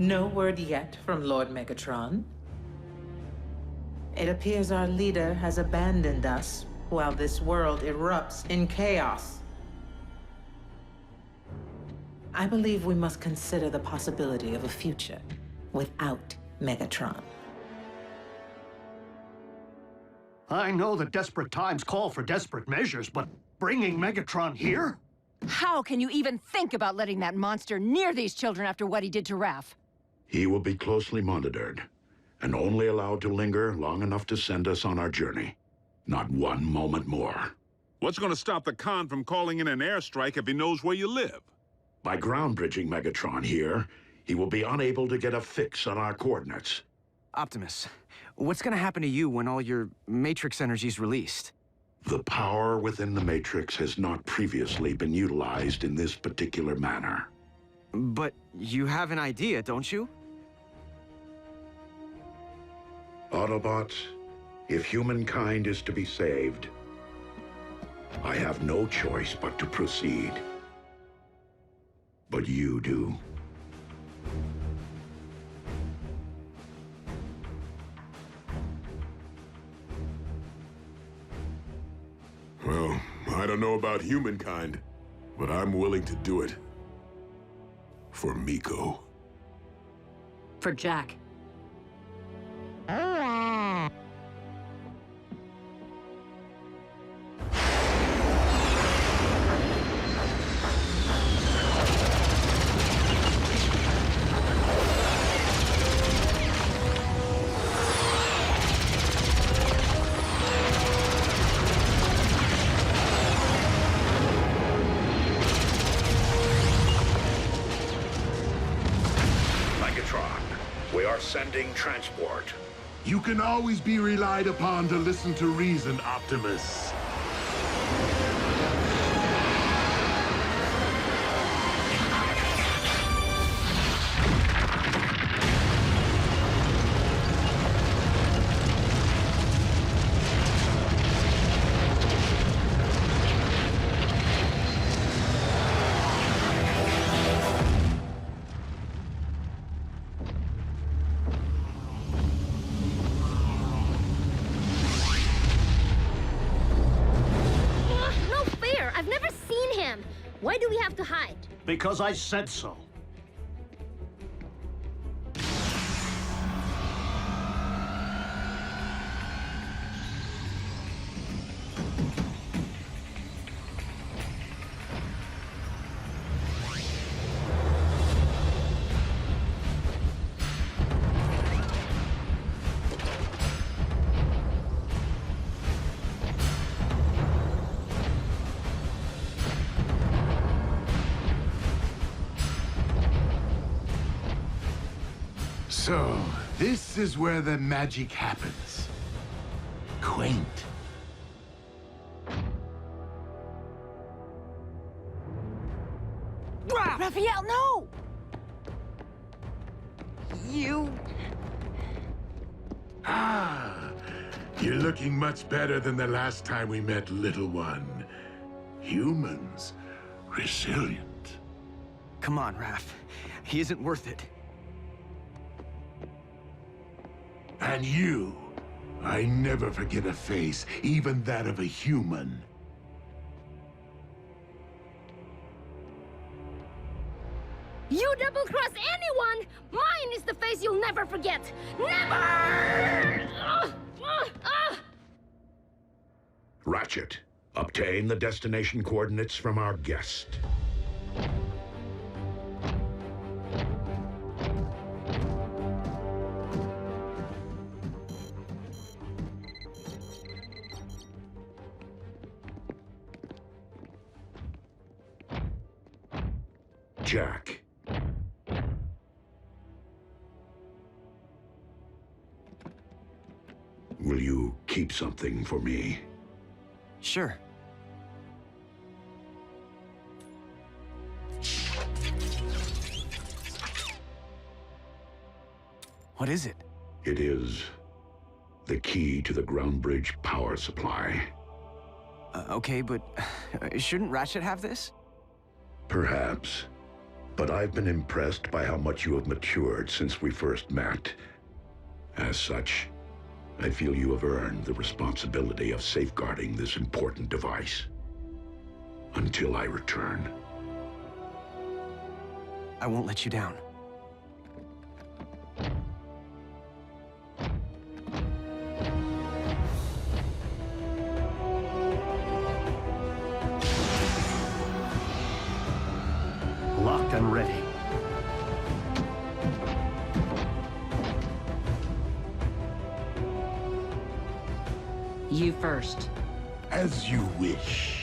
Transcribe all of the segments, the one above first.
No word yet from Lord Megatron. It appears our leader has abandoned us while this world erupts in chaos. I believe we must consider the possibility of a future without Megatron. I know that desperate times call for desperate measures, but bringing Megatron here? How can you even think about letting that monster near these children after what he did to Raph? He will be closely monitored, and only allowed to linger long enough to send us on our journey. Not one moment more. What's going to stop the Khan from calling in an airstrike if he knows where you live? By ground-bridging Megatron here, he will be unable to get a fix on our coordinates. Optimus, what's gonna happen to you when all your Matrix energy's released? The power within the Matrix has not previously been utilized in this particular manner. But you have an idea, don't you? Autobots, if humankind is to be saved, I have no choice but to proceed. But you do. Well, I don't know about humankind, but I'm willing to do it. For Miko. For Jack. Sending transport. You can always be relied upon to listen to reason, Optimus. Why do we have to hide? Because I said so. So, this is where the magic happens. Quaint. Raphael, no! You... Ah, you're looking much better than the last time we met, little one. Humans, resilient. Come on, Raph. He isn't worth it. And you, I never forget a face, even that of a human. You double-cross anyone! Mine is the face you'll never forget! Never! Ratchet, obtain the destination coordinates from our guest. Jack. Will you keep something for me? Sure. What is it? It is the key to the ground bridge power supply. Okay, but shouldn't Ratchet have this? Perhaps. but I've been impressed by how much you have matured since we first met. As such, I feel you have earned the responsibility of safeguarding this important device. Until I return. I won't let you down. Locked and ready. You first. As you wish.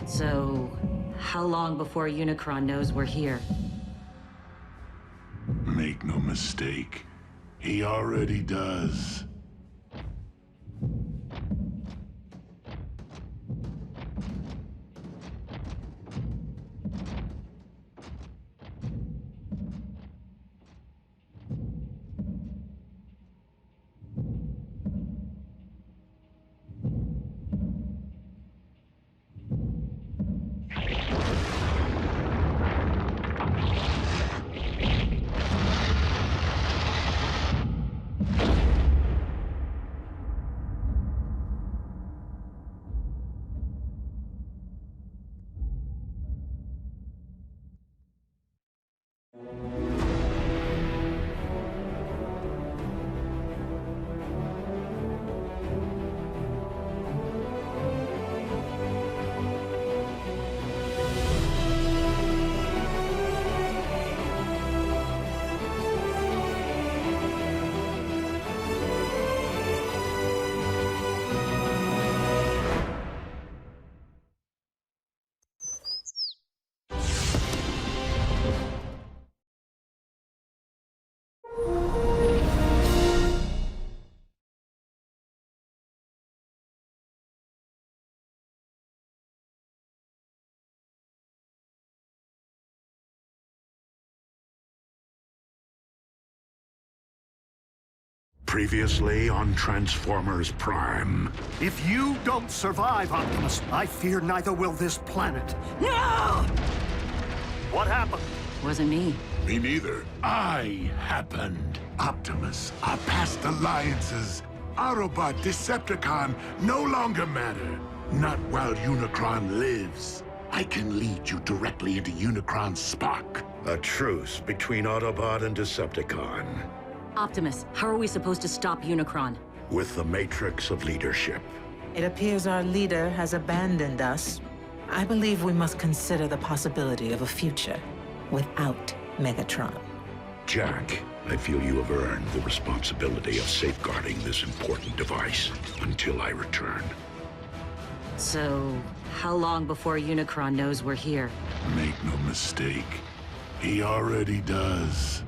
So, how long before Unicron knows we're here? Make no mistake, he already does. Previously on Transformers Prime. If you don't survive, Optimus, I fear neither will this planet. No! What happened? Wasn't me. Me neither. I happened. Optimus, our past alliances, Autobot, Decepticon, no longer matter. Not while Unicron lives. I can lead you directly into Unicron's spark. A truce between Autobot and Decepticon. Optimus, how are we supposed to stop Unicron? With the matrix of leadership. It appears our leader has abandoned us. I believe we must consider the possibility of a future without Megatron. Jack, I feel you have earned the responsibility of safeguarding this important device until I return. So, how long before Unicron knows we're here? Make no mistake, he already does.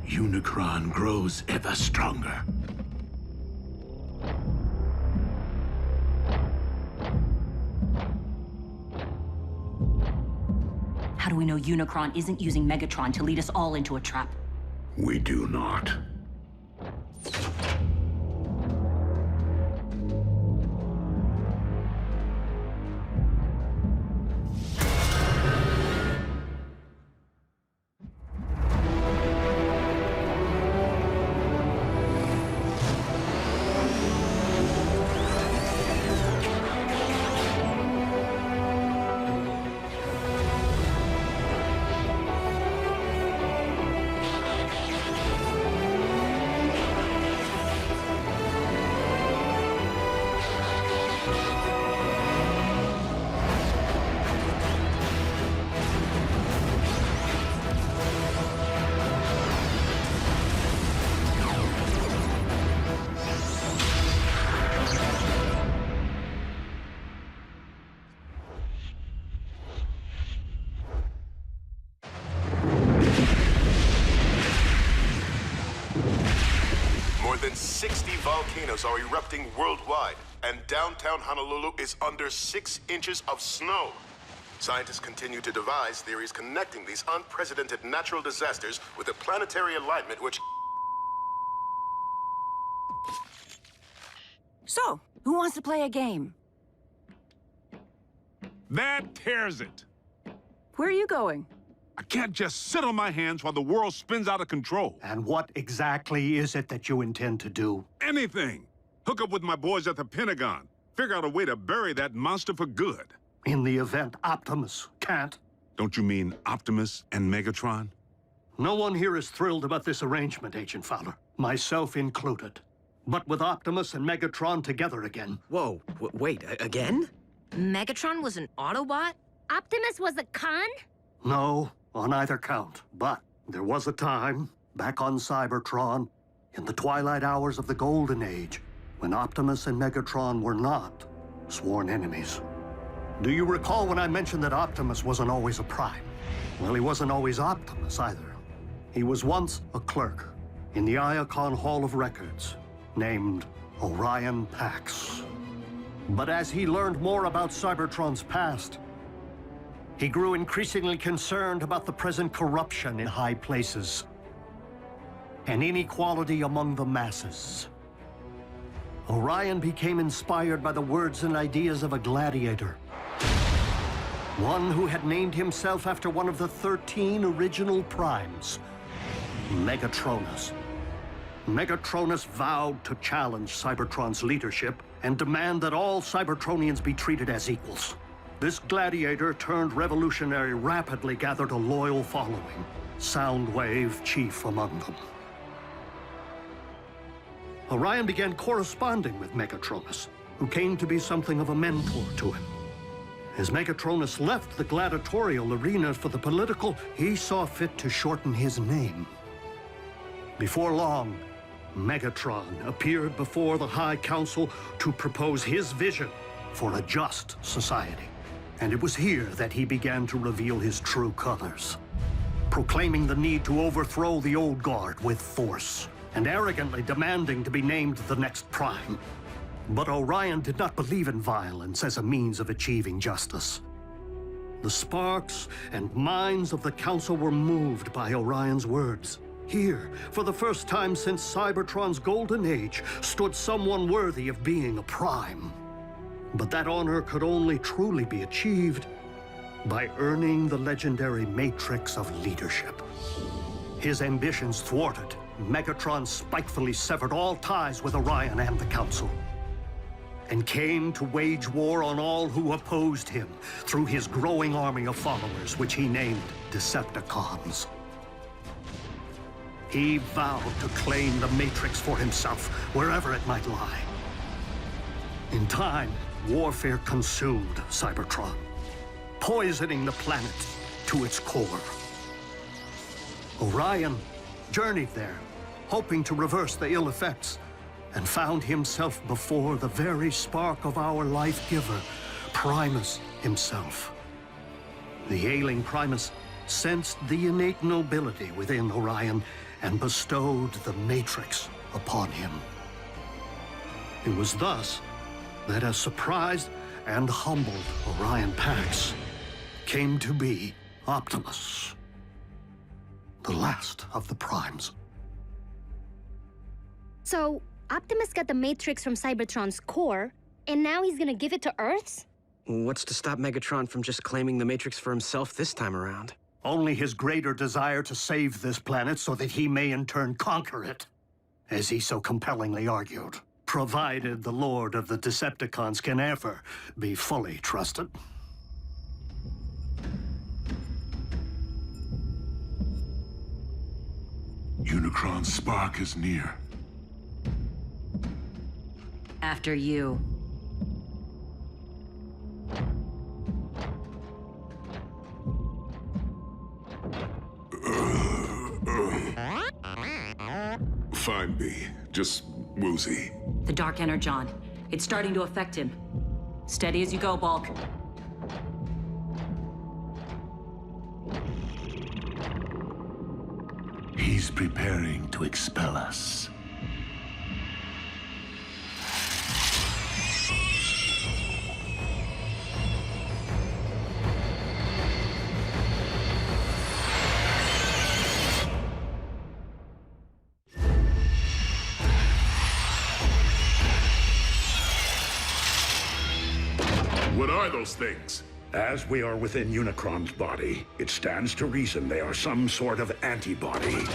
Unicron grows ever stronger. How do we know Unicron isn't using Megatron to lead us all into a trap? We do not. More than 60 volcanoes are erupting worldwide, and downtown Honolulu is under 6 inches of snow. Scientists continue to devise theories connecting these unprecedented natural disasters with a planetary alignment which... So, who wants to play a game? That tears it. Where are you going? I can't just sit on my hands while the world spins out of control. And what exactly is it that you intend to do? Anything. Hook up with my boys at the Pentagon. Figure out a way to bury that monster for good. In the event Optimus can't? Don't you mean Optimus and Megatron? No one here is thrilled about this arrangement, Agent Fowler. Myself included. But with Optimus and Megatron together again... Whoa, wait, again? Megatron was an Autobot? Optimus was a con? No, on either count. But there was a time, back on Cybertron, in the twilight hours of the Golden Age, when Optimus and Megatron were not sworn enemies. Do you recall when I mentioned that Optimus wasn't always a Prime? Well, he wasn't always Optimus either. He was once a clerk in the Iacon Hall of Records, named Orion Pax. But as he learned more about Cybertron's past, he grew increasingly concerned about the present corruption in high places and inequality among the masses. Orion became inspired by the words and ideas of a gladiator, one who had named himself after one of the 13 original primes, Megatronus. Megatronus vowed to challenge Cybertron's leadership and demand that all Cybertronians be treated as equals. This gladiator turned revolutionary rapidly gathered a loyal following, Soundwave chief among them. Orion began corresponding with Megatronus, who came to be something of a mentor to him. As Megatronus left the gladiatorial arena for the political, he saw fit to shorten his name. Before long, Megatron appeared before the High Council to propose his vision for a just society. And it was here that he began to reveal his true colors, proclaiming the need to overthrow the old guard with force, and arrogantly demanding to be named the next Prime. But Orion did not believe in violence as a means of achieving justice. The sparks and minds of the Council were moved by Orion's words. Here, for the first time since Cybertron's golden age, stood someone worthy of being a Prime. But that honor could only truly be achieved by earning the legendary matrix of leadership. His ambitions thwarted, Megatron spitefully severed all ties with Orion and the Council, and came to wage war on all who opposed him through his growing army of followers, which he named Decepticons. He vowed to claim the Matrix for himself, wherever it might lie. In time, warfare consumed Cybertron, poisoning the planet to its core. Orion journeyed there, hoping to reverse the ill effects, and found himself before the very spark of our life-giver, Primus himself. The ailing Primus sensed the innate nobility within Orion and bestowed the Matrix upon him. It was thus that a surprised and humbled Orion Pax came to be Optimus, the last of the Primes. So, Optimus got the Matrix from Cybertron's core, and now he's gonna give it to Earth's? What's to stop Megatron from just claiming the Matrix for himself this time around? Only his greater desire to save this planet so that he may in turn conquer it, as he so compellingly argued, provided the Lord of the Decepticons can ever be fully trusted. Unicron's spark is near. After you. Fine, B. Just woozy. The Dark Energon. It's starting to affect him. Steady as you go, Bulk. He's preparing to expel us. are those things? As we are within Unicron's body, it stands to reason they are some sort of antibody.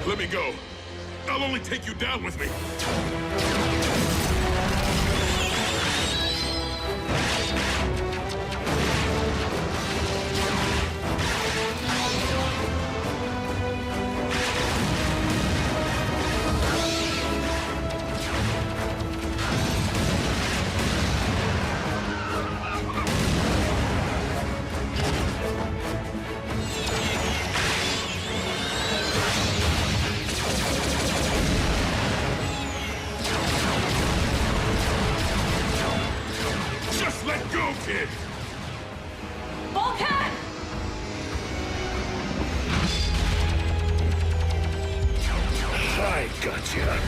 Let me go. I'll only take you down with me. Kid. Volcan! I gotcha.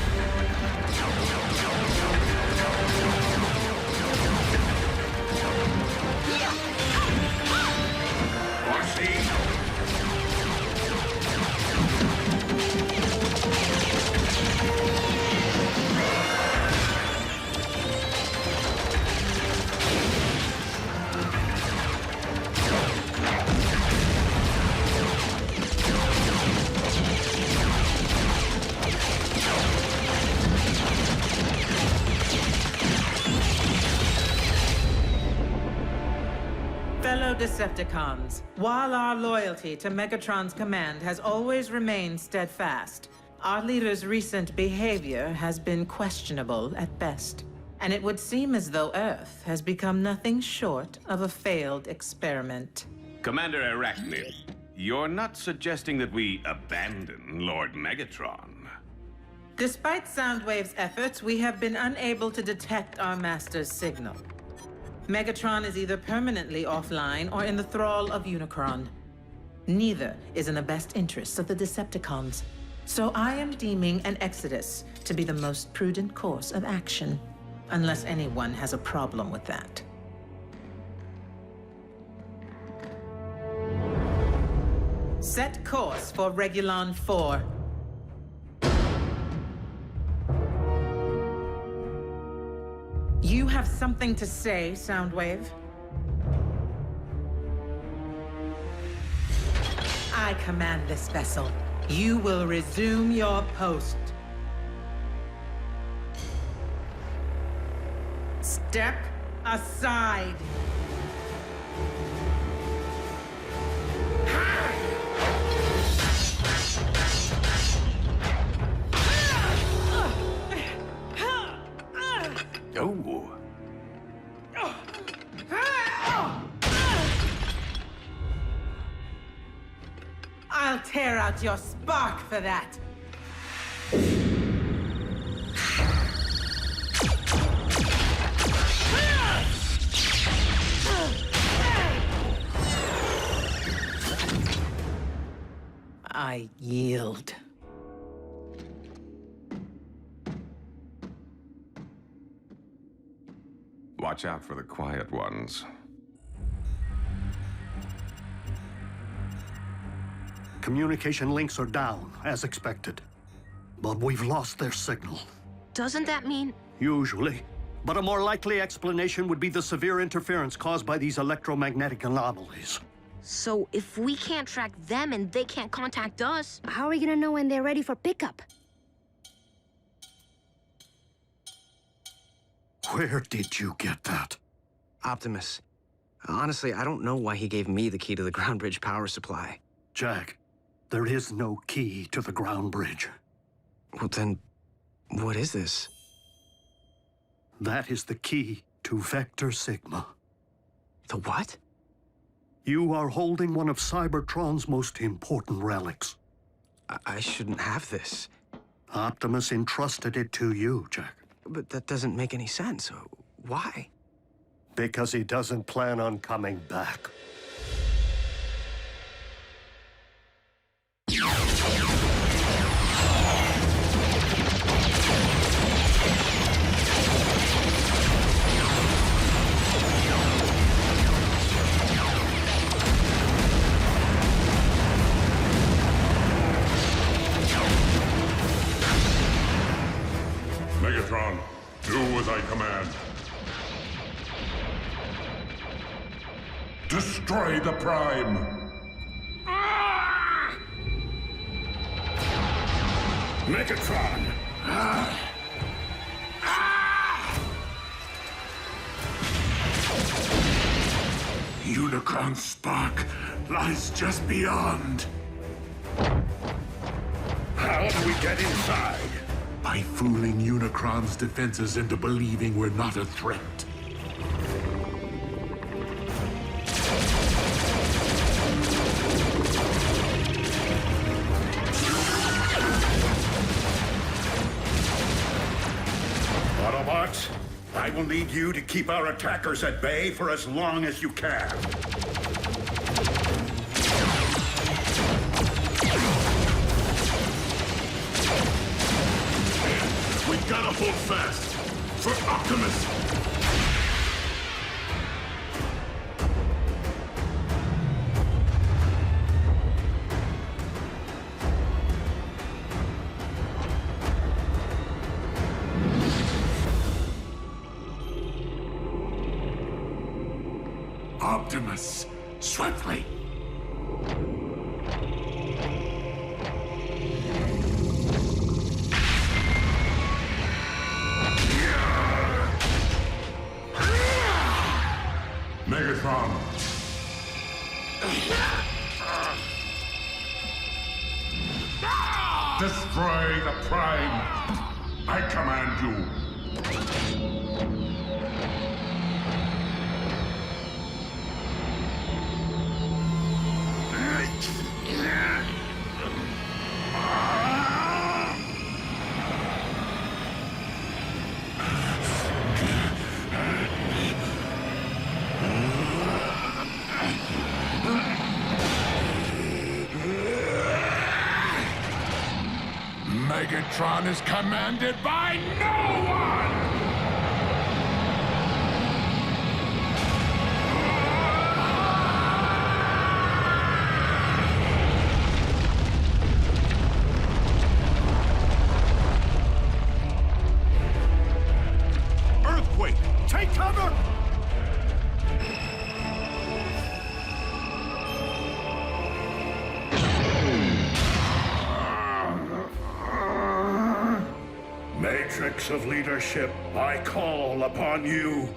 Fellow Decepticons, while our loyalty to Megatron's command has always remained steadfast, our leader's recent behavior has been questionable at best. And it would seem as though Earth has become nothing short of a failed experiment. Commander Arachnid, you're not suggesting that we abandon Lord Megatron? Despite Soundwave's efforts, we have been unable to detect our master's signal. Megatron is either permanently offline or in the thrall of Unicron. Neither is in the best interests of the Decepticons. So I am deeming an exodus to be the most prudent course of action, unless anyone has a problem with that. Set course for Regulon 4. You have something to say, Soundwave? I command this vessel. You will resume your post. Step aside. Oh. I'll tear out your spark for that. I yield. Watch out for the quiet ones. Communication links are down, as expected. But we've lost their signal. Doesn't that mean... Usually. But a more likely explanation would be the severe interference caused by these electromagnetic anomalies. So if we can't track them and they can't contact us, how are we gonna know when they're ready for pickup? Where did you get that? Optimus. Honestly, I don't know why he gave me the key to the ground bridge power supply. Jack, there is no key to the ground bridge. Well then, what is this? That is the key to Vector Sigma. The what? You are holding one of Cybertron's most important relics. I shouldn't have this. Optimus entrusted it to you, Jack. But that doesn't make any sense. Why? Because he doesn't plan on coming back. Megatron, do as I command. Destroy the Prime! Megatron! Unicron's spark lies just beyond. How do we get inside? By fooling Unicron's defenses into believing we're not a threat. Autobots, I will need you to keep our attackers at bay for as long as you can. We gotta hold fast! For Optimus! Optimus, swiftly! Megatron! Destroy the Prime! I command you! Megatron is commanded by no one! Earthquake! Take cover! Matrix of leadership, I call upon you.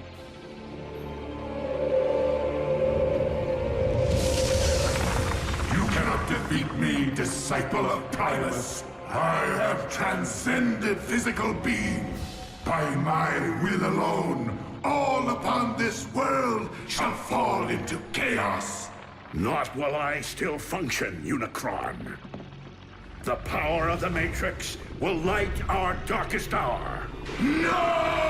You cannot defeat me, disciple of Primus. I have transcended physical being. By my will alone, all upon this world shall fall into chaos. Not while I still function, Unicron. The power of the Matrix will light our darkest hour. No!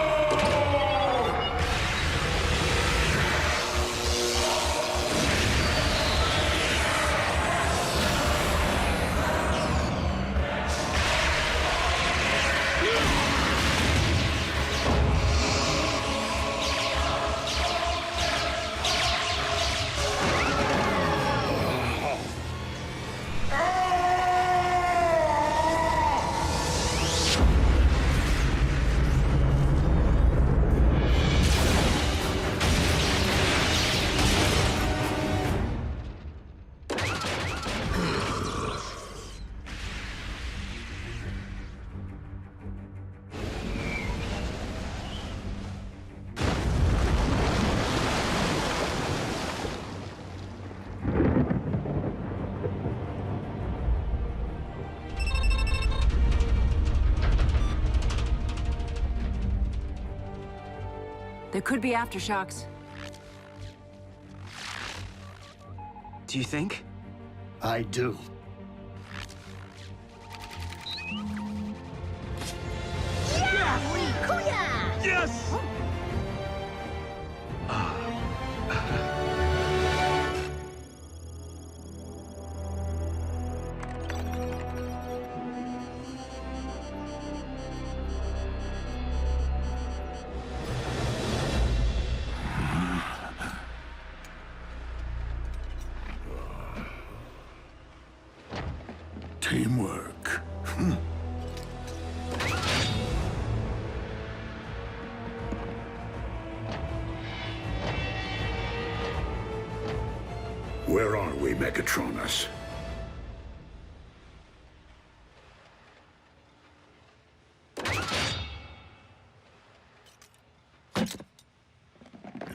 There could be aftershocks. Do you think? I do. Yes! Teamwork. Where are we, Megatronus?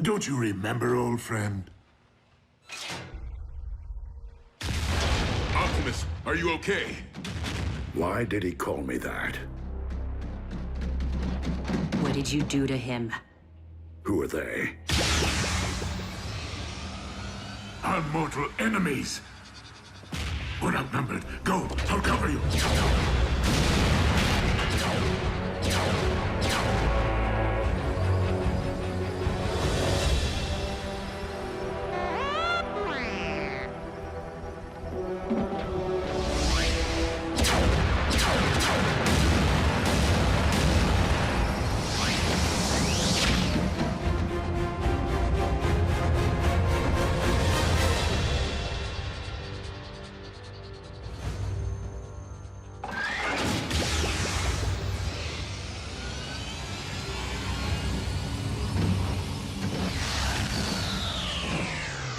Don't you remember, old friend? Optimus, are you okay? Why did he call me that? What did you do to him? Who are they? Our mortal enemies! We're outnumbered. Go! I'll cover you!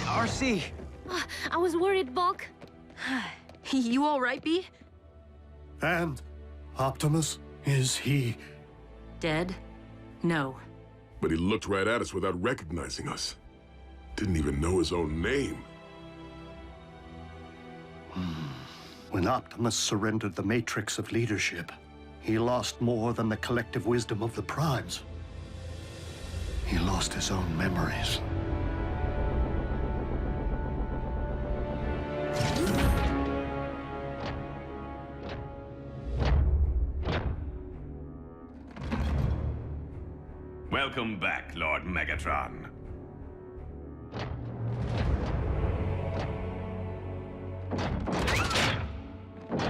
RC! I was worried, Bulk. You all right, B? And Optimus, is he... Dead? No. But he looked right at us without recognizing us. Didn't even know his own name. When Optimus surrendered the matrix of leadership, he lost more than the collective wisdom of the Primes. He lost his own memories. Welcome back, Lord Megatron.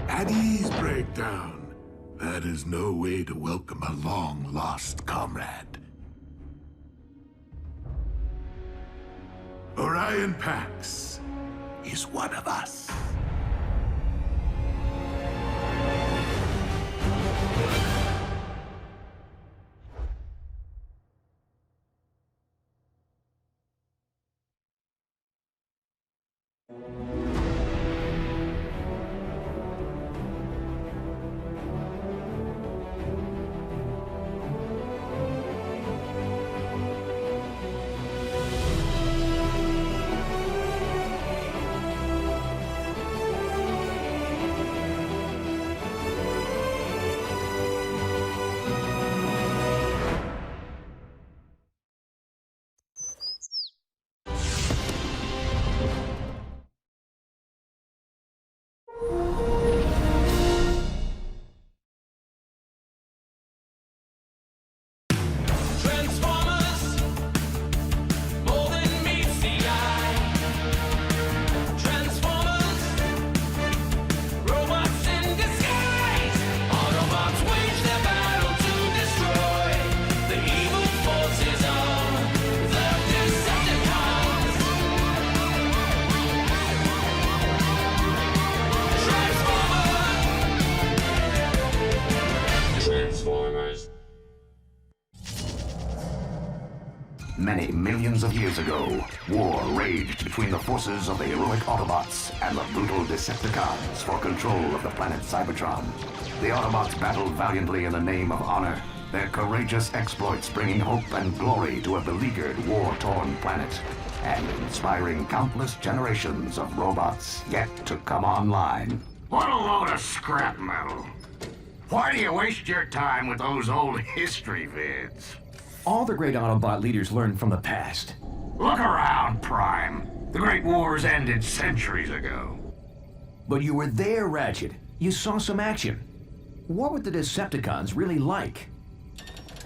At ease, Breakdown. That is no way to welcome a long-lost comrade. Orion Pax is one of us. Many millions of years ago, war raged between the forces of the heroic Autobots and the brutal Decepticons for control of the planet Cybertron. The Autobots battled valiantly in the name of honor, their courageous exploits bringing hope and glory to a beleaguered, war-torn planet, and inspiring countless generations of robots yet to come online. What a load of scrap metal. Why do you waste your time with those old history vids? All the great Autobot leaders learned from the past. Look around, Prime. The Great Wars ended centuries ago. But you were there, Ratchet. You saw some action. What were the Decepticons really like?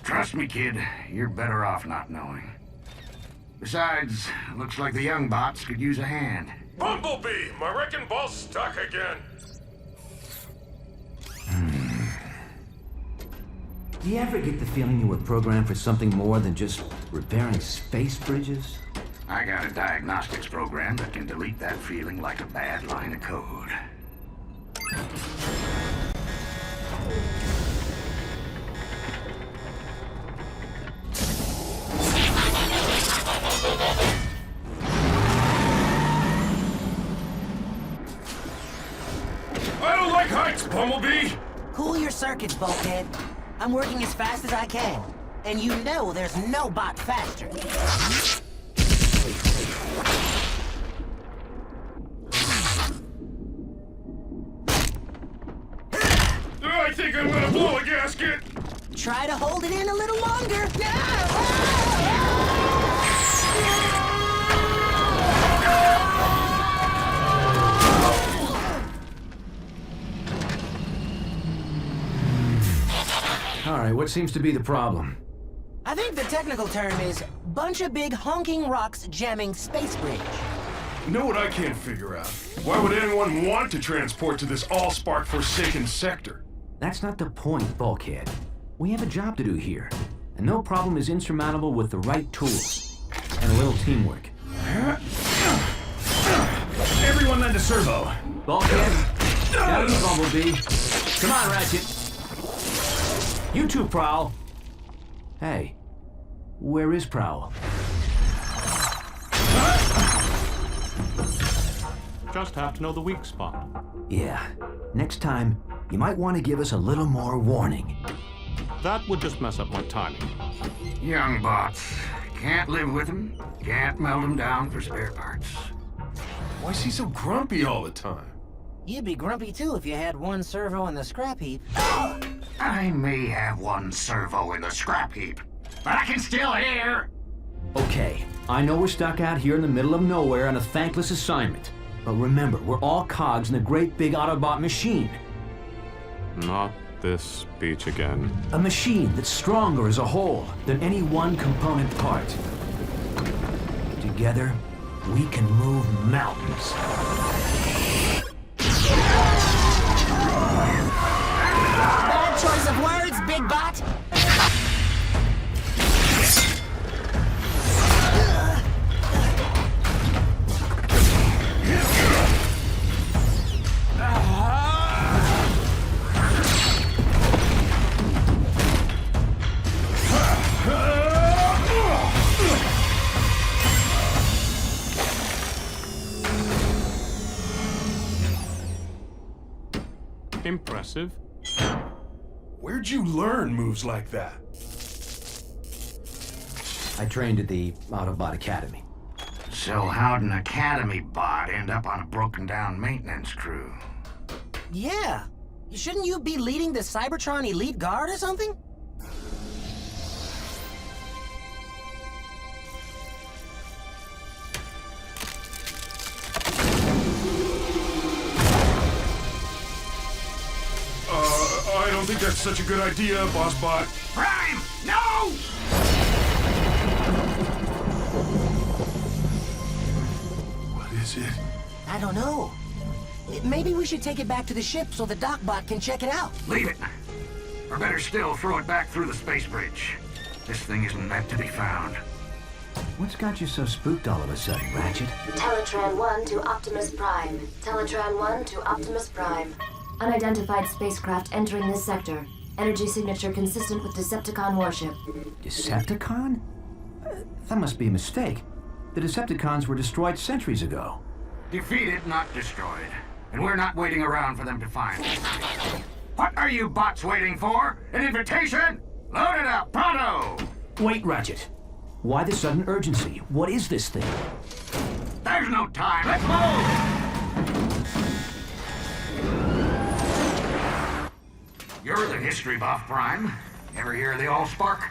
Trust me, kid. You're better off not knowing. Besides, looks like the young bots could use a hand. Bumblebee! My wrecking ball's stuck again. Do you ever get the feeling you were programmed for something more than just repairing space bridges? I got a diagnostics program that can delete that feeling like a bad line of code. I don't like heights, Bumblebee! Cool your circuits, Bulkhead. I'm working as fast as I can. And you know there's no bot faster. I think I'm gonna blow a gasket! Try to hold it in a little longer. All right, what seems to be the problem? I think the technical term is bunch of big honking rocks jamming space bridge. You know what I can't figure out? Why would anyone want to transport to this all-spark forsaken sector? That's not the point, Bulkhead. We have a job to do here, and no problem is insurmountable with the right tools and a little teamwork. Everyone lend a servo. Bulkhead, down to Bumblebee. Come on, Ratchet. You too, Prowl. Hey, where is Prowl? Just have to know the weak spot. Yeah, next time, you might want to give us a little more warning. That would just mess up my timing. Young bots. Can't live with them, can't melt them down for spare parts. Why is he so grumpy all the time? You'd be grumpy too if you had one servo in the scrap heap. I may have one servo in the scrap heap, but I can still hear. Okay, I know we're stuck out here in the middle of nowhere on a thankless assignment. But remember, we're all cogs in a great big Autobot machine. Not this speech again. A machine that's stronger as a whole than any one component part. Together, we can move mountains. Bad choice of words, Big Bot. Impressive. Where'd you learn moves like that? I trained at the Autobot Academy. So how'd an Academy bot end up on a broken-down maintenance crew? Yeah. Shouldn't you be leading the Cybertron Elite Guard or something? I don't think that's such a good idea, Boss Bot. Prime! No! What is it? I don't know. Maybe we should take it back to the ship so the Docbot can check it out. Leave it. Or better still, throw it back through the space bridge. This thing isn't meant to be found. What's got you so spooked all of a sudden, Ratchet? Teletran 1 to Optimus Prime. Teletran 1 to Optimus Prime. Unidentified spacecraft entering this sector. Energy signature consistent with Decepticon warship. Decepticon? That must be a mistake. The Decepticons were destroyed centuries ago. Defeated, not destroyed. And we're not waiting around for them to find us. What are you bots waiting for? An invitation? Load it up, pronto! Wait, Ratchet. Why the sudden urgency? What is this thing? There's no time. Let's move! You're the history buff, Prime. Ever hear of the Allspark?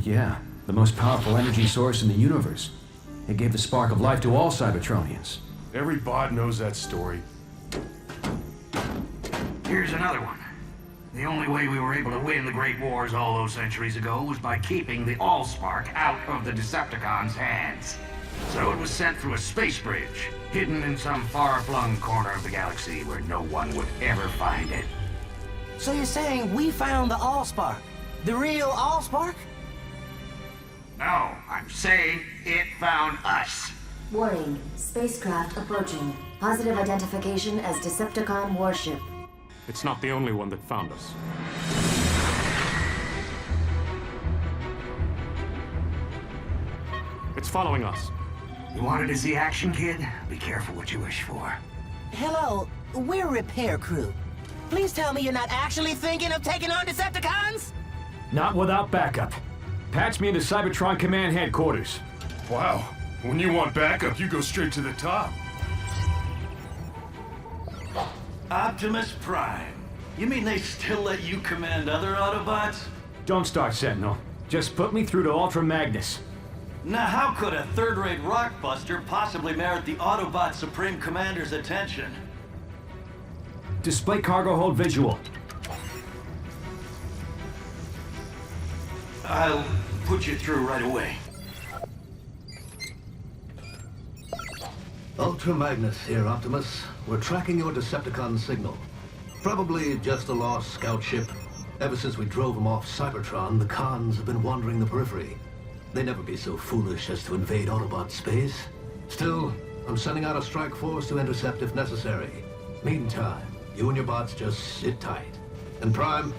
Yeah, The most powerful energy source in the universe. It gave the spark of life to all Cybertronians. Every bot knows that story. Here's another one. The only way we were able to win the Great Wars all those centuries ago was by keeping the Allspark out of the Decepticons' hands. So it was sent through a space bridge, hidden in some far-flung corner of the galaxy where no one would ever find it. So you're saying we found the Allspark? The real Allspark? No, I'm saying it found us. Warning, spacecraft approaching. Positive identification as Decepticon warship. It's not the only one that found us. It's following us. You wanted to see action, kid? Be careful what you wish for. Hello, we're repair crew. Please tell me you're not actually thinking of taking on Decepticons? Not without backup. Patch me into Cybertron Command Headquarters. Wow. When you want backup, you go straight to the top. Optimus Prime. You mean they still let you command other Autobots? Don't start, Sentinel. Just put me through to Ultra Magnus. Now how could a third-rate rockbuster possibly merit the Autobot Supreme Commander's attention? Display cargo hold visual. I'll put you through right away. Ultra Magnus here, Optimus. We're tracking your Decepticon signal. Probably just a lost scout ship. Ever since we drove them off Cybertron, the cons have been wandering the periphery. They'd never be so foolish as to invade Autobot space. Still, I'm sending out a strike force to intercept if necessary. Meantime, you and your bots just sit tight. And Prime,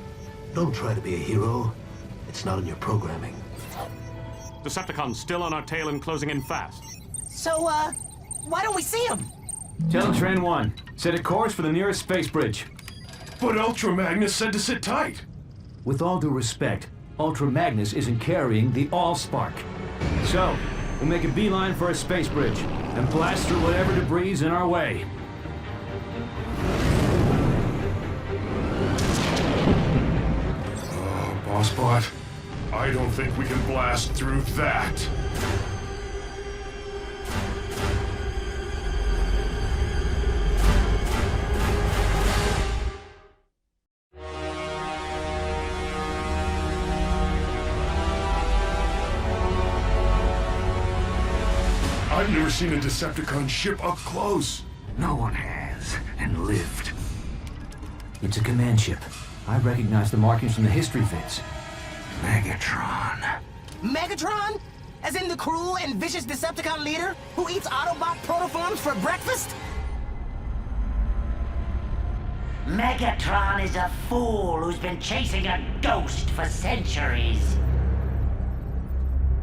don't try to be a hero. It's not in your programming. Decepticons still on our tail and closing in fast. So, why don't we see him? Teletran 1, set a course for the nearest space bridge. But Ultra Magnus said to sit tight. With all due respect, Ultra Magnus isn't carrying the Allspark. So, we'll make a beeline for a space bridge and blast through whatever debris is in our way. Oh, Bossbot, I don't think we can blast through that. I've never seen a Decepticon ship up close. No one has, and lived. It's a command ship. I recognize the markings from the history vids. Megatron. Megatron? As in the cruel and vicious Decepticon leader who eats Autobot protoforms for breakfast? Megatron is a fool who's been chasing a ghost for centuries.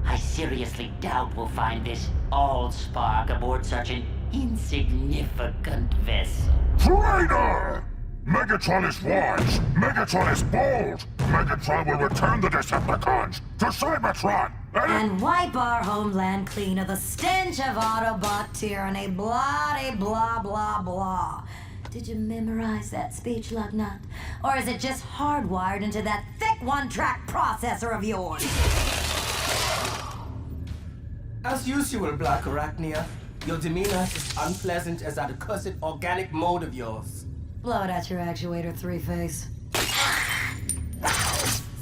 I seriously doubt we'll find this Allspark aboard such an insignificant vessel. Traitor! Megatron is wise! Megatron is bold! Megatron will return the Decepticons to Cybertron! And wipe our homeland clean of the stench of Autobot tyranny, blah blah blah blah. Did you memorize that speech, Lugnut? Or is it just hardwired into that thick one-track processor of yours? As usual, Black Arachnia, your demeanor is unpleasant as that accursed organic mode of yours. Blow it at your actuator, Three-Face.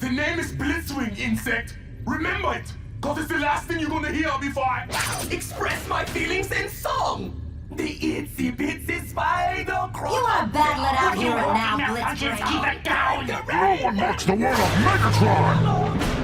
The name is Blitzwing, insect. Remember it, cause it's the last thing you're gonna hear before I express my feelings in song. The itsy bitsy spider crawl. You wanna battle it out here and now, Blitzwing? Just keep it down. No one mocks the word of Megatron!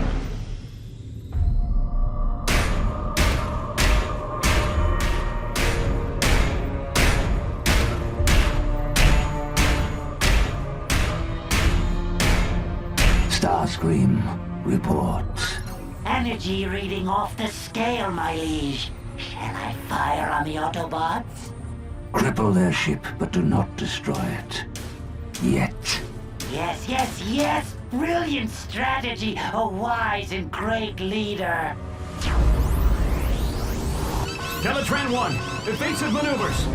Starscream reports. Energy reading off the scale, my liege. Shall I fire on the Autobots? Cripple their ship, but do not destroy it. Yet. Yes, yes, yes! Brilliant strategy! A wise and great leader! Teletran 1, evasive maneuvers.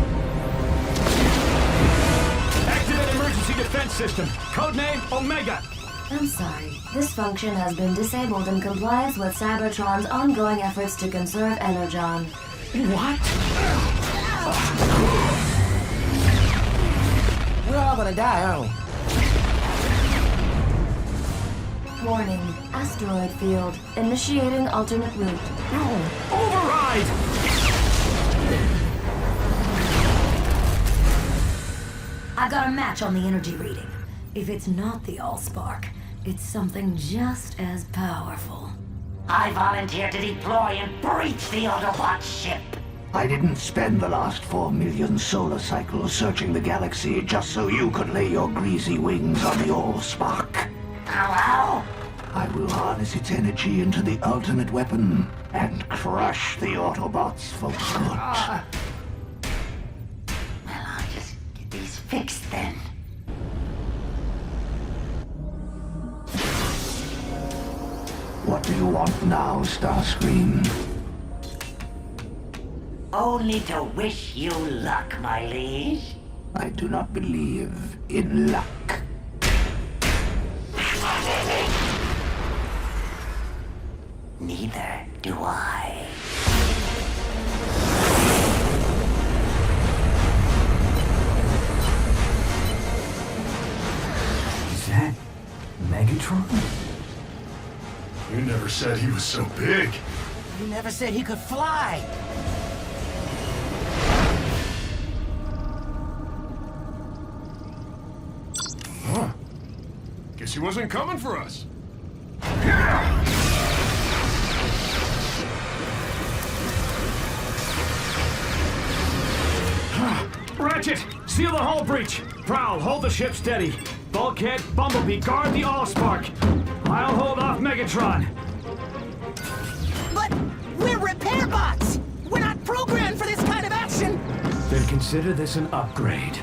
Activate emergency defense system. Codename Omega. I'm sorry. This function has been disabled in compliance with Cybertron's ongoing efforts to conserve Energon. What? We're all gonna die, aren't we? Warning. Asteroid field. Initiating alternate route. Override! I got a match on the energy reading. If it's not the Allspark, it's something just as powerful. I volunteer to deploy and breach the Autobot ship. I didn't spend the last 4 million solar cycles searching the galaxy just so you could lay your greasy wings on the Allspark. How? I will harness its energy into the ultimate weapon and crush the Autobots for good. Well, I'll just get these fixed then. What do you want now, Starscream? Only to wish you luck, my liege. I do not believe in luck. Neither do I. Is that Megatron? You never said he was so big. You never said he could fly. Huh. Guess he wasn't coming for us. Ratchet, seal the hull breach. Prowl, hold the ship steady. Bulkhead, Bumblebee, guard the Allspark. I'll hold off Megatron. But we're repair bots! We're not programmed for this kind of action! Then consider this an upgrade.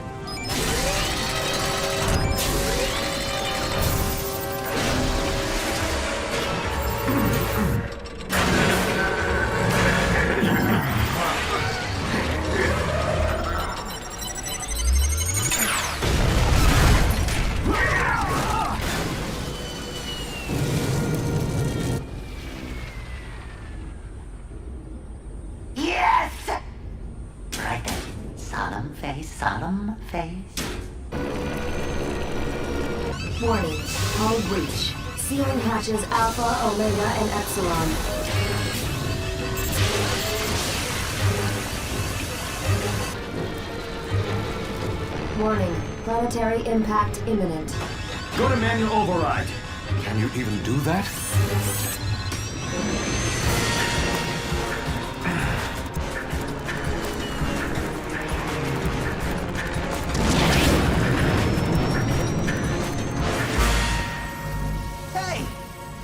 Solemn face. Warning. Hull breach. Sealing hatches Alpha, Omega, and Epsilon. Warning. Planetary impact imminent. Go to manual override. Can you even do that?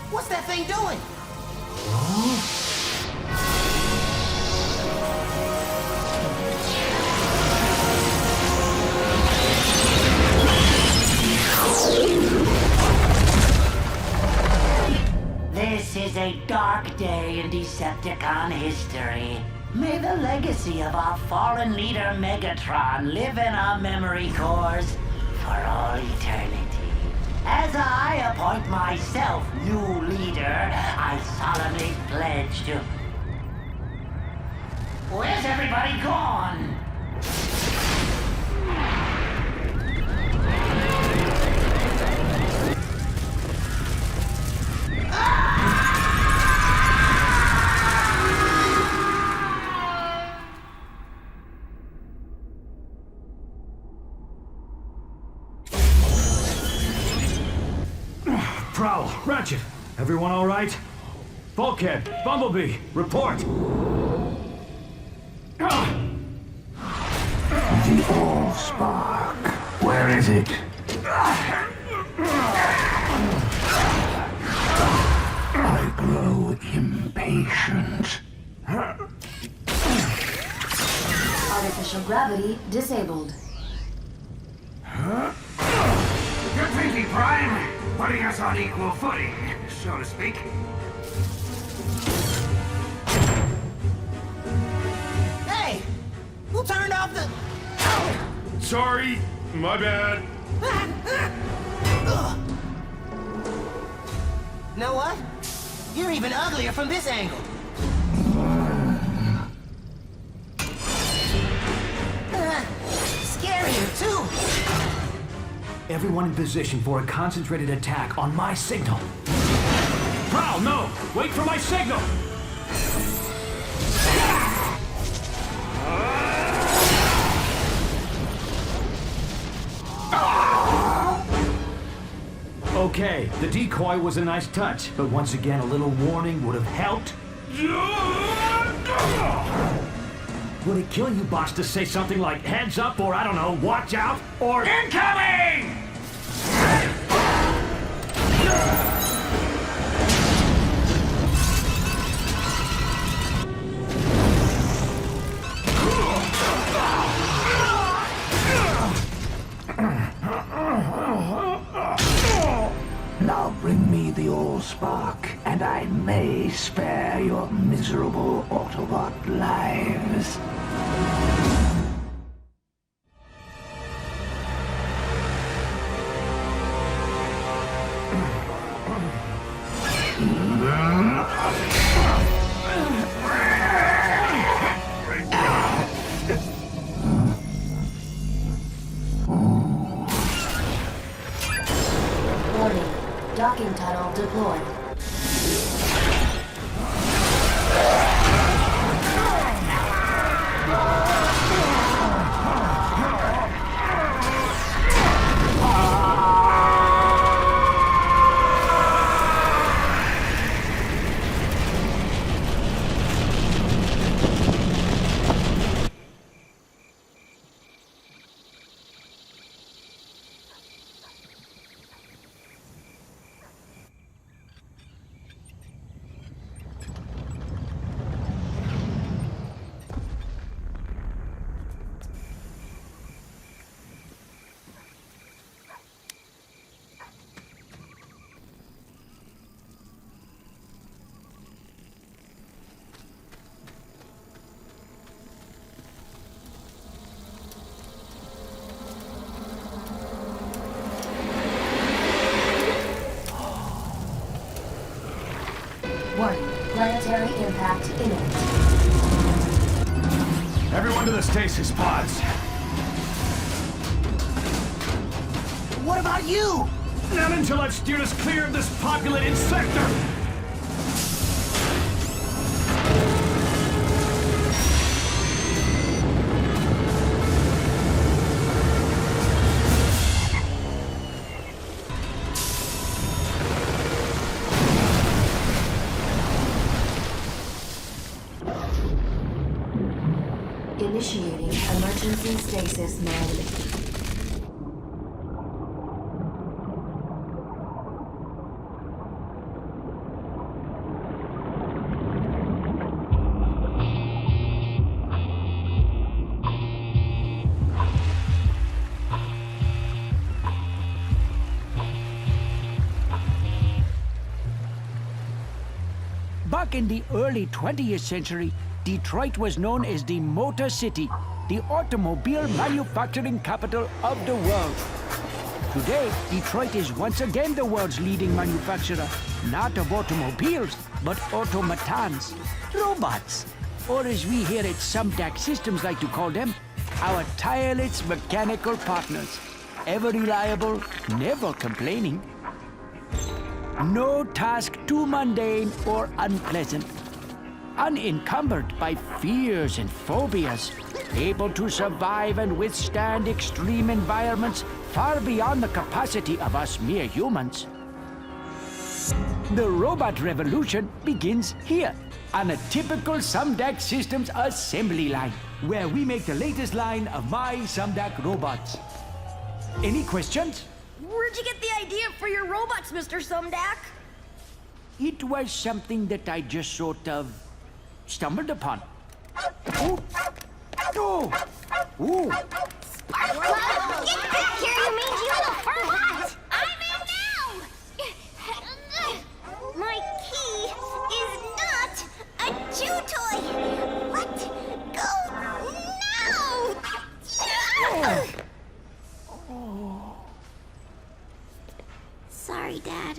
What's that thing doing? This is a dark day in Decepticon history. May the legacy of our fallen leader Megatron live in our memory cores for all eternity. As I appoint myself new leader, I solemnly pledge to... Where's everybody gone? Prowl, Ratchet, everyone all right? Bulkhead, Bumblebee, report. The Allspark. Where is it? I grow impatient. Artificial gravity disabled. Good thinking, Prime. Putting us on equal footing, so to speak. Hey! Who turned off the... Sorry, my bad. Know what? You're even uglier from this angle. Scarier, too. Everyone in position for a concentrated attack on my signal. Prowl, no! Wait for my signal! Okay, the decoy was a nice touch, but once again, a little warning would have helped. Would it kill you, boss, to say something like heads up, or I don't know, watch out, or incoming? Now bring me the Allspark, and I may spare your miserable Autobot lives. Docking tunnel deployed. Planetary impact imminent. Everyone to the stasis pods. What about you? Not until I've steered us clear of this populated sector! Initiating emergency stasis mode. Back in the early 20th century, Detroit was known as the Motor City, the automobile manufacturing capital of the world. Today, Detroit is once again the world's leading manufacturer, not of automobiles, but automatons, robots, or as we here at Sumdac Systems like to call them, our tireless mechanical partners, ever reliable, never complaining. No task too mundane or unpleasant. Unencumbered by fears and phobias, able to survive and withstand extreme environments far beyond the capacity of us mere humans. The robot revolution begins here, on a typical Sumdac Systems assembly line, where we make the latest line of my Sumdac robots. Any questions? Where'd you get the idea for your robots, Mr. Sumdac? It was something that I just sort of stumbled upon. Oh! Oh! Ooh! Sparkle! Get back here, you mangy little furlot! I'm in now! My key is not a chew toy! Let go now! Sorry, Dad.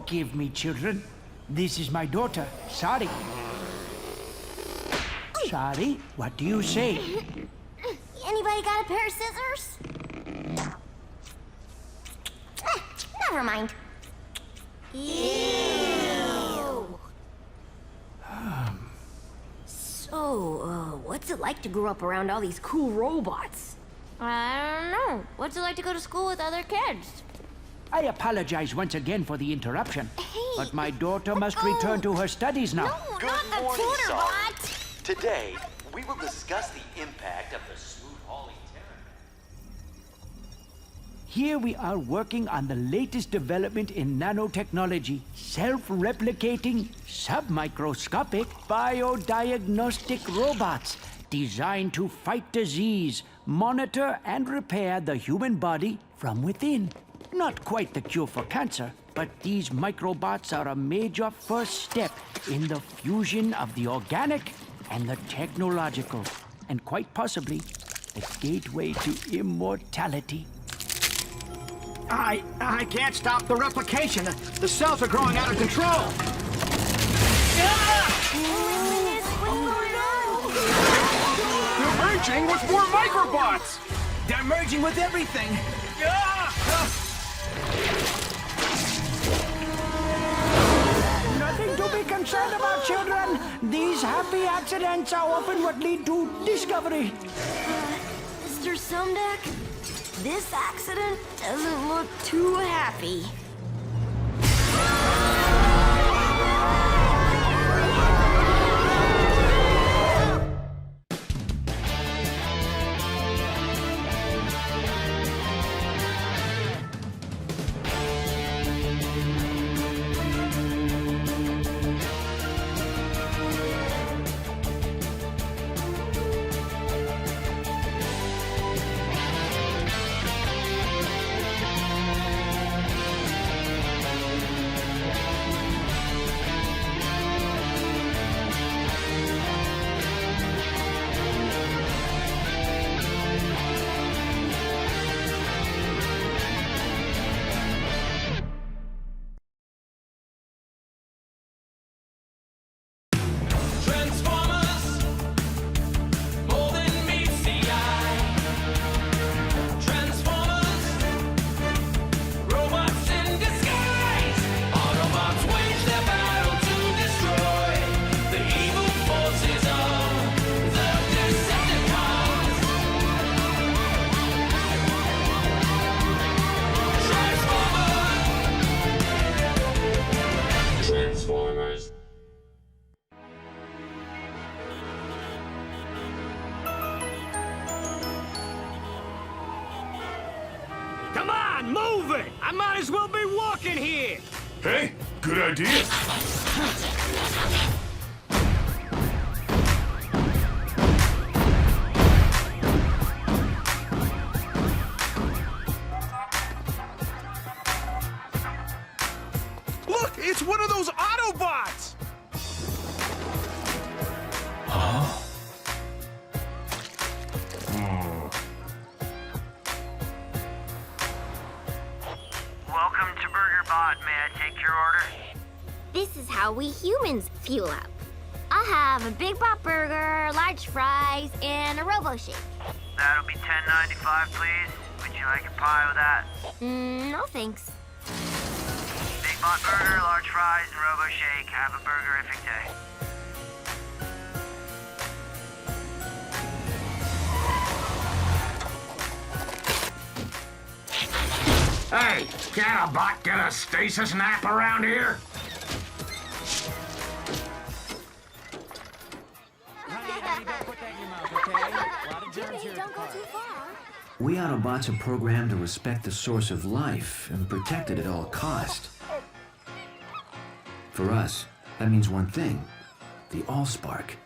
Forgive me, children. This is my daughter, Sari. Sari, what do you say? Anybody got a pair of scissors? Never mind. Ew. So, what's it like to grow up around all these cool robots? I don't know. What's it like to go to school with other kids? I apologize once again for the interruption, but my daughter must return to her studies now. Good morning, Sari. Today, we will discuss the impact of the smooth hauling terror. Here we are working on the latest development in nanotechnology, self-replicating, submicroscopic, biodiagnostic robots designed to fight disease, monitor and repair the human body from within. Not quite the cure for cancer, but these microbots are a major first step in the fusion of the organic and the technological, and quite possibly the gateway to immortality. I can't stop the replication. The cells are growing out of control. They're merging with more microbots! They're merging with everything. Nothing to be concerned about, children. These happy accidents are often what lead to discovery. Mr. Sumdeck, this accident doesn't look too happy. Come on, move it! I might as well be walking here! Hey, good idea. Look, it's one of those Autobots! Huh? Welcome to BurgerBot. May I take your order? This is how we humans fuel up. I'll have a Big Bot Burger, large fries, and a Robo Shake. That'll be $10.95, please. Would you like a pie with that? No thanks. Big Bot Burger, large fries, and Robo Shake. Have a burgerific day. Hey, can a bot get a stasis nap around here? Don't go too far. We Autobots are programmed to respect the source of life and protect it at all cost. For us, that means one thing, the Allspark.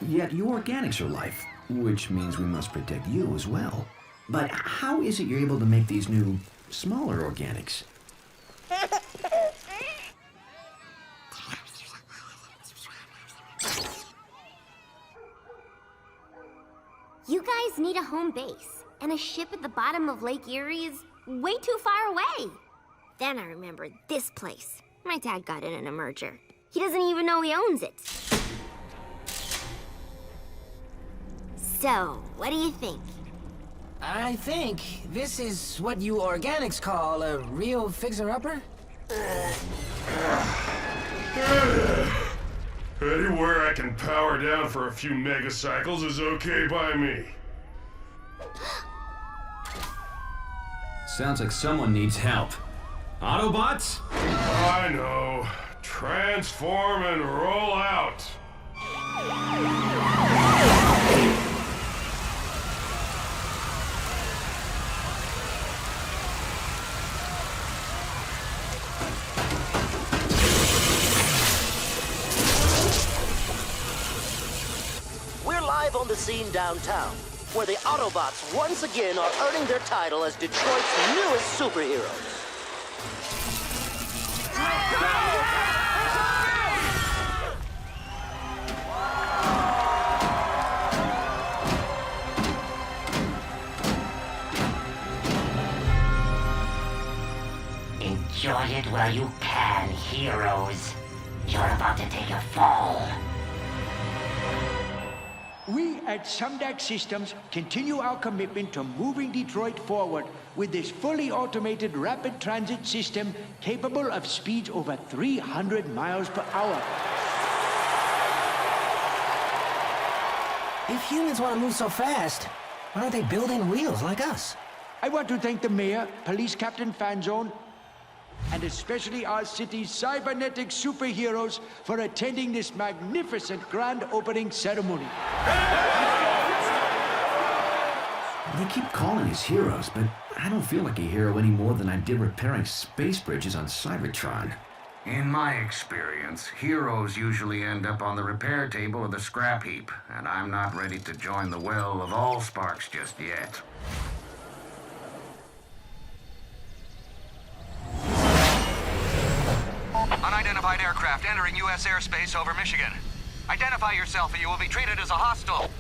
Yet you organics are life, which means we must protect you as well. But how is it you're able to make these new, smaller organics? You guys need a home base, and a ship at the bottom of Lake Erie is way too far away. Then I remembered this place. My dad got it in a merger. He doesn't even know he owns it. So, what do you think? I think this is what you organics call a real fixer-upper? Anywhere I can power down for a few megacycles is okay by me. Sounds like someone needs help. Autobots? I know. Transform and roll out. We're live on the scene downtown, where the Autobots once again are earning their title as Detroit's newest superheroes. Enjoy it while you can, heroes. You're about to take a fall. We at Sumdac Systems continue our commitment to moving Detroit forward with this fully automated rapid transit system capable of speeds over 300 miles per hour. If humans want to move so fast, why aren't they building wheels like us? I want to thank the mayor, police captain Fanzone, and especially our city's cybernetic superheroes for attending this magnificent grand opening ceremony. They keep calling us heroes, but I don't feel like a hero any more than I did repairing space bridges on Cybertron. In my experience, heroes usually end up on the repair table or the scrap heap, and I'm not ready to join the well of Allsparks just yet. Unidentified aircraft entering U.S. airspace over Michigan. Identify yourself or you will be treated as a hostile.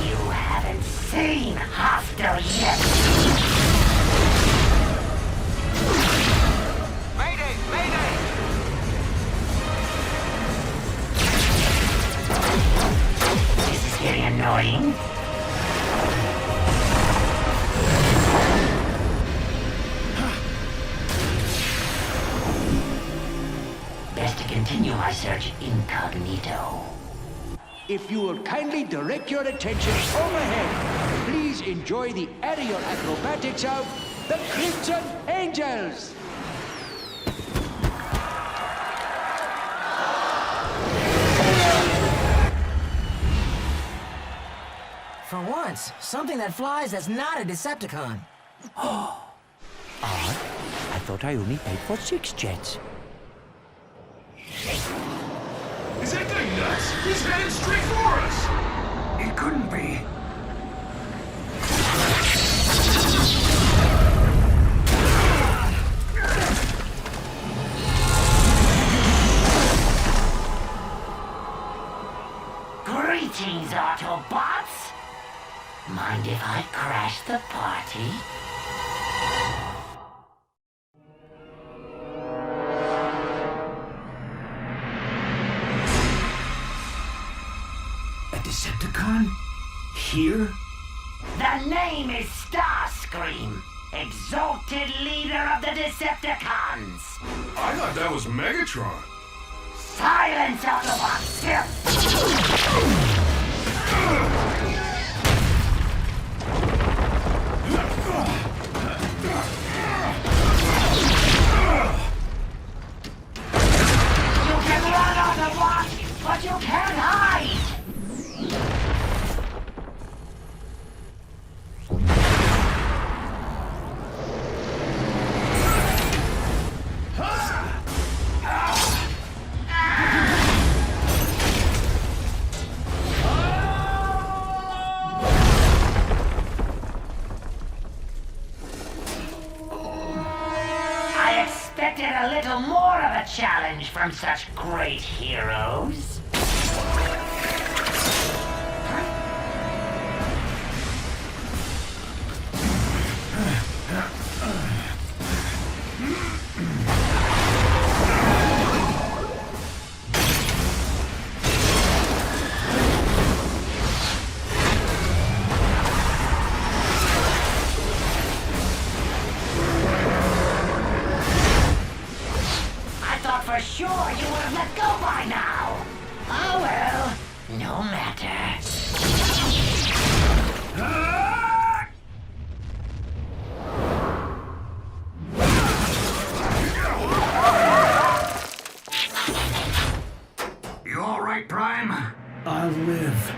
You haven't seen hostile yet. Mayday! Mayday! This is getting annoying. Best to continue my search incognito. If you will kindly direct your attention overhead, please enjoy the aerial acrobatics of the Crimson Angels. For once, something that flies that's not a Decepticon. Odd. I thought I only paid for 6 jets. Is that guy nuts? He's headed straight for us! It couldn't be. Greetings, Autobots! Mind if I crash the party? A Decepticon? Here? The name is Starscream, exalted leader of the Decepticons. I thought that was Megatron. Silence, Autobots! You can run, Autobot, but you can't hide! A little more of a challenge from such great heroes. sure you would have let go by now. Oh well, no matter. You all right, Prime? I'll live.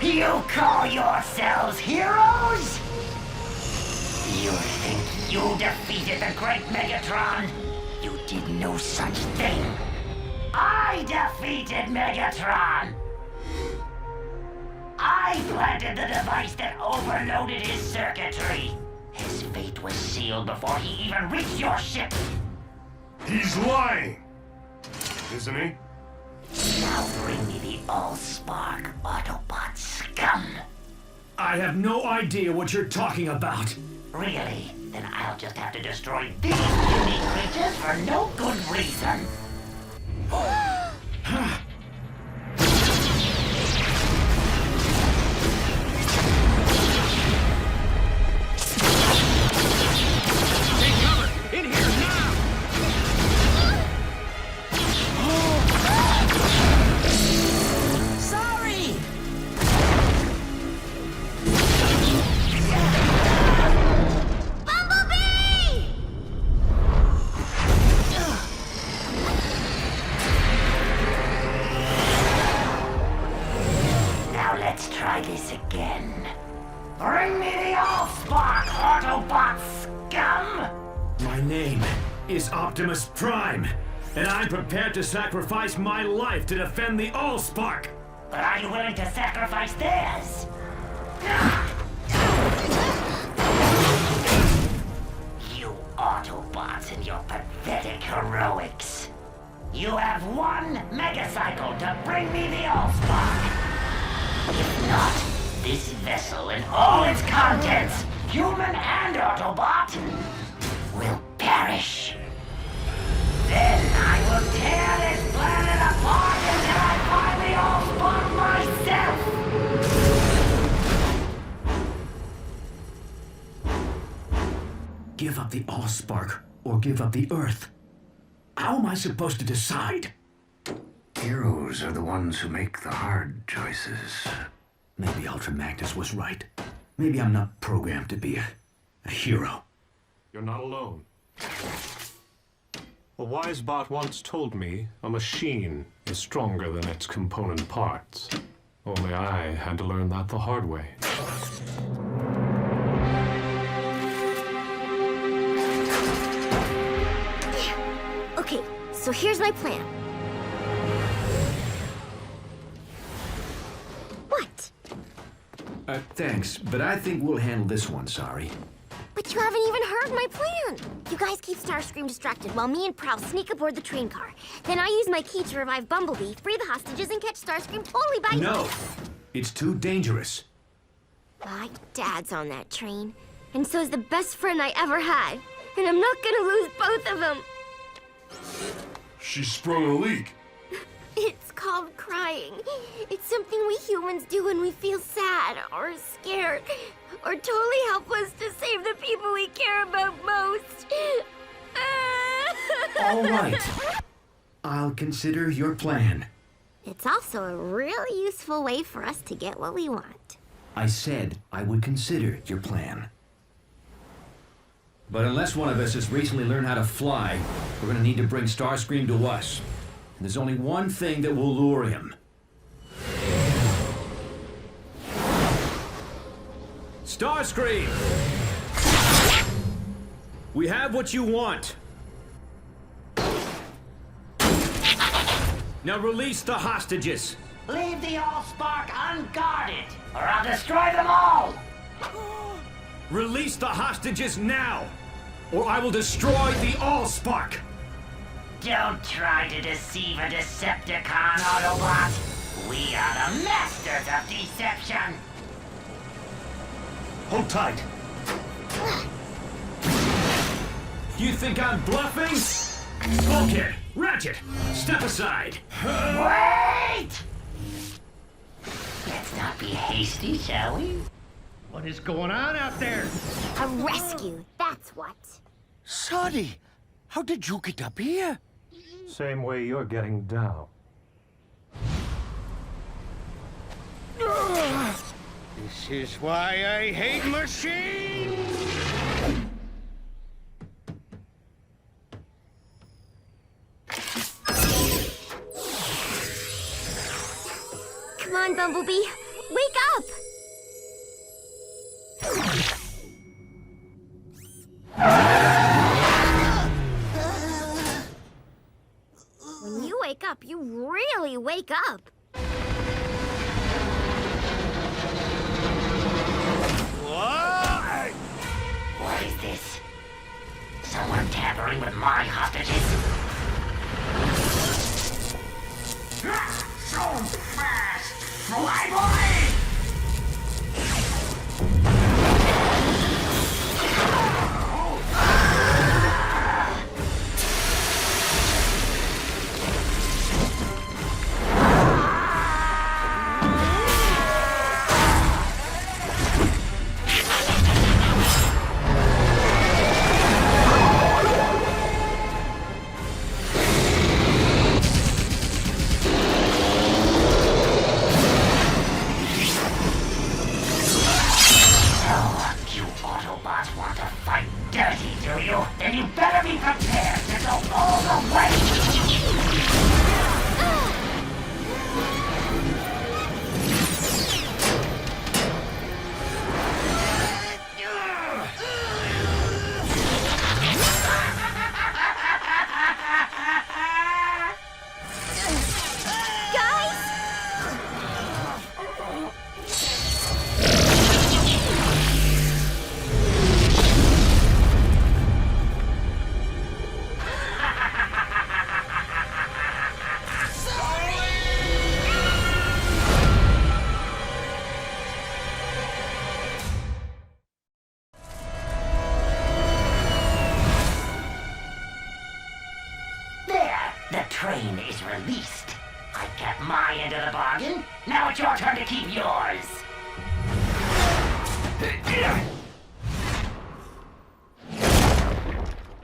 You call yourselves heroes? You think you defeated the great Megatron? You did no such thing. I defeated Megatron! I planted the device that overloaded his circuitry. His fate was sealed before he even reached your ship. He's lying! Isn't he? Now bring me the Allspark, Autobot scum. I have no idea what you're talking about. Really? Then I'll just have to destroy these unique creatures for no good reason. Take cover! In here now! Sorry! Bumblebee! Now let's try this again. Bring me the Allspark, Autobot scum! My name is Optimus Prime, and I'm prepared to sacrifice my life to defend the Allspark. But are you willing to sacrifice theirs? You Autobots and your pathetic heroics. You have one megacycle to bring me the Allspark. If not, this vessel and all its contents, human and Autobot, will perish. Then I will tear this planet apart until I find the Allspark myself. Give up the Allspark or give up the Earth. How am I supposed to decide? Heroes are the ones who make the hard choices. Maybe Ultra Magnus was right. Maybe I'm not programmed to be a hero. You're not alone. A wise bot once told me a machine is stronger than its component parts. Only I had to learn that the hard way. Okay, so here's my plan. What? Thanks, but I think we'll handle this one, sorry. But you haven't even heard my plan. You guys keep Starscream distracted while me and Prowl sneak aboard the train car. Then I use my key to revive Bumblebee, free the hostages, and catch Starscream totally by... No! It's too dangerous. My dad's on that train, and so's the best friend I ever had. And I'm not gonna lose both of them. She sprung a leak. It's called crying. It's something we humans do when we feel sad or scared or totally helpless to save the people we care about most. All right. I'll consider your plan. It's also a really useful way for us to get what we want. I said I would consider your plan. But unless one of us has recently learned how to fly, we're gonna need to bring Starscream to us. And there's only one thing that will lure him. Starscream! We have what you want. Now release the hostages. Leave the Allspark unguarded, or I'll destroy them all! Release the hostages now, or I will destroy the Allspark! Don't try to deceive a Decepticon, Autobot! We are the masters of deception! Hold tight. You think I'm bluffing? Bulkhead, Ratchet, step aside. Wait! Let's not be hasty, shall we? What is going on out there? A rescue, that's what. Sonny, how did you get up here? Same way you're getting down. This is why I hate machines! Come on, Bumblebee. Wake up! When you wake up, you really wake up. What is this? Someone tampering with my hostages? So fast! Fly, boy! Train is released. I kept my end of the bargain. Now it's your turn to keep yours.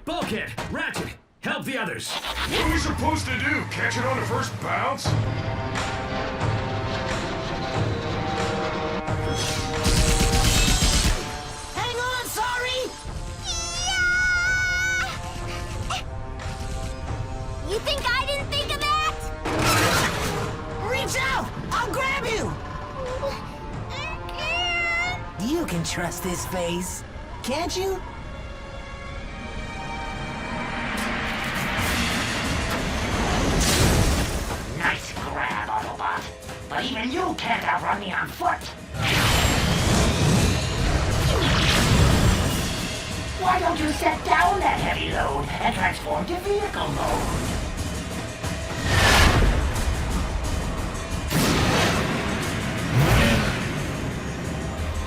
Bulkhead! Ratchet! Help the others! What are we supposed to do? Catch it on the first bounce? Hang on, sorry! You think I didn't think of that? Reach out! I'll grab you! You can trust this face, can't you? Nice grab, Autobot. But even you can't outrun me on foot. Why don't you set down that heavy load and transform to vehicle mode?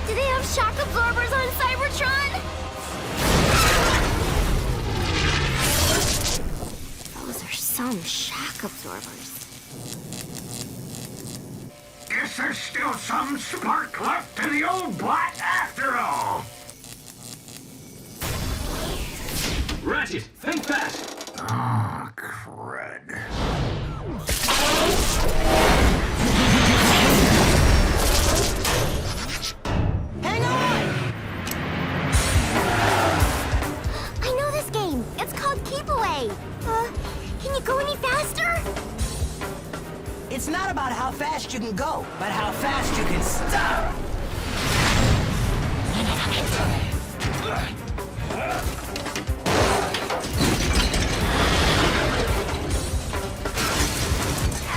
Do they have shock absorbers on Cybertron? Those are some shock absorbers. Guess there's still some spark left in the old bot after all. Ratchet, think fast! Ah, crud. Hang on! I know this game. It's called Keep Away. Can you go any faster? It's not about how fast you can go, but how fast you can stop.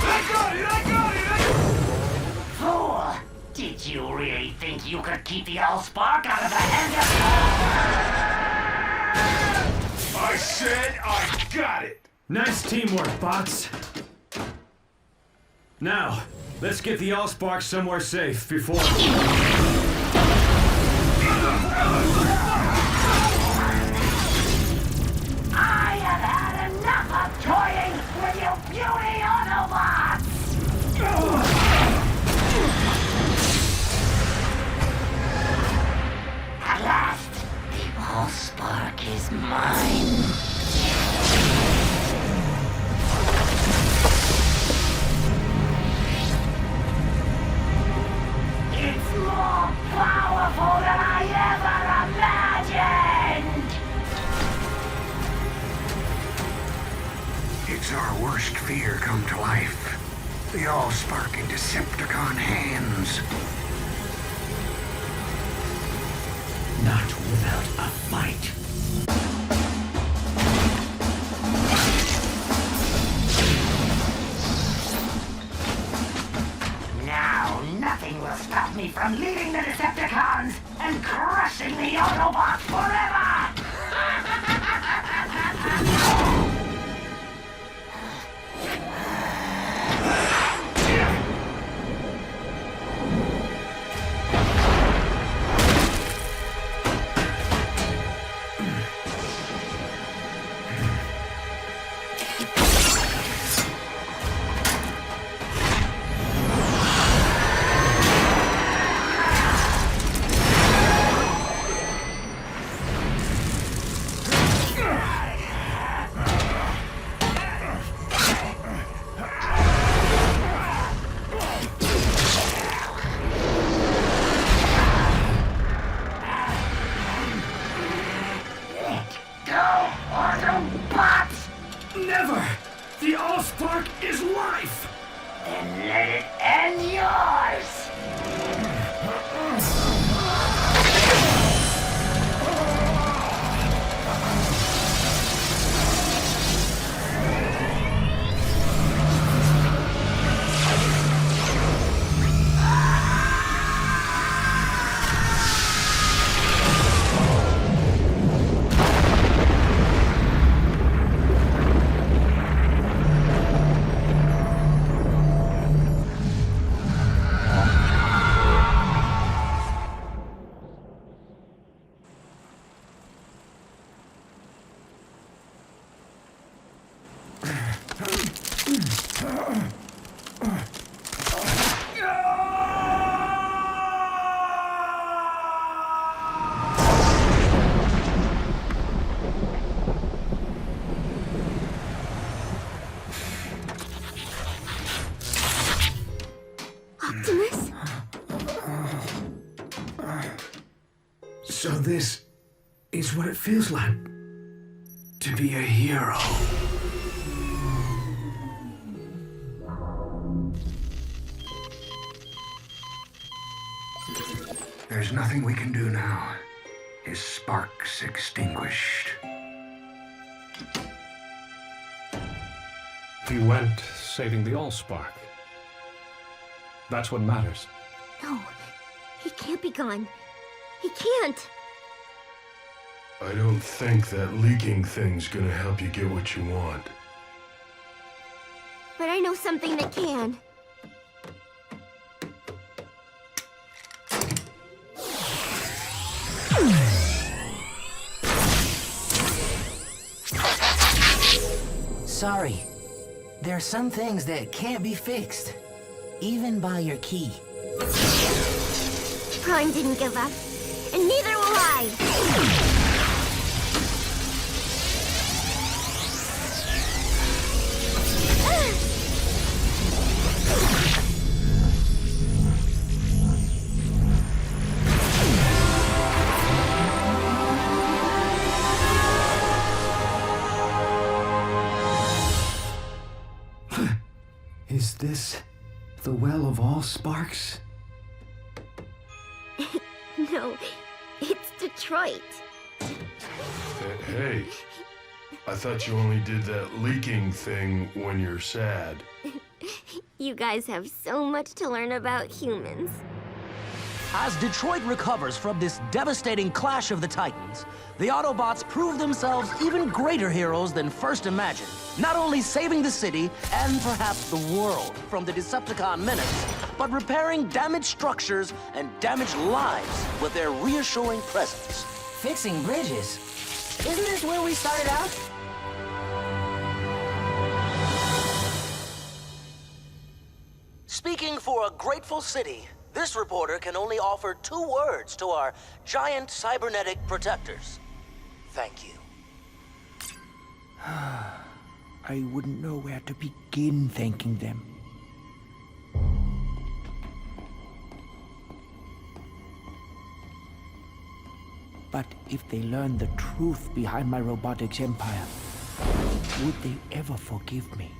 I got it! Fool! Did you really think you could keep the Allspark out of the hands of... I said I got it! Nice teamwork, bots. Now, let's get the Allspark somewhere safe before... I have had enough of toying with you beauty Autobots! At last, the Allspark is mine. It's our worst fear come to life. The all-spark in Decepticon hands. Not without a fight. Now, nothing will stop me from leading the Decepticons and crushing the Autobots forever! Never! The Allspark is life! Then let it end yours! Optimus? So this is what it feels like to be a hero. There's nothing we can do now. His spark's extinguished. He went, saving the Allspark. That's what matters. No, he can't be gone. He can't. I don't think that leaking thing's gonna help you get what you want. But I know something that can. Sorry. There are some things that can't be fixed, even by your key. Prime didn't give up, and neither will I. Is this the Well of All Sparks? No, it's Detroit. Hey, I thought you only did that leaking thing when you're sad. You guys have so much to learn about humans. As Detroit recovers from this devastating clash of the Titans, the Autobots prove themselves even greater heroes than first imagined. Not only saving the city, and perhaps the world, from the Decepticon menace, but repairing damaged structures and damaged lives with their reassuring presence. Fixing bridges? Isn't this where we started out? Speaking for a grateful city, this reporter can only offer 2 words to our giant cybernetic protectors. Thank you. I wouldn't know where to begin thanking them. But if they learn the truth behind my robotics empire, Would they ever forgive me?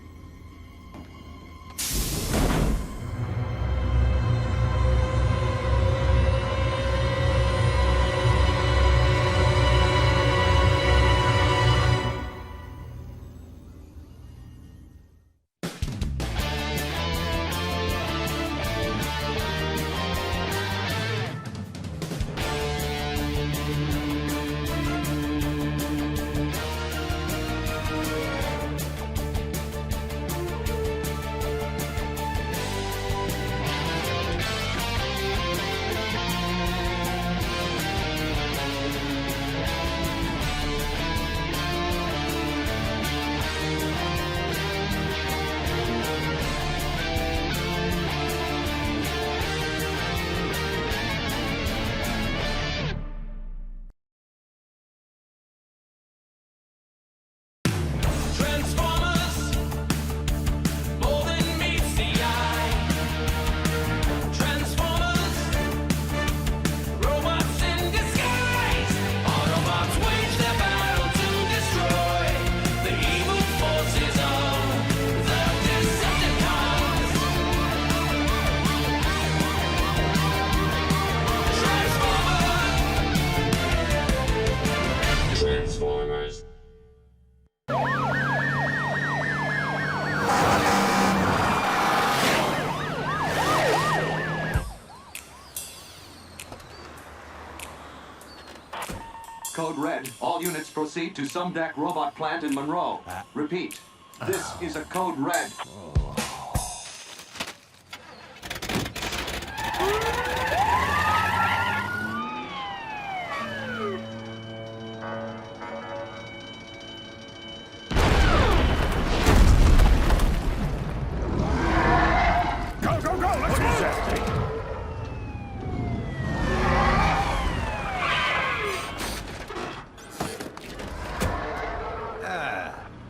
Code Red, all units proceed to Sumdac Robot Plant in Monroe. Repeat, this is a Code Red.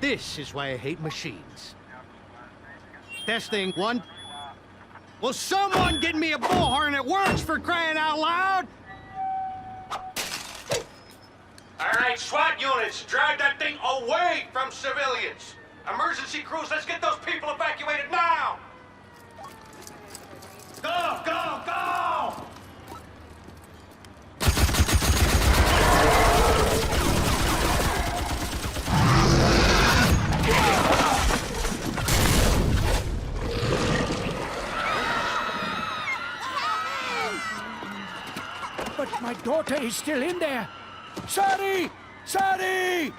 This is why I hate machines. Testing, 1. Will someone get me a bullhorn that works, for crying out loud? All right, SWAT units, drive that thing away from civilians. Emergency crews, let's get those people evacuated now! Go, go, go! But my daughter is still in there. Sorry! Sorry!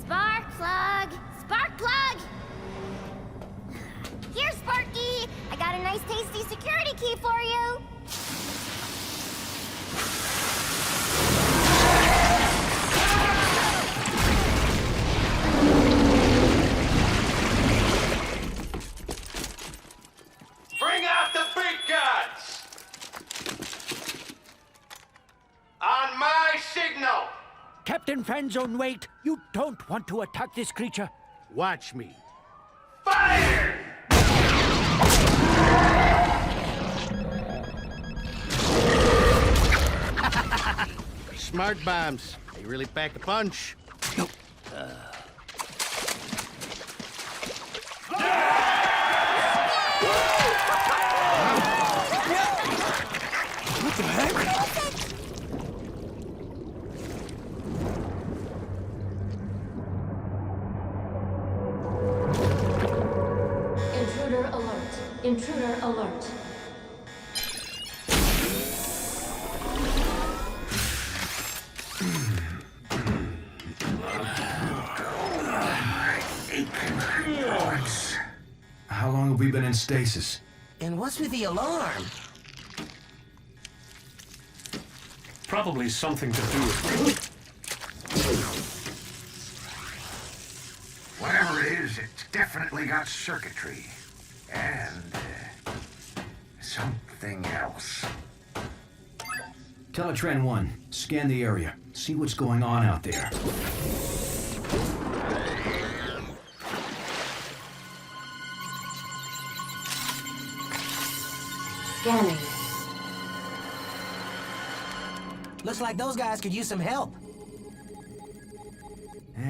Spark plug! Spark plug! Here, Sparky! I got a nice tasty security key for you! Bring out the big guns! On my signal! Captain Fanzone, wait! You don't want to attack this creature. Watch me. Fire! Smart bombs. They really pack a punch. What the heck? Intruder alert. Intruder alert. How long have we been in stasis? And what's with the alarm? Probably something to do with... Whatever it is, it's definitely got circuitry. And something else. Teletran 1, scan the area. See what's going on out there. Scanning. Looks like those guys could use some help.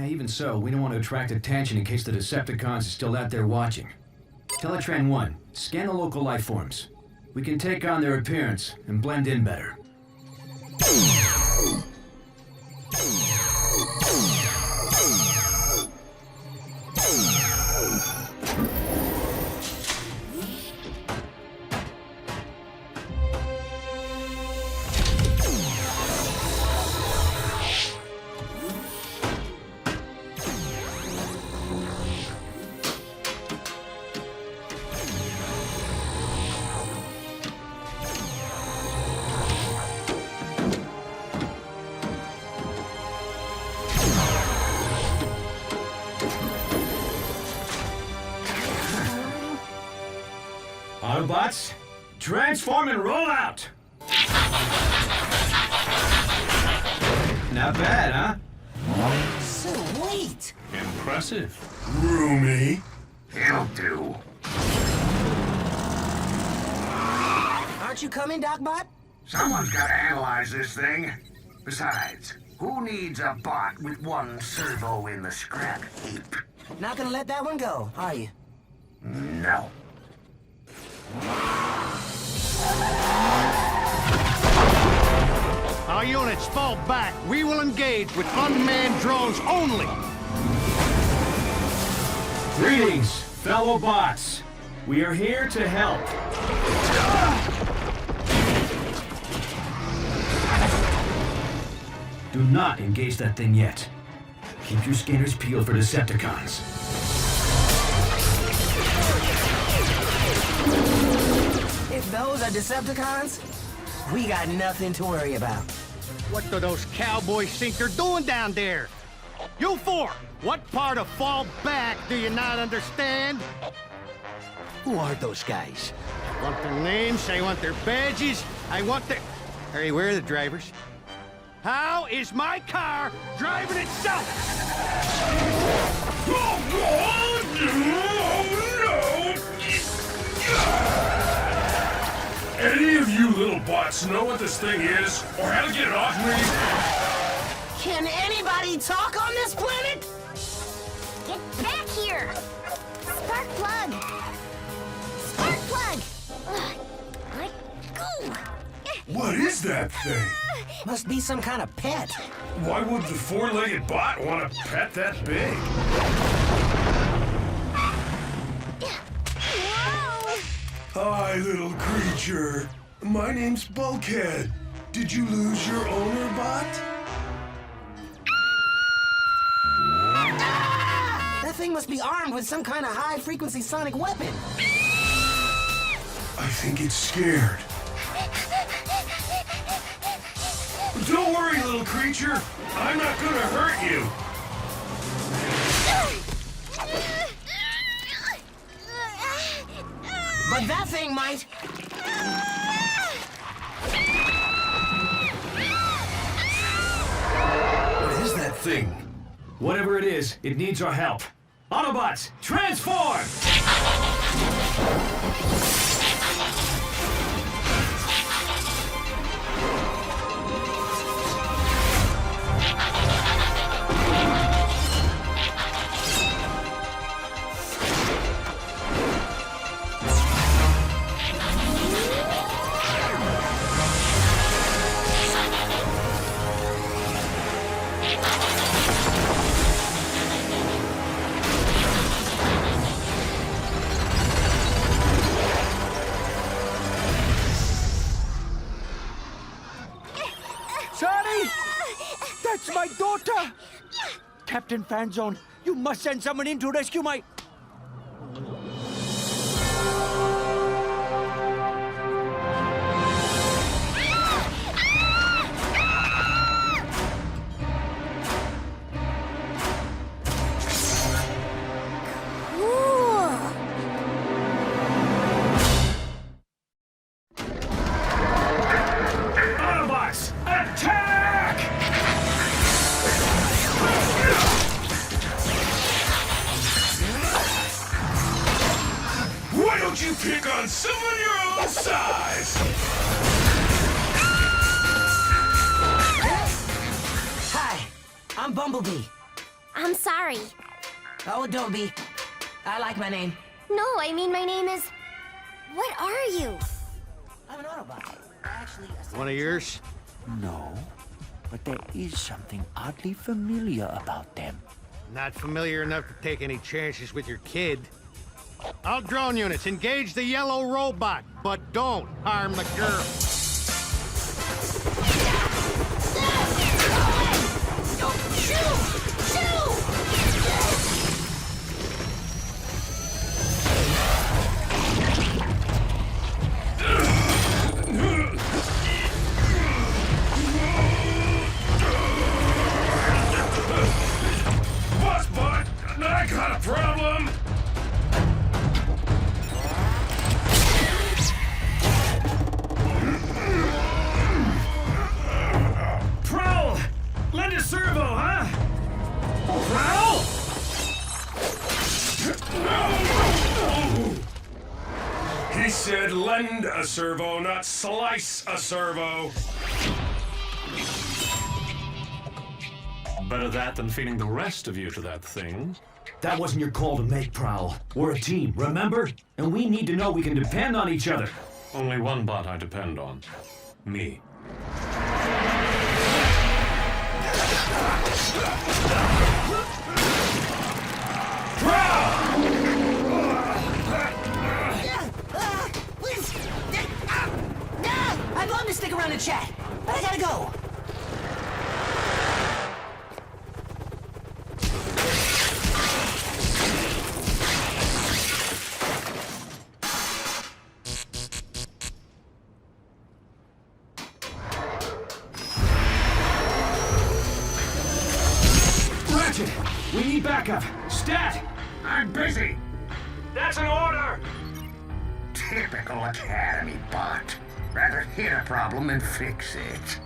Even so, we don't want to attract attention in case the Decepticons are still out there watching. Teletran 1, scan the local life forms. We can take on their appearance and blend in better. Autobots, transform and roll out! Not bad, huh? Sweet! Impressive. Roomy. He'll do. Aren't you coming, Docbot? Someone's got to analyze this thing. Besides, who needs a bot with one servo in the scrap heap? Not gonna let that one go, are you? No. Our units fall back. We will engage with unmanned drones only. Greetings, fellow bots. We are here to help. Do not engage that thing yet. Keep your scanners peeled for Decepticons. If those are Decepticons, we got nothing to worry about. What do those cowboys think they're doing down there? You four, what part of fall back do you not understand? Who are those guys? I want their names, I want their badges, I want their... Hey, where are the drivers? How is my car driving itself? Any of you little bots know what this thing is, or how to get it off me? Can anybody talk on this planet? Get back here! Spark plug! Spark plug! Let go! What is that thing? Must be some kind of pet. Why would the four-legged bot want a pet that big? Hi, little creature. My name's Bulkhead. Did you lose your owner, bot? That thing must be armed with some kind of high-frequency sonic weapon. I think it's scared. Don't worry, little creature. I'm not gonna hurt you. But that thing might. What is that thing? Whatever it is, it needs our help. Autobots, transform! Sonny! That's my daughter! Captain Fanzone, you must send someone in to rescue my... Autobots, attack! Why don't you pick on someone your own size? Bumblebee. I'm sorry. Oh, don't be. I like my name. No, I mean my name is... What are you? I'm an Autobot. Actually, One of yours? No, but there is something oddly familiar about them. Not familiar enough to take any chances with your kid. All drone units, engage the yellow robot, but don't harm the girl. Bossbot, I got a problem. Prowl! Lend a servo, huh? Prowl! He said lend a servo, not slice a servo. Better that than feeding the rest of you to that thing. That wasn't your call to make, Prowl. We're a team, remember? And we need to know we can depend on each other. Only one bot I depend on. Me. I'd love to stick around and chat, but I gotta go. Ratchet! We need backup! Stat! I'm busy. That's an order! Typical Academy bot. Rather hit a problem than fix it.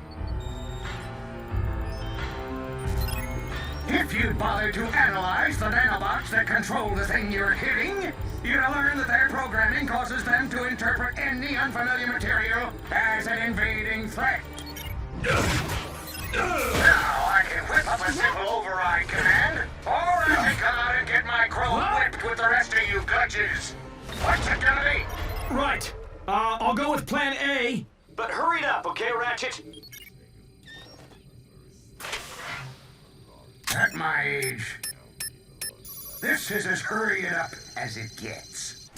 If you'd bother to analyze the nanobots that control the thing you're hitting, you'd learn that their programming causes them to interpret any unfamiliar material as an invading threat. Now I can whip up a simple override command, or I can come out and get my crow whipped with the rest of you gudges. What's it gonna be? Right. I'll go with plan A. But hurry it up, okay, Ratchet? At my age, this is as hurry it up as it gets.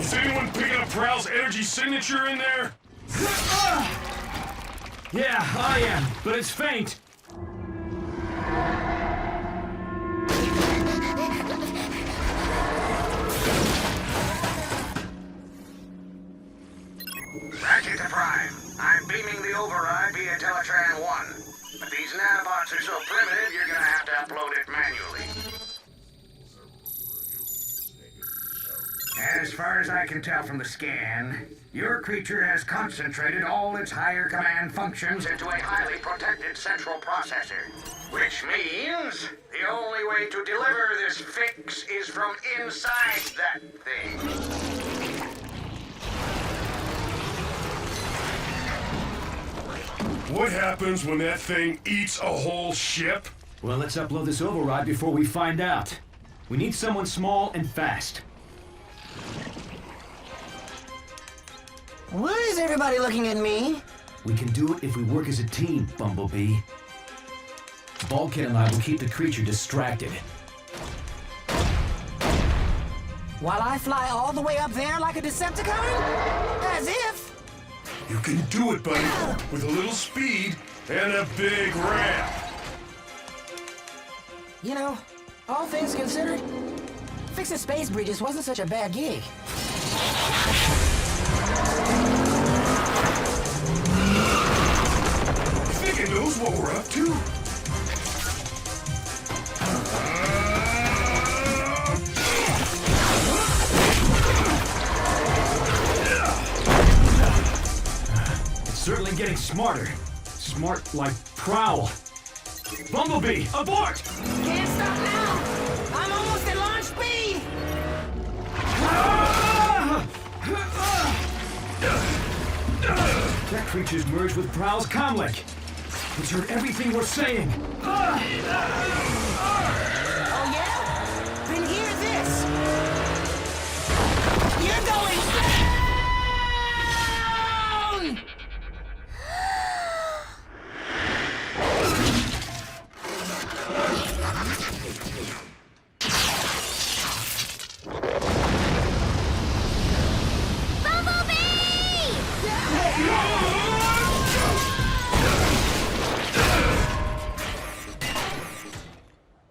Is anyone picking up Prowl's energy signature in there? Yeah, I am, but it's faint. Ratchet to Prime. I'm beaming the override via Teletran 1. But these nanobots are so primitive, you're gonna have to upload it manually. As far as I can tell from the scan, your creature has concentrated all its higher command functions into a highly protected central processor. Which means the only way to deliver this fix is from inside that thing. What happens when that thing eats a whole ship? Well, let's upload this override before we find out. We need someone small and fast. Why is everybody looking at me? We can do it if we work as a team, Bumblebee. Bulkhead and I will keep the creature distracted. While I fly all the way up there like a Decepticon? As if... You can do it, buddy, with a little speed and a big ramp. You know, all things considered, fixing space bridges wasn't such a bad gig. You think it knows what we're up to? It's certainly getting smarter. Smart like Prowl. Bumblebee, abort! Can't stop now! I'm almost at launch speed! That creature's merged with Prowl's comlink. He's heard everything we're saying. Oh, yeah? Then hear this. You're going down!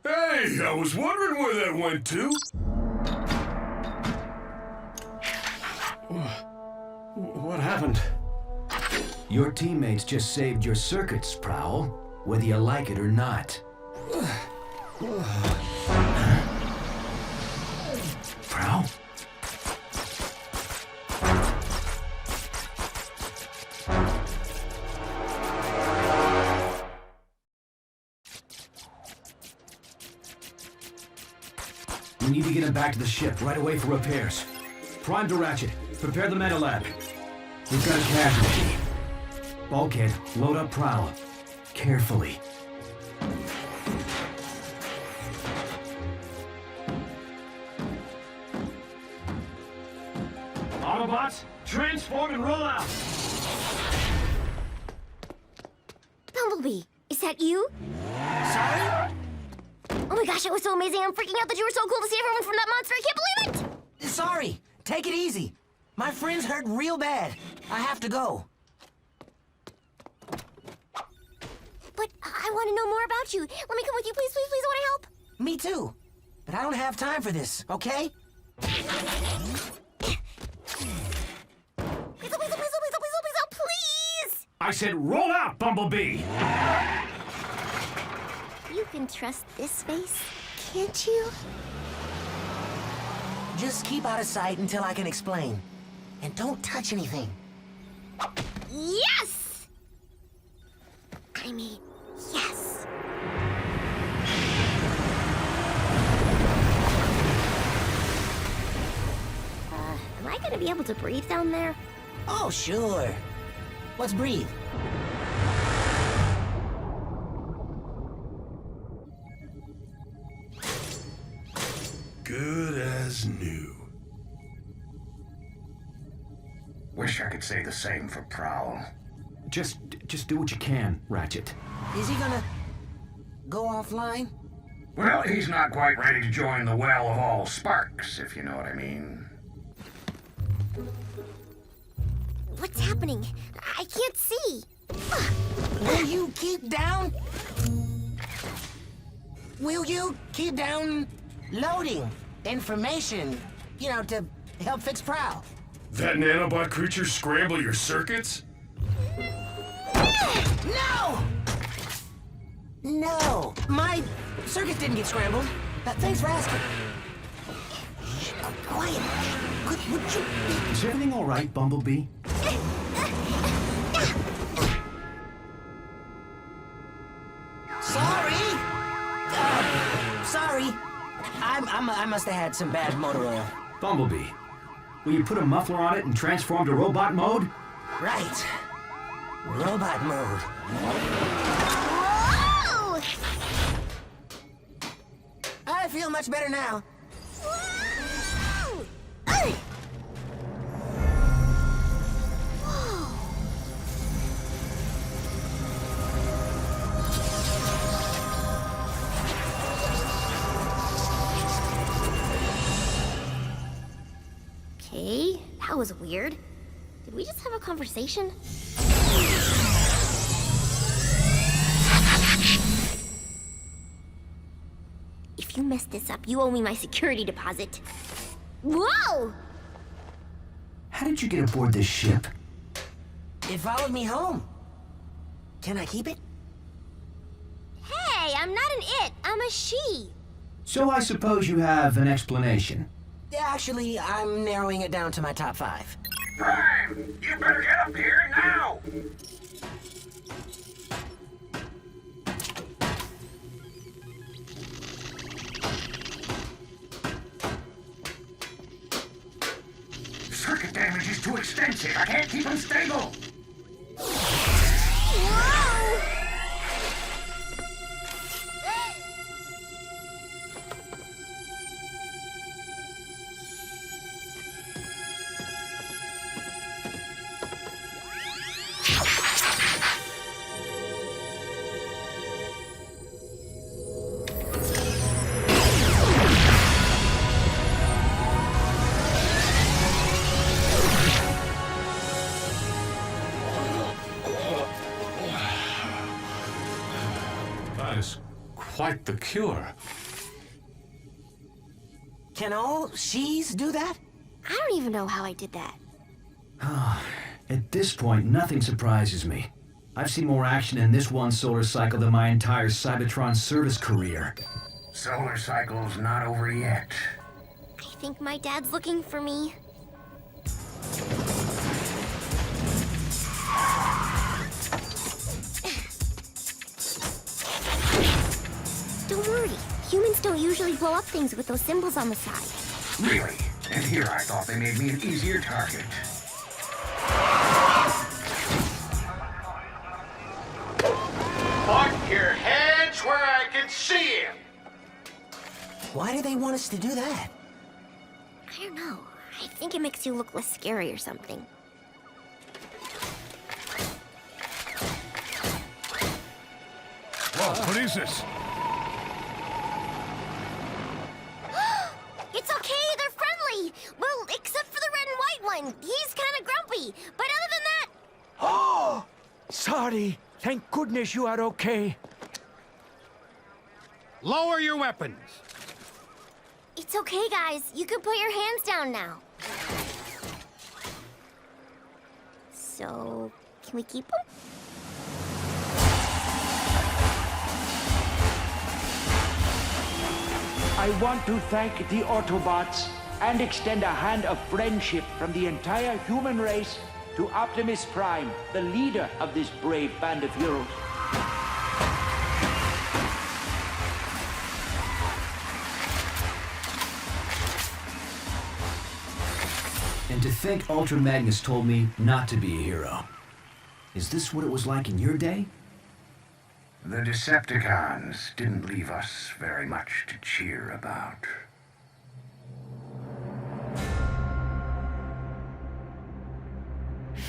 Hey, I was wondering where that went to. What happened? Your teammates just saved your circuits, Prowl, whether you like it or not. Prowl? We need to get him back to the ship right away for repairs. Prime to Ratchet. Prepare the meta lab. We've got a casualty. Bulkhead, load up Prowl. Carefully. Autobots, transform and roll out! Bumblebee, is that you? Sorry? Oh my gosh, it was so amazing. I'm freaking out that you were so cool to see everyone from that monster. I can't believe it! Sorry. Take it easy. My friend's hurt real bad. I have to go. But I want to know more about you. Let me come with you, please, please, please. I want to help. Me too. But I don't have time for this, okay? Please! I said roll out, Bumblebee! You can trust this space, can't you? Just keep out of sight until I can explain. And don't touch anything. Yes! I mean, yes. Am I gonna be able to breathe down there? Oh, sure. Let's breathe. Good as new. Wish I could say the same for Prowl. Just do what you can, Ratchet. Is he gonna go offline? Well, he's not quite ready to join the well of all sparks, if you know what I mean. What's happening? I can't see. Will you keep down? Will you keep down loading information, you know, to help fix Prowl? That nanobot creature scramble your circuits? No! No! My circuits didn't get scrambled. Thanks for asking. Shh, quiet. Would you... Is everything all right, Bumblebee? Sorry! Sorry. I must have had some bad motor oil. Bumblebee, will you put a muffler on it and transform to robot mode? Right. Robot mode. Whoa! I feel much better now. Whoa! Okay, that was weird. Did we just have a conversation? If you mess this up, you owe me my security deposit. Whoa! How did you get aboard this ship? It followed me home. Can I keep it? Hey, I'm not an it, I'm a she. So I suppose you have an explanation. Actually, I'm narrowing it down to my top 5. Prime, you better get up here now! Circuit damage is too extensive. I can't keep them stable. Whoa! quite the cure. Can all she's do that? I don't even know how I did that. At this point, nothing surprises me. I've seen more action in this one solar cycle than my entire Cybertron service career. Solar cycle's not over yet. I think my dad's looking for me. Don't worry. Humans don't usually blow up things with those symbols on the side. Really? And here I thought they made me an easier target. Put your hands where I can see him. Why do they want us to do that? I don't know. I think it makes you look less scary or something. Whoa, what is this? It's okay, they're friendly! Well, except for the red and white one. He's kind of grumpy. But other than that... Oh! Sorry. Thank goodness you are okay. Lower your weapons. It's okay, guys. You can put your hands down now. So, can we keep them? I want to thank the Autobots and extend a hand of friendship from the entire human race to Optimus Prime, the leader of this brave band of heroes. And to think Ultra Magnus told me not to be a hero. Is this what it was like in your day? The Decepticons didn't leave us very much to cheer about.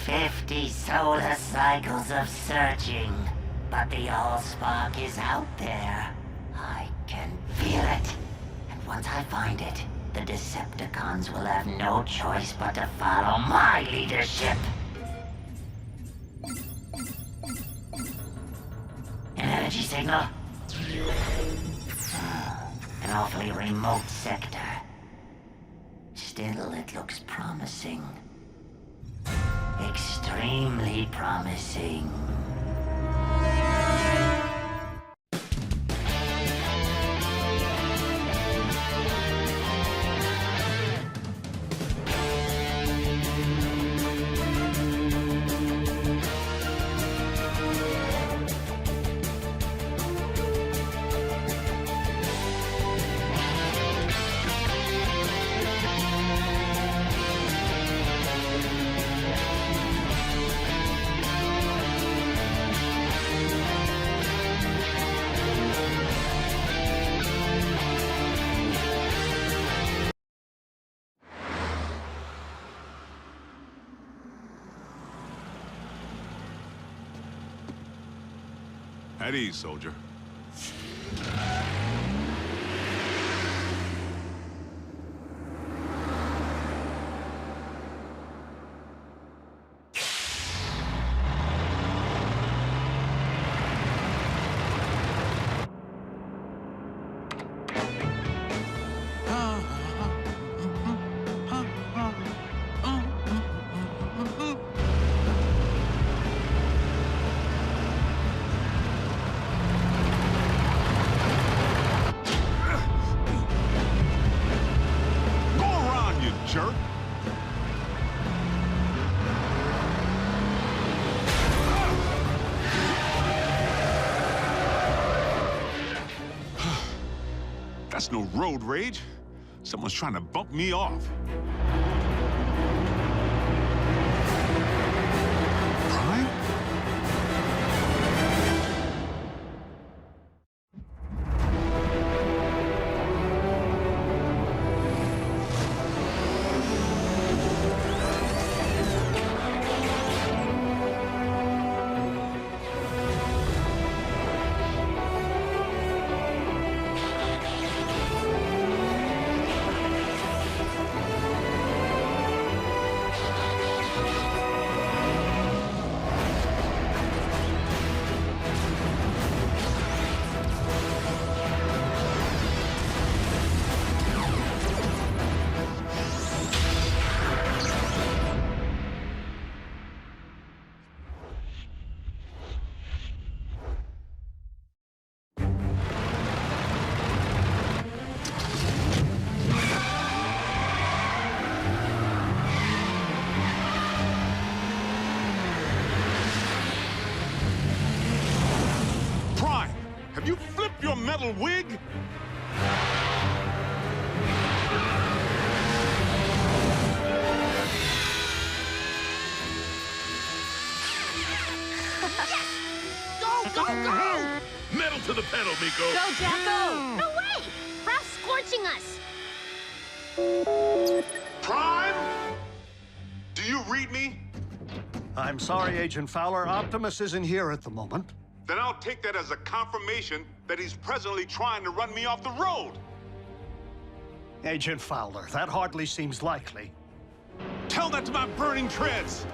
"50 solar cycles of searching, but the Allspark is out there. I can feel it. And once I find it, the Decepticons will have no choice but to follow my leadership." An energy signal? An awfully remote sector. Still, it looks promising. Extremely promising. At ease, soldier. Jerk. That's no road rage. Someone's trying to bump me off. Prime? you flip your metal wig? Go, go, go! Metal to the pedal, Miko. Go, Jacko! No way! Ralph's scorching us! Prime? Do you read me? I'm sorry, Agent Fowler. Optimus isn't here at the moment. Then I'll take that as a confirmation that he's presently trying to run me off the road. Agent Fowler, that hardly seems likely. Tell that to my burning treads!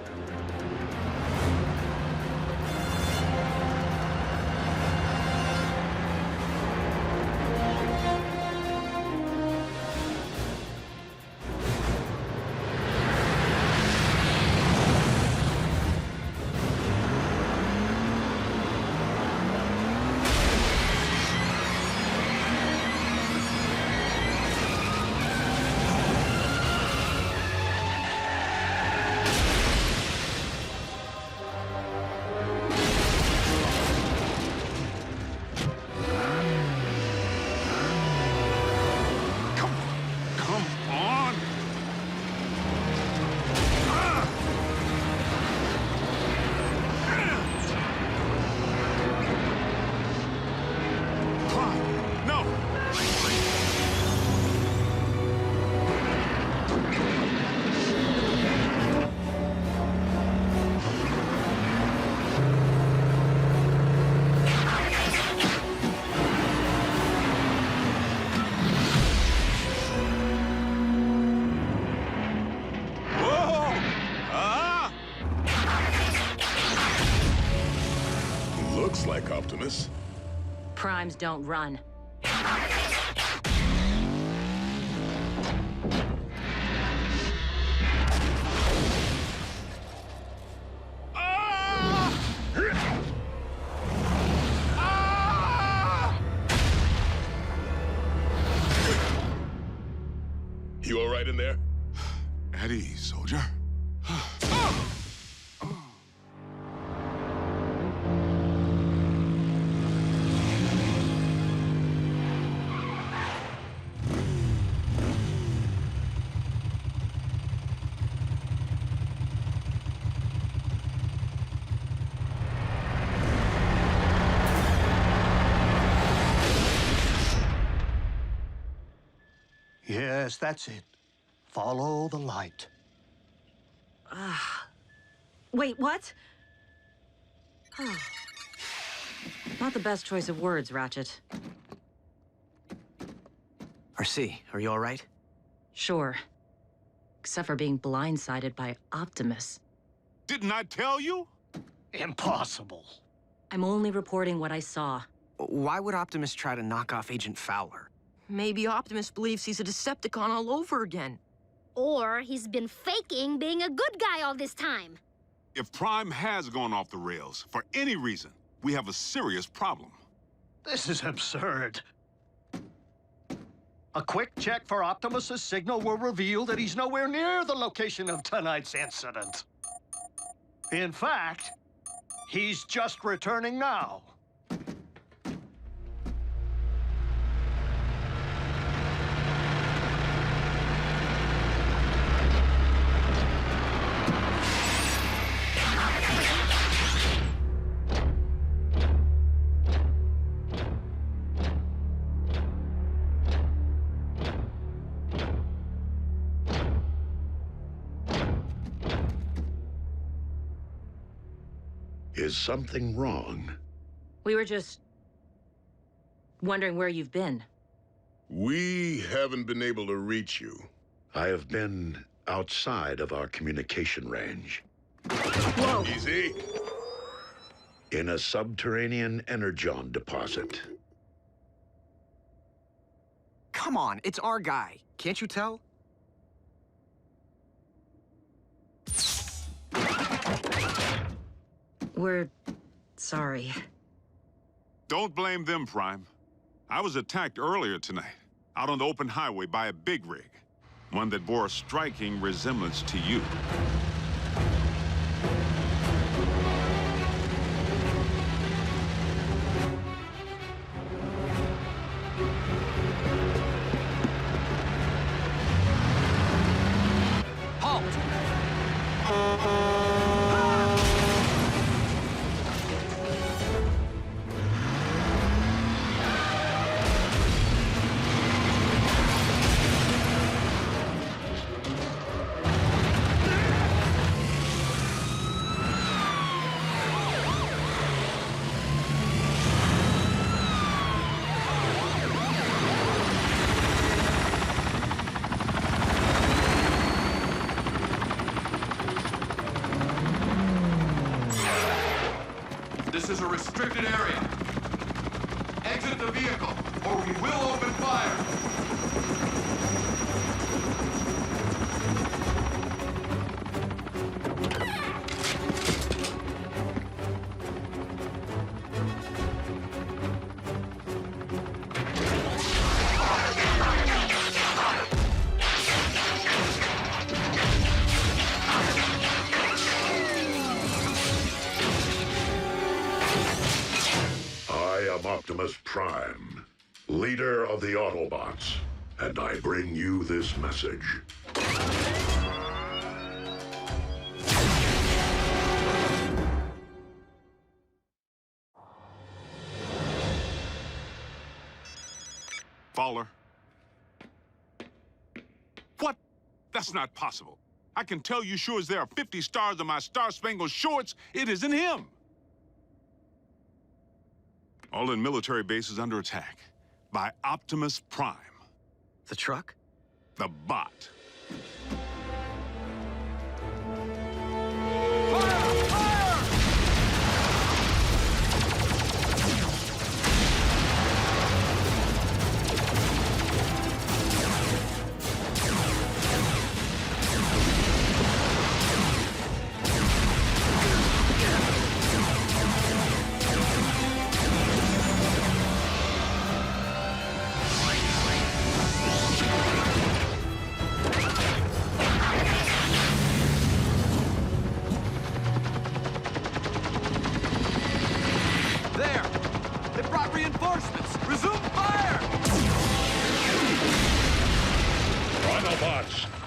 Like Optimus. Primes don't run. You all right in there? At ease, soldier. Yes, that's it. Follow the light. Wait, what? Oh. Not the best choice of words, Ratchet. RC, are you all right? Sure. Except for being blindsided by Optimus. Didn't I tell you? Impossible. I'm only reporting what I saw. Why would Optimus try to knock off Agent Fowler? Maybe Optimus believes he's a Decepticon all over again. Or he's been faking being a good guy all this time. If Prime has gone off the rails, for any reason, we have a serious problem. This is absurd. A quick check for Optimus's signal will reveal that he's nowhere near the location of tonight's incident. In fact, he's just returning now. Is something wrong? We were just wondering where you've been. We haven't been able to reach you. I have been outside of our communication range. Whoa! Easy. In a subterranean Energon deposit. Come on, it's our guy. Can't you tell? We're sorry. Don't blame them, Prime. I was attacked earlier tonight, out on the open highway by a big rig. One that bore a striking resemblance to you. This is a restricted area. Exit the vehicle, or we will open fire. Optimus Prime, leader of the Autobots, and I bring you this message. Fowler. What? That's not possible. I can tell you sure as there are 50 stars on my Star-Spangled Shorts, it isn't him. All in military base is under attack by Optimus Prime. The truck? The bot.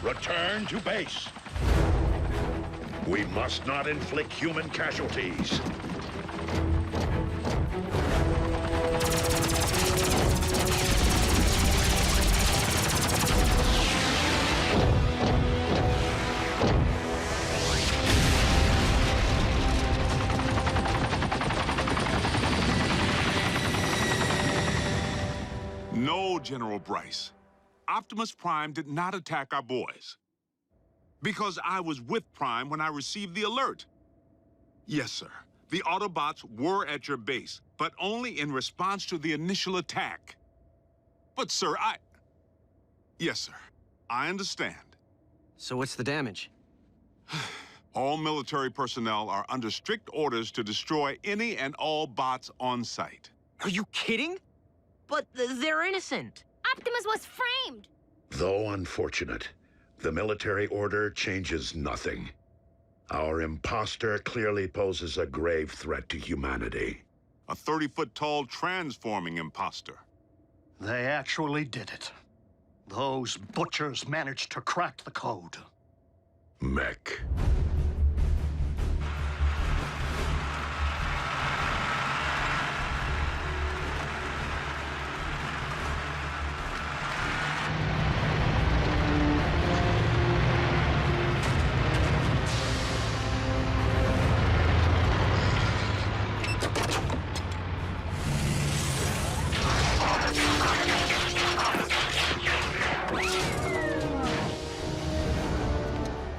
Return to base. We must not inflict human casualties. No, General Bryce. Optimus Prime did not attack our boys. Because I was with Prime when I received the alert. Yes, sir. The Autobots were at your base, but only in response to the initial attack. But, sir, Yes, sir. I understand. So what's the damage? All military personnel are under strict orders to destroy any and all bots on site. Are you kidding? But they're innocent. Optimus was framed! Though unfortunate, the military order changes nothing. Our imposter clearly poses a grave threat to humanity. A 30-foot-tall transforming imposter. They actually did it. Those butchers managed to crack the code. Mech.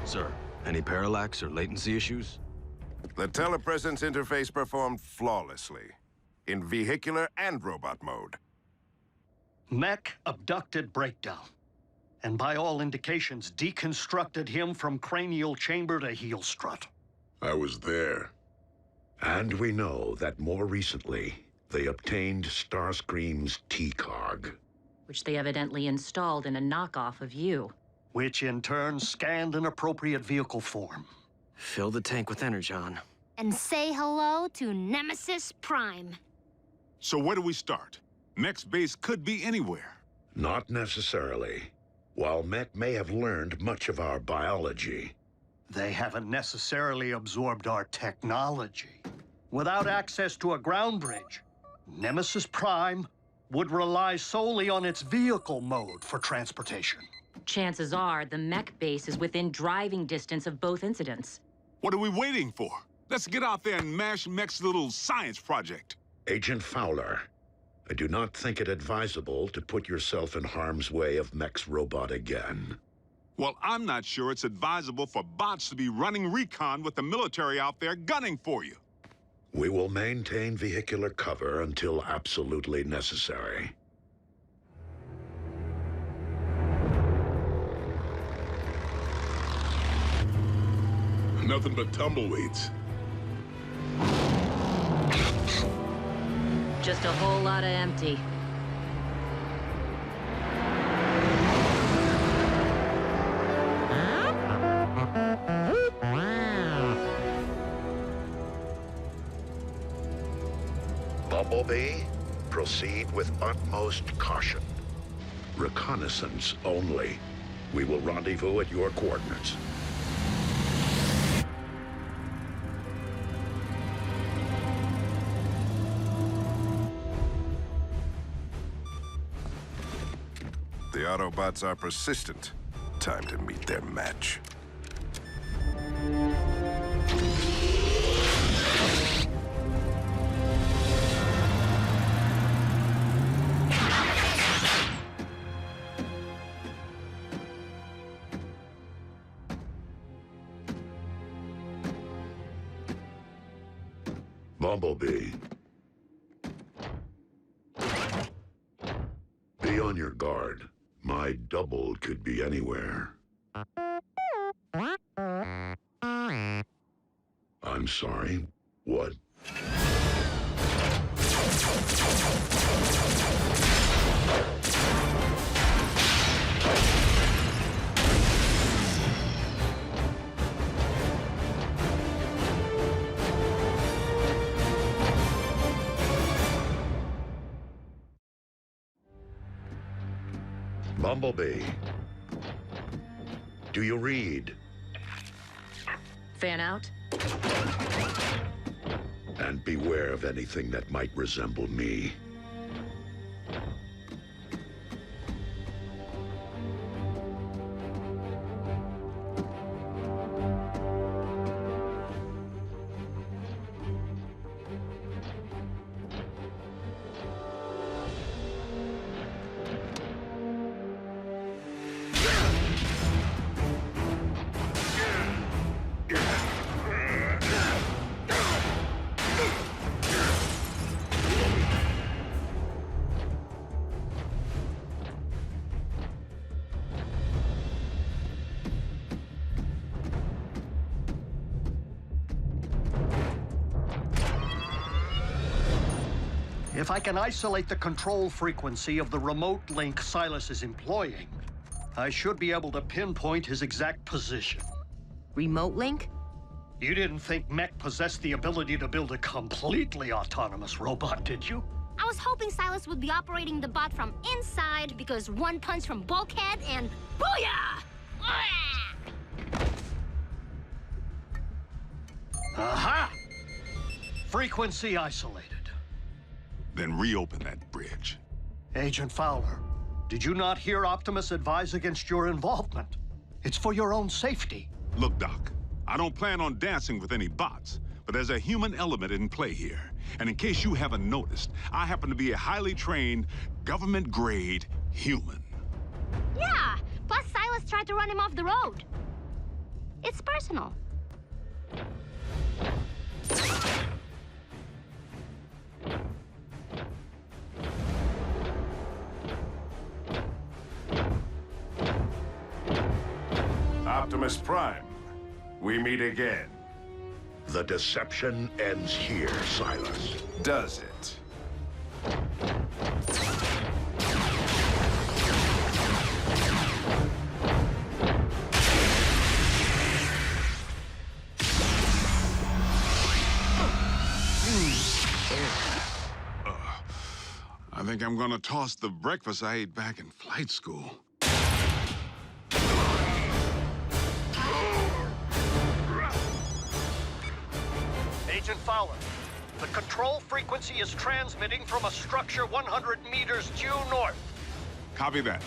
Sir, any parallax or latency issues? The telepresence interface performed flawlessly, in vehicular and robot mode. Mech abducted Breakdown, and by all indications, deconstructed him from cranial chamber to heel strut. I was there. And we know that more recently, they obtained Starscream's T-Cog. Which they evidently installed in a knockoff of you. Which in turn scanned an appropriate vehicle form. Fill the tank with Energon. And say hello to Nemesis Prime. So where do we start? Mech's base could be anywhere. Not necessarily. While Mech may have learned much of our biology, they haven't necessarily absorbed our technology. Without access to a ground bridge, Nemesis Prime would rely solely on its vehicle mode for transportation. Chances are the mech base is within driving distance of both incidents. What are we waiting for? Let's get out there and mash Mech's little science project. Agent Fowler, I do not think it advisable to put yourself in harm's way of Mech's robot again. Well, I'm not sure it's advisable for bots to be running recon with the military out there gunning for you. We will maintain vehicular cover until absolutely necessary. Nothing but tumbleweeds. Just a whole lot of empty. Bumblebee, proceed with utmost caution. Reconnaissance only. We will rendezvous at your coordinates. The Autobots are persistent. Time to meet their match. Bumblebee. Be on your guard. My double could be anywhere. I'm sorry. What? Bumblebee. Do you read? Fan out? And beware of anything that might resemble me. If I can isolate the control frequency of the remote link Silas is employing, I should be able to pinpoint his exact position. Remote link? You didn't think Mech possessed the ability to build a completely autonomous robot, did you? I was hoping Silas would be operating the bot from inside because one punch from Bulkhead and booyah! Aha! Frequency isolated. Then reopen that bridge. Agent Fowler, did you not hear Optimus advise against your involvement? It's for your own safety. Look, Doc, I don't plan on dancing with any bots, but there's a human element in play here. And in case you haven't noticed, I happen to be a highly trained, government-grade human. Yeah, plus Silas tried to run him off the road. It's personal. Optimus Prime, we meet again. The deception ends here, Silas. Does it? I think I'm gonna toss the breakfast I ate back in flight school. Agent Fowler, the control frequency is transmitting from a structure 100 meters due north. Copy that.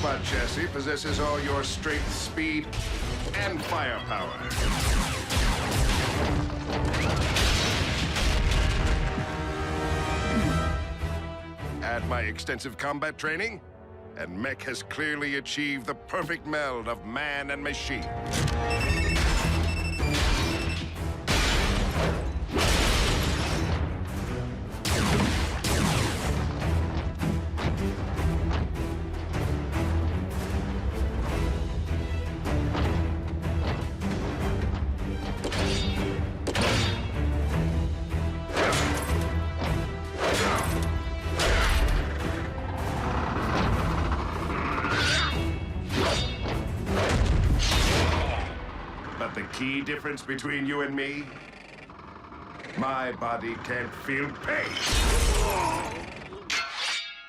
robot chassis possesses all your strength, speed, and firepower. Add my extensive combat training, and Mech has clearly achieved the perfect meld of man and machine. The key difference between you and me? My body can't feel pain.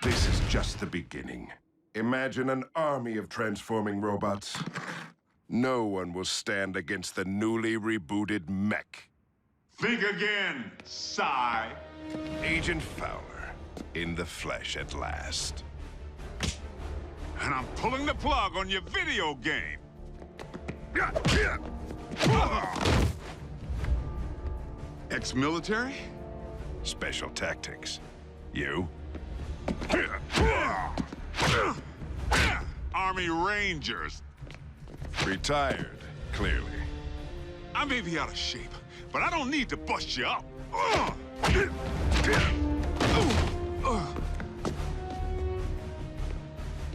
This is just the beginning. Imagine an army of transforming robots. No one will stand against the newly rebooted Mech. Think again, Psy. Agent Fowler, in the flesh at last. And I'm pulling the plug on your video game. Ex-military? Special tactics. You? Army Rangers. Retired, clearly. I may be out of shape, but I don't need to bust you up.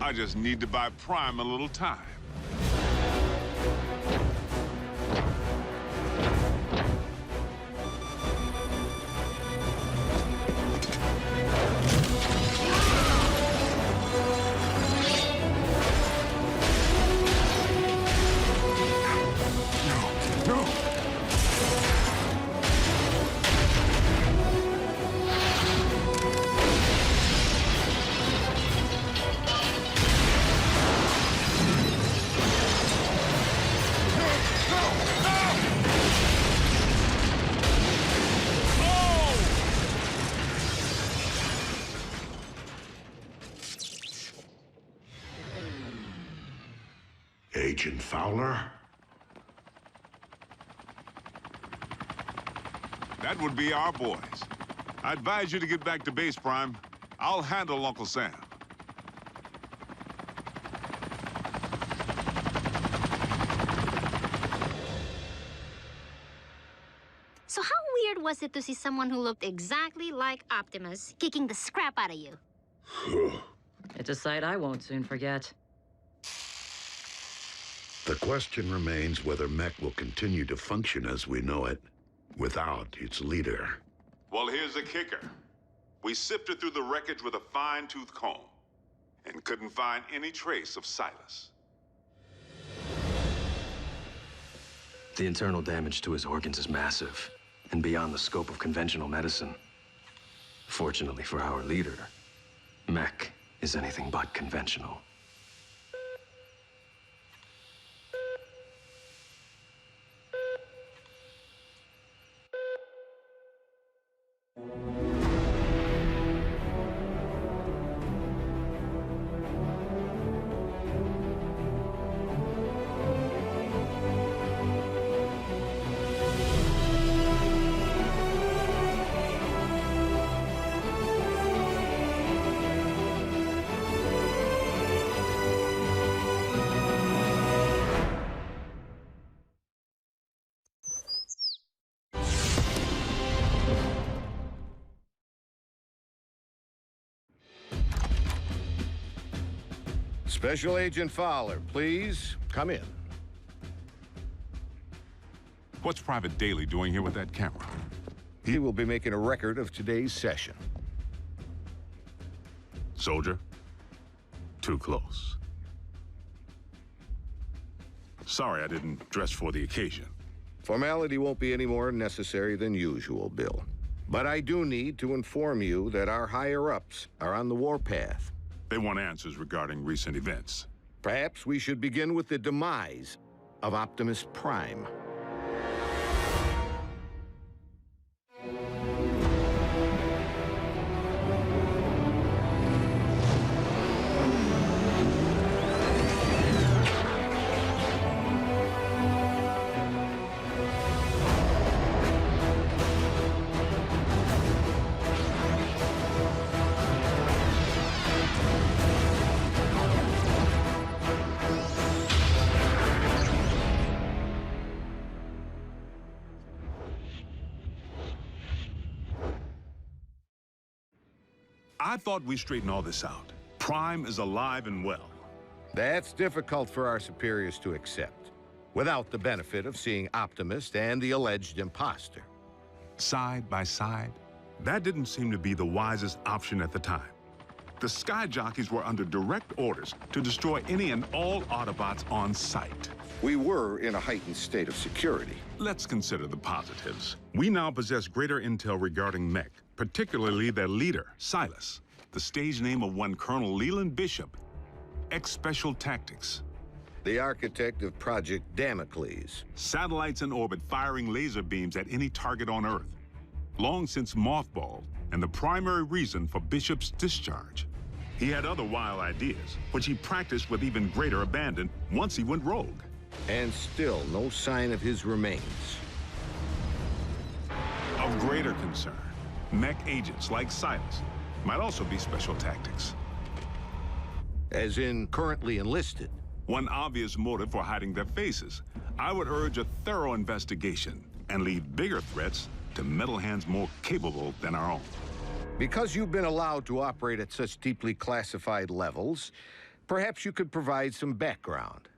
I just need to buy Prime a little time. Agent Fowler? That would be our boys. I advise you to get back to base, Prime. I'll handle Uncle Sam. So how weird was it to see someone who looked exactly like Optimus kicking the scrap out of you? It's a sight I won't soon forget. The question remains whether Mech will continue to function as we know it, without its leader. Well, here's the kicker. We sifted through the wreckage with a fine-tooth comb, and couldn't find any trace of Silas. The internal damage to his organs is massive, and beyond the scope of conventional medicine. Fortunately for our leader, Mech is anything but conventional. Special Agent Fowler, please come in. What's Private Daly doing here with that camera? He will be making a record of today's session. Soldier, too close. Sorry I didn't dress for the occasion. Formality won't be any more necessary than usual, Bill. But I do need to inform you that our higher-ups are on the warpath. They want answers regarding recent events. Perhaps we should begin with the demise of Optimus Prime. I thought we straightened all this out. Prime is alive and well. That's difficult for our superiors to accept, without the benefit of seeing Optimus and the alleged imposter. Side by side, that didn't seem to be the wisest option at the time. The Sky Jockeys were under direct orders to destroy any and all Autobots on sight. We were in a heightened state of security. Let's consider the positives. We now possess greater intel regarding Mech, particularly their leader, Silas, the stage name of one Colonel Leland Bishop, ex-Special Tactics. The architect of Project Damocles. Satellites in orbit firing laser beams at any target on Earth. Long since mothballed, and the primary reason for Bishop's discharge. He had other wild ideas, which he practiced with even greater abandon once he went rogue. And still no sign of his remains. Of greater concern, Mech agents like Silas might also be Special Tactics. As in currently enlisted. One obvious motive for hiding their faces. I would urge a thorough investigation and leave bigger threats to metal hands more capable than our own. Because you've been allowed to operate at such deeply classified levels, perhaps you could provide some background.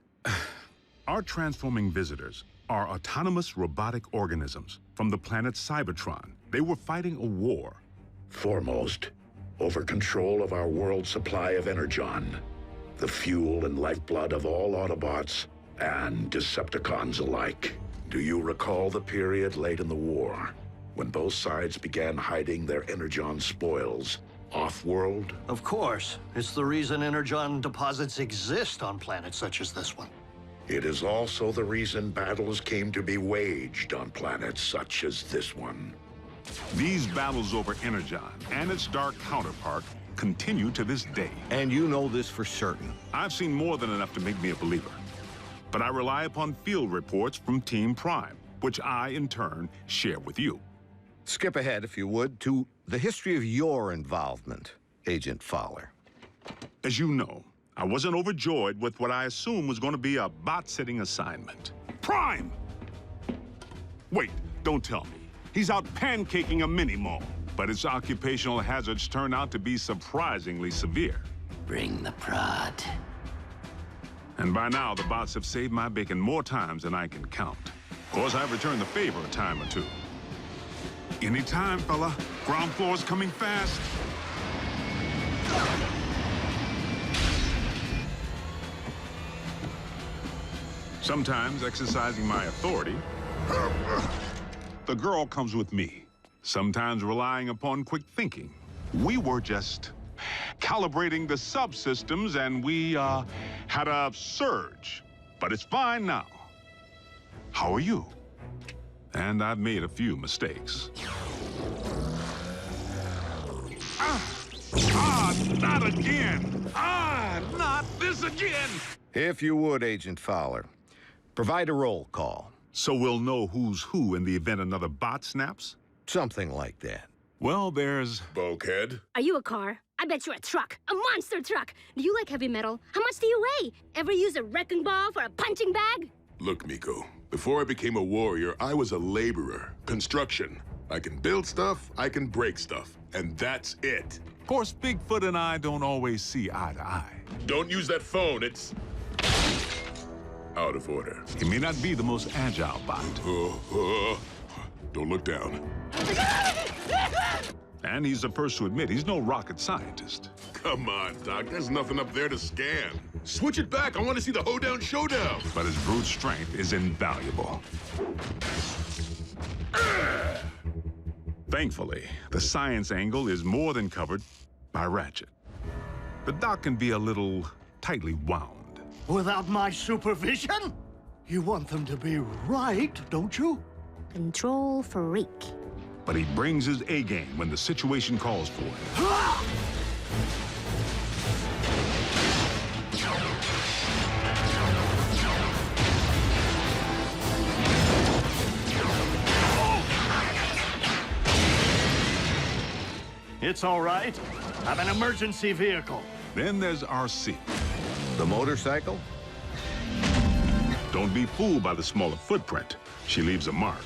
Our transforming visitors are autonomous robotic organisms from the planet Cybertron. They were fighting a war. Foremost, over control of our world's supply of Energon, the fuel and lifeblood of all Autobots and Decepticons alike. Do you recall the period late in the war, when both sides began hiding their Energon spoils off-world? Of course. It's the reason Energon deposits exist on planets such as this one. It is also the reason battles came to be waged on planets such as this one. These battles over Energon and its dark counterpart continue to this day. And you know this for certain. I've seen more than enough to make me a believer. But I rely upon field reports from Team Prime, which I, in turn, share with you. Skip ahead, if you would, to the history of your involvement, Agent Fowler. As you know, I wasn't overjoyed with what I assumed was going to be a bot-sitting assignment. Prime! Wait, don't tell me. He's out pancaking a mini-mall, but its occupational hazards turn out to be surprisingly severe. Bring the prod. And by now, the bots have saved my bacon more times than I can count. Of course, I've returned the favor a time or two. Anytime, fella. Ground floor's coming fast. Sometimes exercising my authority, the girl comes with me. Sometimes relying upon quick thinking. We were just calibrating the subsystems and we had a surge. But it's fine now. How are you? And I've made a few mistakes. Not again! Not this again! If you would, Agent Fowler, provide a roll call. So we'll know who's who in the event another bot snaps? Something like that. Well, there's... Bulkhead? Are you a car? I bet you're a truck. A monster truck. Do you like heavy metal? How much do you weigh? Ever use a wrecking ball for a punching bag? Look, Miko, before I became a warrior, I was a laborer. Construction. I can build stuff, I can break stuff, and that's it. Of course, Bigfoot and I don't always see eye to eye. Don't use that phone, it's... out of order. He may not be the most agile bot. Don't look down. And he's the first to admit he's no rocket scientist. Come on, Doc, there's nothing up there to scan. Switch it back, I want to see the hoedown showdown. But his brute strength is invaluable. Thankfully, the science angle is more than covered by Ratchet. The doc can be a little tightly wound. Without my supervision? You want them to be right, don't you? Control freak. But he brings his A-game when the situation calls for it. It's all right. I'm an emergency vehicle. Then there's RC. The motorcycle? Don't be fooled by the smaller footprint. She leaves a mark.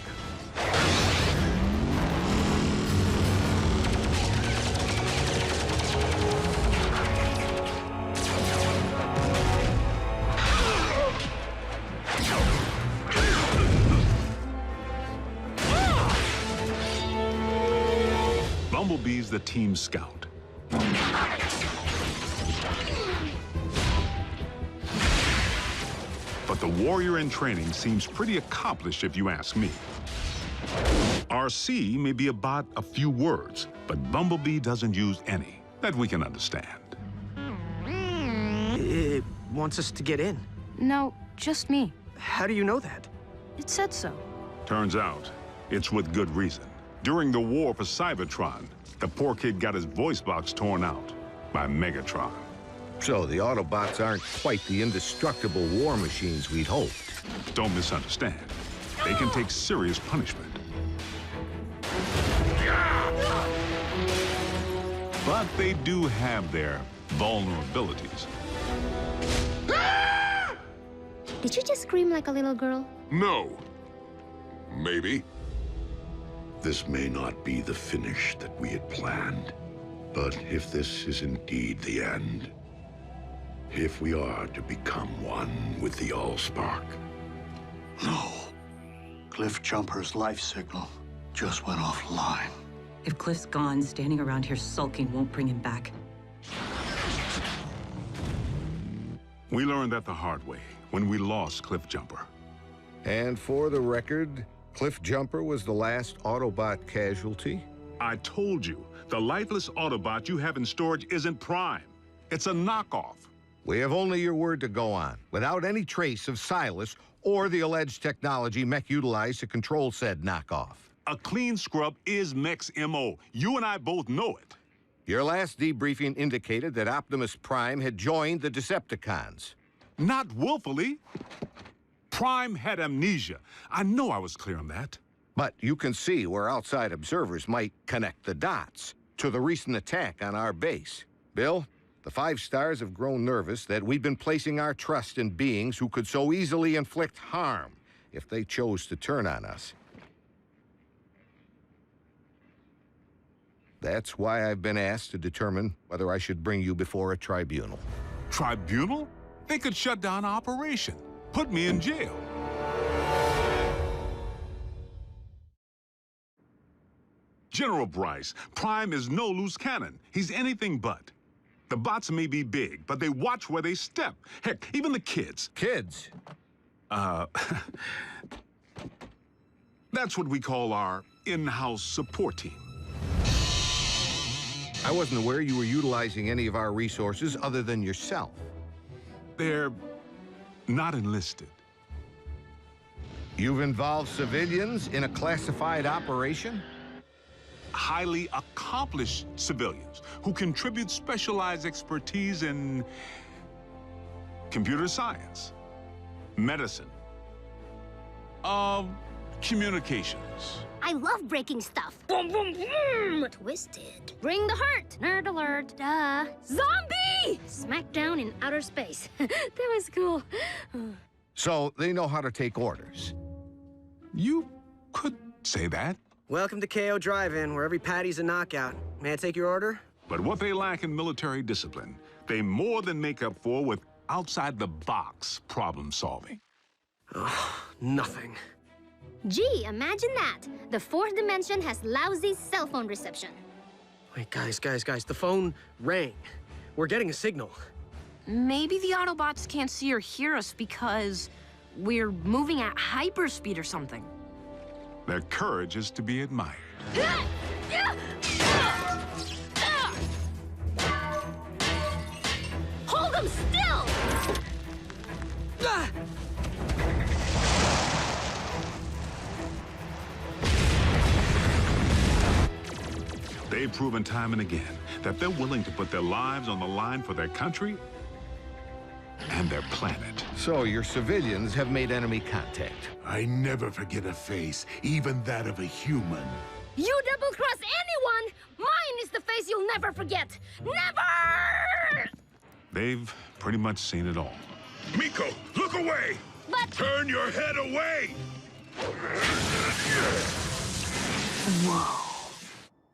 Bumblebee's the team scout. But the warrior in training seems pretty accomplished if you ask me. RC may be about a few words, but Bumblebee doesn't use any that we can understand. It wants us to get in. No, just me. How do you know that? It said so. Turns out, it's with good reason. During the war for Cybertron, the poor kid got his voice box torn out by Megatron. So the Autobots aren't quite the indestructible war machines we'd hoped. Don't misunderstand. They can take serious punishment. But they do have their vulnerabilities. Did you just scream like a little girl? No. Maybe. This may not be the finish that we had planned, but if this is indeed the end, if we are to become one with the Allspark. No. Cliff Jumper's life signal just went offline. If Cliff's gone, standing around here sulking won't bring him back. We learned that the hard way when we lost Cliff Jumper. And for the record, Cliff Jumper was the last Autobot casualty? I told you, the lifeless Autobot you have in storage isn't Prime. It's a knockoff. We have only your word to go on, without any trace of Silas or the alleged technology Mech utilized to control said knockoff. A clean scrub is Mech's MO. You and I both know it. Your last debriefing indicated that Optimus Prime had joined the Decepticons. Not willfully. Prime had amnesia. I know I was clear on that. But you can see where outside observers might connect the dots to the recent attack on our base. Bill, the 5 stars have grown nervous that we've been placing our trust in beings who could so easily inflict harm if they chose to turn on us. That's why I've been asked to determine whether I should bring you before a tribunal. Tribunal? They could shut down our operation. Put me in jail. General Bryce, Prime is no loose cannon. He's anything but. The bots may be big, but they watch where they step. Heck, even the kids. Kids? That's what we call our in-house support team. I wasn't aware you were utilizing any of our resources other than yourself. They're not enlisted. You've involved civilians in a classified operation? Highly accomplished civilians who contribute specialized expertise in computer science, medicine, communications. I love breaking stuff. Boom, boom, boom! Twisted. Bring the hurt. Nerd alert. Duh. Zombie! Smackdown in outer space. That was cool. So they know how to take orders. You could say that. Welcome to KO Drive-In, where every patty's a knockout. May I take your order? But what they lack in military discipline, they more than make up for with outside-the-box problem solving. Oh, nothing. Gee, imagine that. The 4th dimension has lousy cell phone reception. Wait, guys, the phone rang. We're getting a signal. Maybe the Autobots can't see or hear us because we're moving at hyperspeed or something. Their courage is to be admired. Hold them still! They've proven time and again that they're willing to put their lives on the line for their country and their planet. So your civilians have made enemy contact. I never forget a face, even that of a human. You double-cross anyone, mine is the face you'll never forget. Never! They've pretty much seen it all. Miko, look away! But... Turn your head away! Whoa.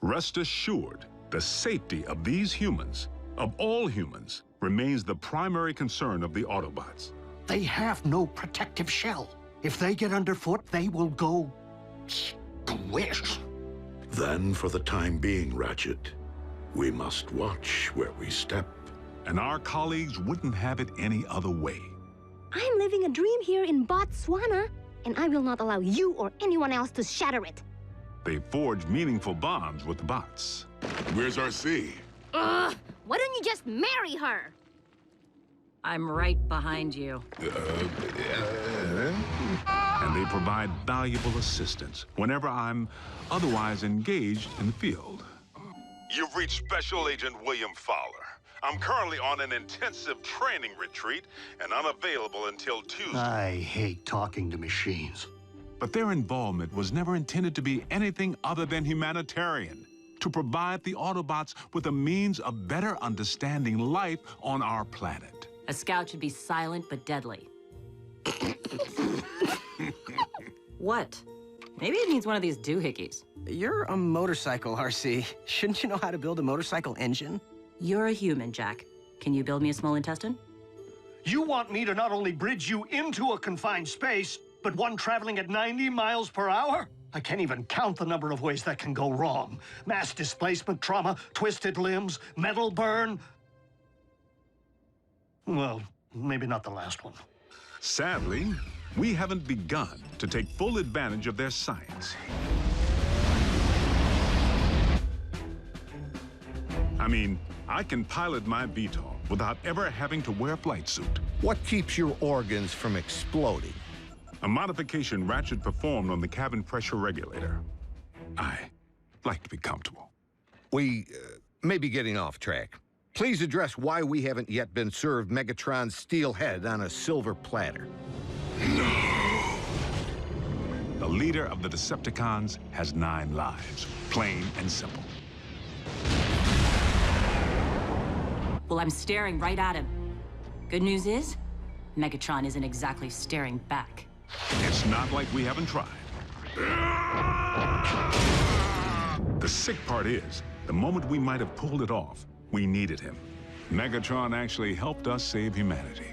Rest assured, the safety of these humans, of all humans, remains the primary concern of the Autobots. They have no protective shell. If they get underfoot, they will go squish. Then, for the time being, Ratchet, we must watch where we step. And our colleagues wouldn't have it any other way. I'm living a dream here in Botswana, and I will not allow you or anyone else to shatter it. They forged meaningful bonds with the bots. Where's RC? Ugh! Why don't you just marry her? I'm right behind you. And they provide valuable assistance whenever I'm otherwise engaged in the field. You've reached Special Agent William Fowler. I'm currently on an intensive training retreat and unavailable until Tuesday. I hate talking to machines. But their involvement was never intended to be anything other than humanitarian, to provide the Autobots with a means of better understanding life on our planet. A scout should be silent but deadly. What? Maybe it needs one of these doohickeys. You're a motorcycle, RC. Shouldn't you know how to build a motorcycle engine? You're a human, Jack. Can you build me a small intestine? You want me to not only bridge you into a confined space, but one traveling at 90 miles per hour? I can't even count the number of ways that can go wrong. Mass displacement, trauma, twisted limbs, metal burn. Well, maybe not the last one. Sadly, we haven't begun to take full advantage of their science. I mean, I can pilot my VTOL without ever having to wear a flight suit. What keeps your organs from exploding? A modification Ratchet performed on the cabin pressure regulator. I like to be comfortable. We may be getting off track. Please address why we haven't yet been served Megatron's steel head on a silver platter. The leader of the Decepticons has 9 lives, plain and simple. Well, I'm staring right at him. Good news is, Megatron isn't exactly staring back. It's not like we haven't tried. The sick part is, the moment we might have pulled it off, we needed him. Megatron actually helped us save humanity.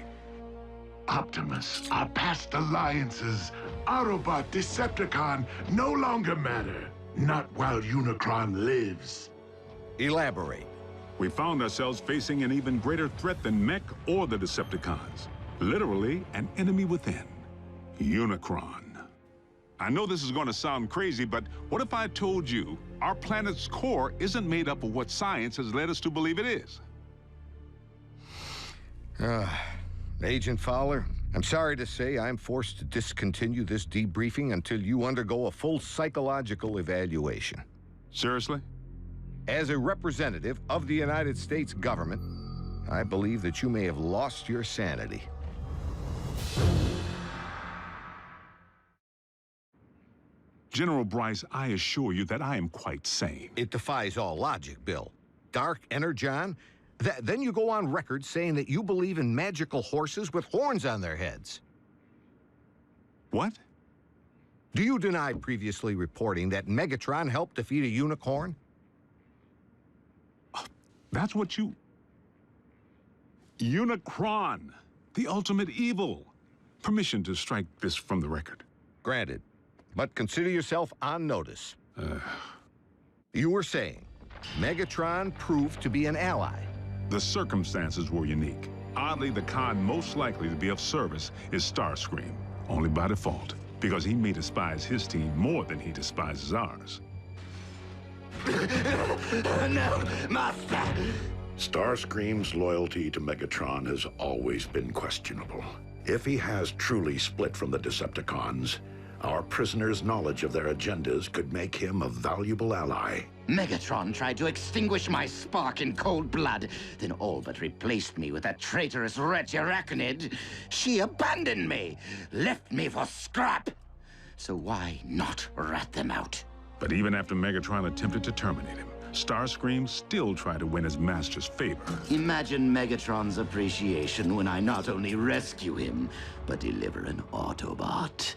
Optimus, our past alliances, Autobot, Decepticon, no longer matter. Not while Unicron lives. Elaborate. We found ourselves facing an even greater threat than Mech or the Decepticons. Literally, an enemy within. Unicron. I know this is going to sound crazy, but what if I told you our planet's core isn't made up of what science has led us to believe it is? Agent Fowler, I'm sorry to say I'm forced to discontinue this debriefing until you undergo a full psychological evaluation. Seriously? As a representative of the United States government, I believe that you may have lost your sanity. General Bryce, I assure you that I am quite sane. It defies all logic, Bill. Dark Energon? Then you go on record saying that you believe in magical horses with horns on their heads. What? Do you deny previously reporting that Megatron helped defeat a unicorn? That's what you... Unicron, the ultimate evil. Permission to strike this from the record. Granted. But consider yourself on notice. You were saying Megatron proved to be an ally. The circumstances were unique. Oddly, the con most likely to be of service is Starscream, only by default, because he may despise his team more than he despises ours. No, Master! Starscream's loyalty to Megatron has always been questionable. If he has truly split from the Decepticons, our prisoner's knowledge of their agendas could make him a valuable ally. Megatron tried to extinguish my spark in cold blood, then all but replaced me with that traitorous wretch Arachnid. She abandoned me, left me for scrap. So why not rat them out? But even after Megatron attempted to terminate him, Starscream still tried to win his master's favor. Imagine Megatron's appreciation when I not only rescue him, but deliver an Autobot.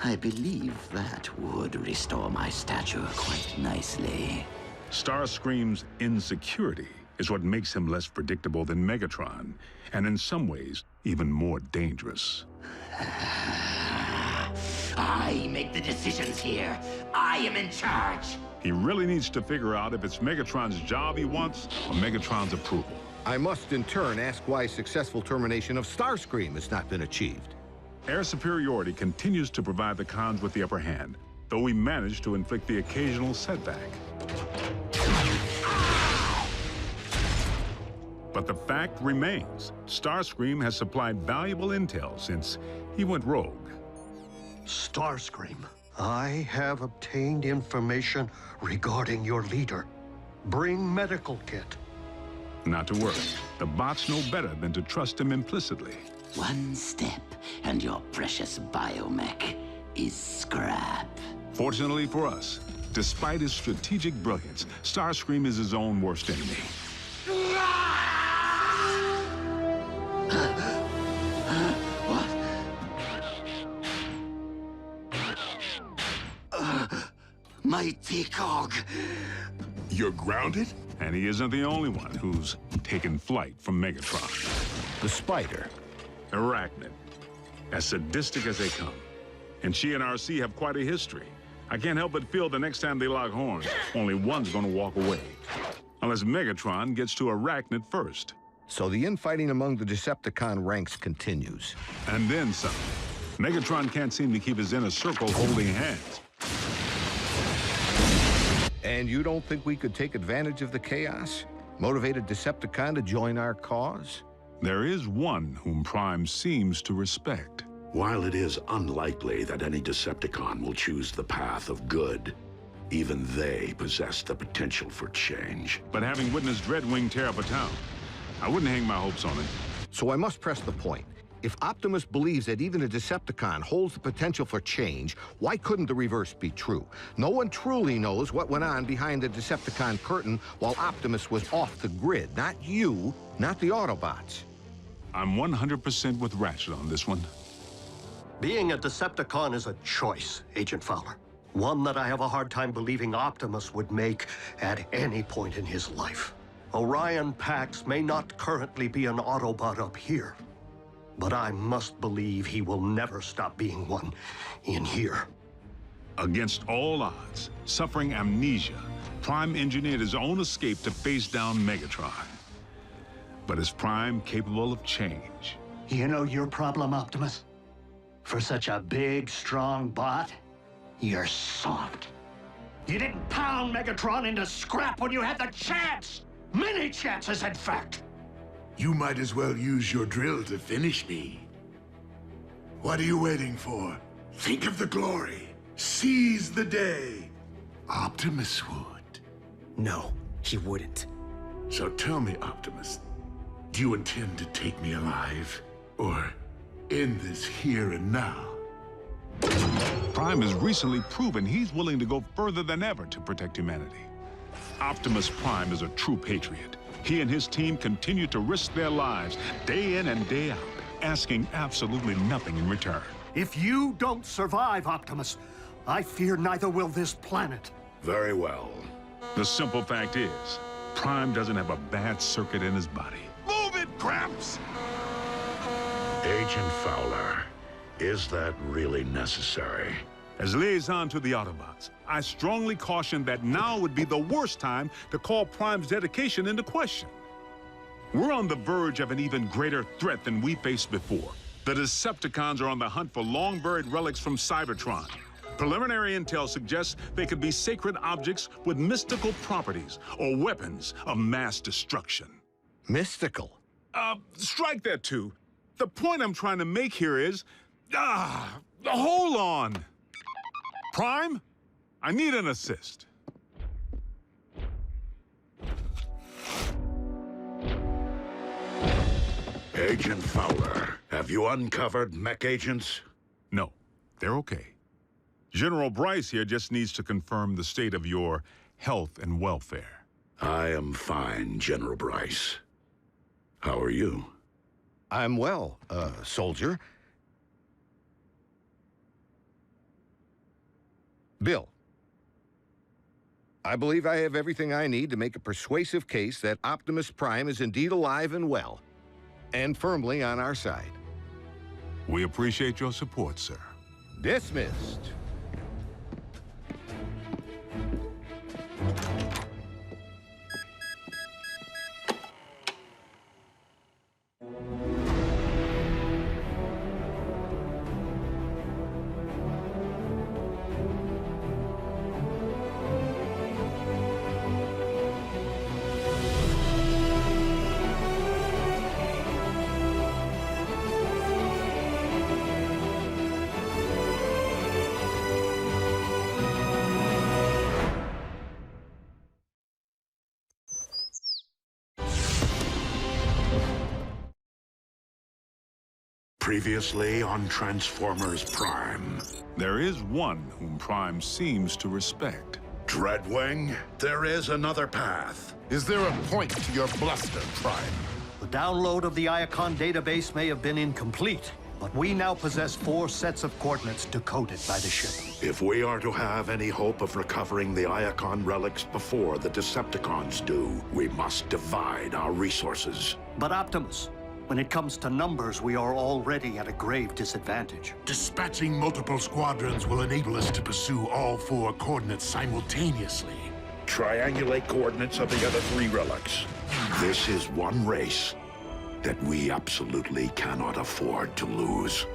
I believe that would restore my stature quite nicely. Starscream's insecurity is what makes him less predictable than Megatron, and in some ways, even more dangerous. I make the decisions here. I am in charge. He really needs to figure out if it's Megatron's job he wants or Megatron's approval. I must in turn ask why successful termination of Starscream has not been achieved. Air superiority continues to provide the cons with the upper hand, though we manage to inflict the occasional setback. But the fact remains, Starscream has supplied valuable intel since he went rogue. Starscream, I have obtained information regarding your leader. Bring medical kit. Not to worry, the bots know better than to trust him implicitly. One step, and your precious biomech is scrap. Fortunately for us, despite his strategic brilliance, Starscream is his own worst enemy. Mighty Cog. You're grounded? And he isn't the only one who's taken flight from Megatron. The Spider. Arachnid. As sadistic as they come. And she and RC have quite a history. I can't help but feel the next time they lock horns, only one's gonna walk away. Unless Megatron gets to Arachnid first. So the infighting among the Decepticon ranks continues. And then some. Megatron can't seem to keep his inner circle holding hands. And you don't think we could take advantage of the chaos? Motivate a Decepticon to join our cause? There is one whom Prime seems to respect. While it is unlikely that any Decepticon will choose the path of good, even they possess the potential for change. But having witnessed Dreadwing tear up a town, I wouldn't hang my hopes on it. So I must press the point. If Optimus believes that even a Decepticon holds the potential for change, why couldn't the reverse be true? No one truly knows what went on behind the Decepticon curtain while Optimus was off the grid. Not you, not the Autobots. I'm 100% with Ratchet on this one. Being a Decepticon is a choice, Agent Fowler. One that I have a hard time believing Optimus would make at any point in his life. Orion Pax may not currently be an Autobot up here, but I must believe he will never stop being one in here. Against all odds, suffering amnesia, Prime engineered his own escape to face down Megatron. But is Prime capable of change? You know your problem, Optimus? For such a big, strong bot, you're soft. You didn't pound Megatron into scrap when you had the chance! Many chances, in fact! You might as well use your drill to finish me. What are you waiting for? Think of the glory. Seize the day. Optimus would. No, he wouldn't. So tell me, Optimus, do you intend to take me alive? Or end this here and now? Prime has recently proven he's willing to go further than ever to protect humanity. Optimus Prime is a true patriot. He and his team continue to risk their lives day in and day out, asking absolutely nothing in return. If you don't survive, Optimus, I fear neither will this planet. Very well. The simple fact is, Prime doesn't have a bad circuit in his body. Move it, Gramps! Agent Fowler, is that really necessary? As liaison to the Autobots, I strongly caution that now would be the worst time to call Prime's dedication into question. We're on the verge of an even greater threat than we faced before. The Decepticons are on the hunt for long-buried relics from Cybertron. Preliminary intel suggests they could be sacred objects with mystical properties or weapons of mass destruction. Mystical? Strike that too. The point I'm trying to make here is... hold on! Prime, I need an assist. Agent Fowler, have you uncovered mech agents? No, they're okay. General Bryce here just needs to confirm the state of your health and welfare. I am fine, General Bryce. How are you? I'm well, soldier. Bill, I believe I have everything I need to make a persuasive case that Optimus Prime is indeed alive and well, and firmly on our side. We appreciate your support, sir. Dismissed. Previously on Transformers Prime. There is one whom Prime seems to respect. Dreadwing, there is another path. Is there a point to your bluster, Prime? The download of the Iacon database may have been incomplete, but we now possess 4 sets of coordinates decoded by the ship. If we are to have any hope of recovering the Iacon relics before the Decepticons do, we must divide our resources. But Optimus, when it comes to numbers, we are already at a grave disadvantage. Dispatching multiple squadrons will enable us to pursue all 4 coordinates simultaneously. Triangulate coordinates of the other 3 relics. This is one race that we absolutely cannot afford to lose.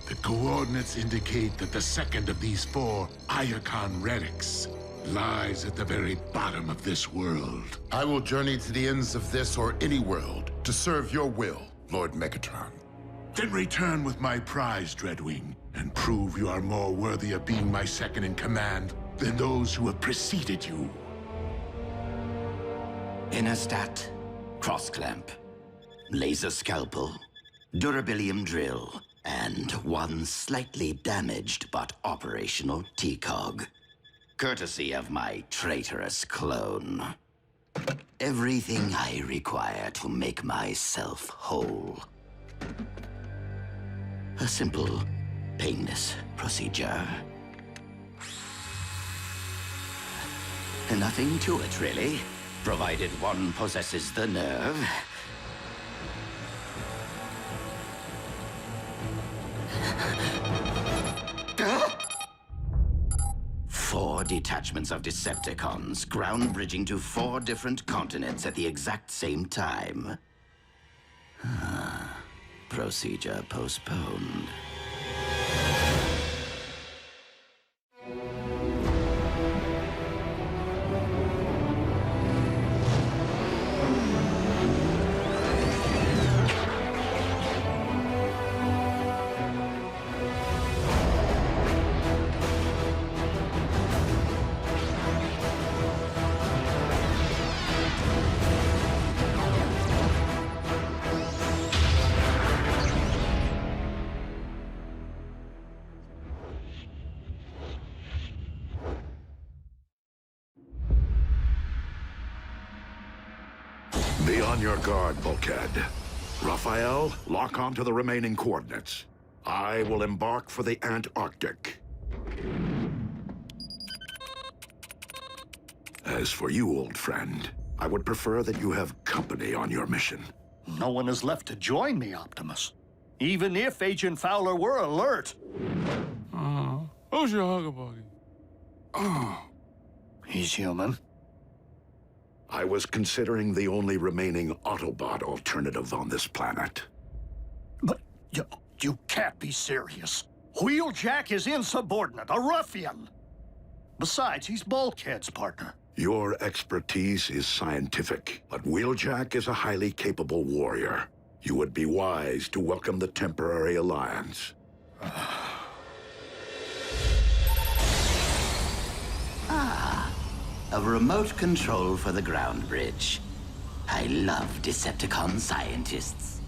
The coordinates indicate that the second of these 4 Iacon relics lies at the very bottom of this world. I will journey to the ends of this or any world to serve your will, Lord Megatron. Then return with my prize, Dreadwing, and prove you are more worthy of being my second in command than those who have preceded you. Interstat, cross-clamp, laser scalpel, durabilium drill, and 1 slightly damaged but operational T-cog. Courtesy of my traitorous clone. Everything I require to make myself whole. A simple, painless procedure. Nothing to it, really, provided one possesses the nerve. 4 detachments of Decepticons, ground bridging to 4 different continents at the exact same time. Procedure postponed. Be on your guard, Bulkhead. Raphael, lock onto the remaining coordinates. I will embark for the Antarctic. As for you, old friend, I would prefer that you have company on your mission. No one is left to join me, Optimus. Even if Agent Fowler were alert. Who's your hugger buggy? He's human. I was considering the only remaining Autobot alternative on this planet. But you can't be serious. Wheeljack is insubordinate, a ruffian. Besides, he's Bulkhead's partner. Your expertise is scientific, but Wheeljack is a highly capable warrior. You would be wise to welcome the temporary alliance. A remote control for the ground bridge. I love Decepticon scientists.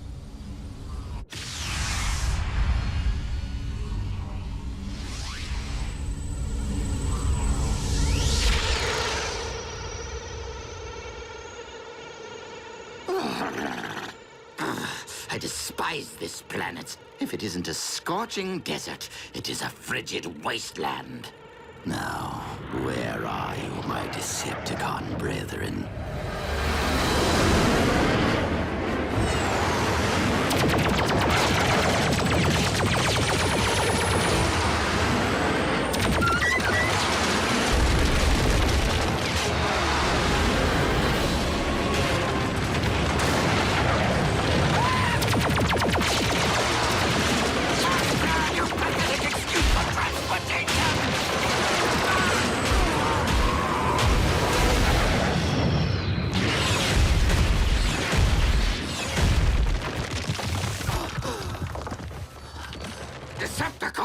I despise this planet. If it isn't a scorching desert, it is a frigid wasteland. Now, where are you, my Decepticon brethren?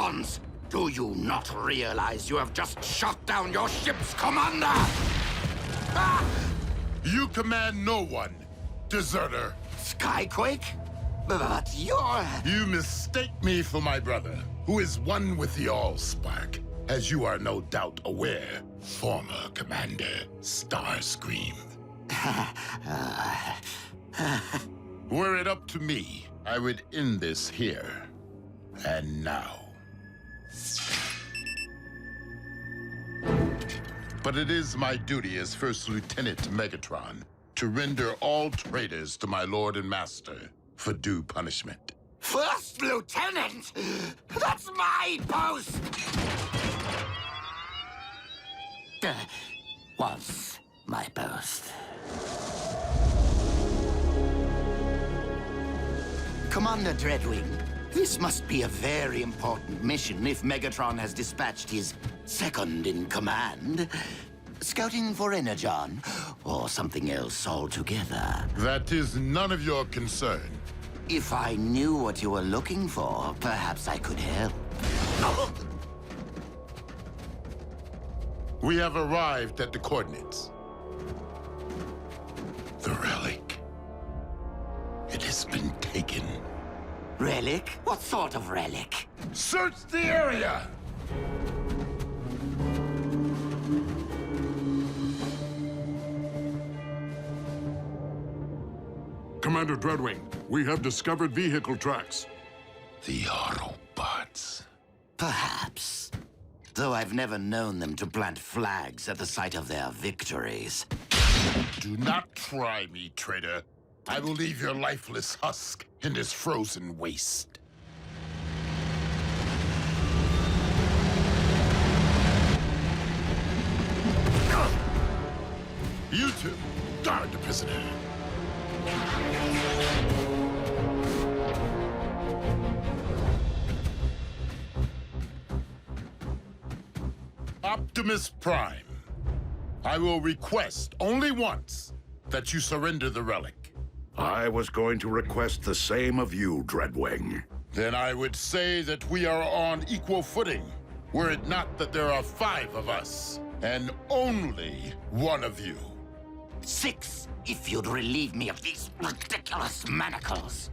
Predacons! Do you not realize you have just shot down your ship's commander? Ah! You command no one, deserter. Skyquake? But you're... You mistake me for my brother, who is one with the Allspark, as you are no doubt aware, former Commander Starscream. Were it up to me, I would end this here and now. But it is my duty as First Lieutenant Megatron to render all traitors to my Lord and Master for due punishment. First Lieutenant? That's my post! Was my post. Commander Dreadwing, this must be a very important mission if Megatron has dispatched his second-in-command. Scouting for Energon, or something else altogether. That is none of your concern. If I knew what you were looking for, perhaps I could help. We have arrived at the coordinates. The relic. It has been taken. Relic? What sort of relic? Search the area! Commander Dreadwing, we have discovered vehicle tracks. The Autobots. Perhaps. Though I've never known them to plant flags at the site of their victories. Do not try me, traitor. I will leave your lifeless husk in this frozen waste. You two, guard the prisoner. Optimus Prime, I will request only once that you surrender the relic. I was going to request the same of you, Dreadwing. Then I would say that we are on equal footing, were it not that there are 5 of us, and only one of you. 6, if you'd relieve me of these ridiculous manacles.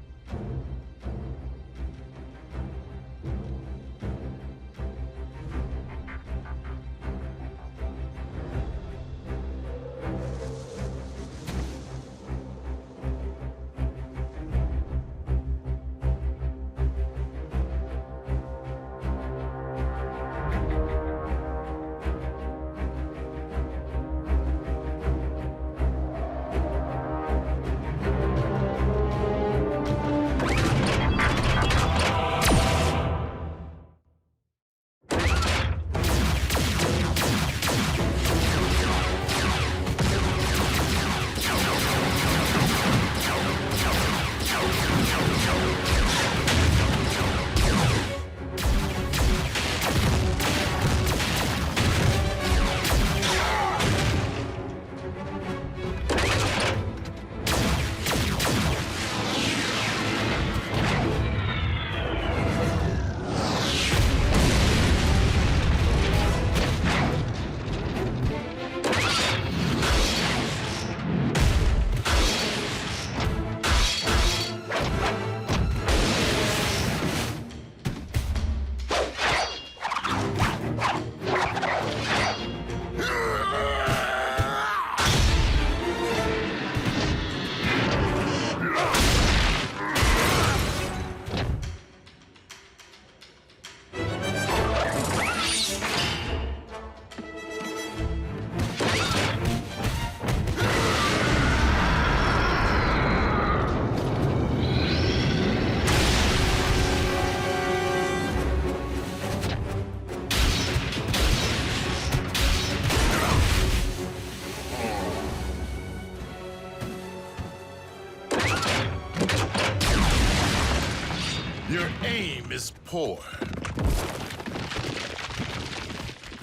Your aim is poor.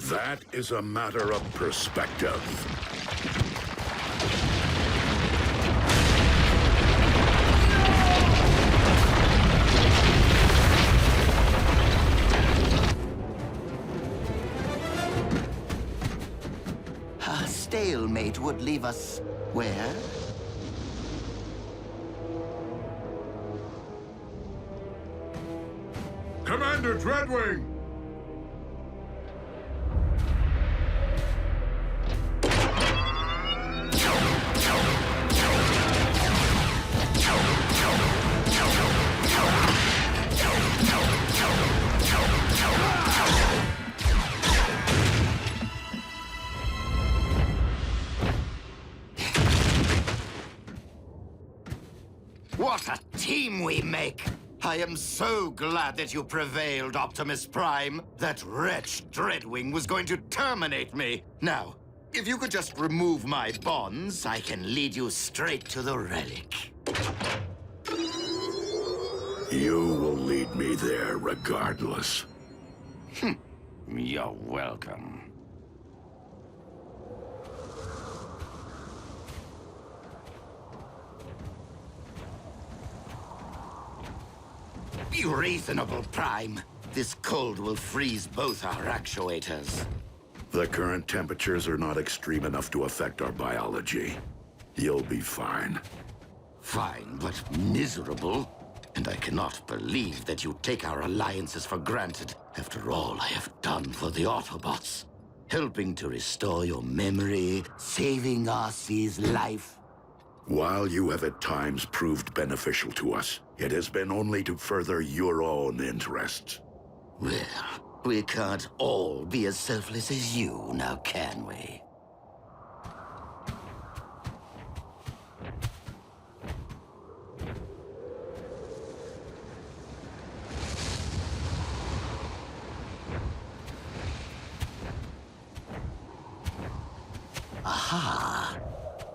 That is a matter of perspective. would leave us where? Commander Dreadwing! What a team we make! I am so glad that you prevailed, Optimus Prime. That wretch Dreadwing was going to terminate me. Now, if you could just remove my bonds, I can lead you straight to the relic. You will lead me there regardless. You're welcome. Be reasonable, Prime. This cold will freeze both our actuators. The current temperatures are not extreme enough to affect our biology. You'll be fine. Fine, but miserable. And I cannot believe that you take our alliances for granted after all I have done for the Autobots. Helping to restore your memory, saving Arcee's life. While you have at times proved beneficial to us, it has been only to further your own interests. Well, we can't all be as selfless as you, now can we? Aha!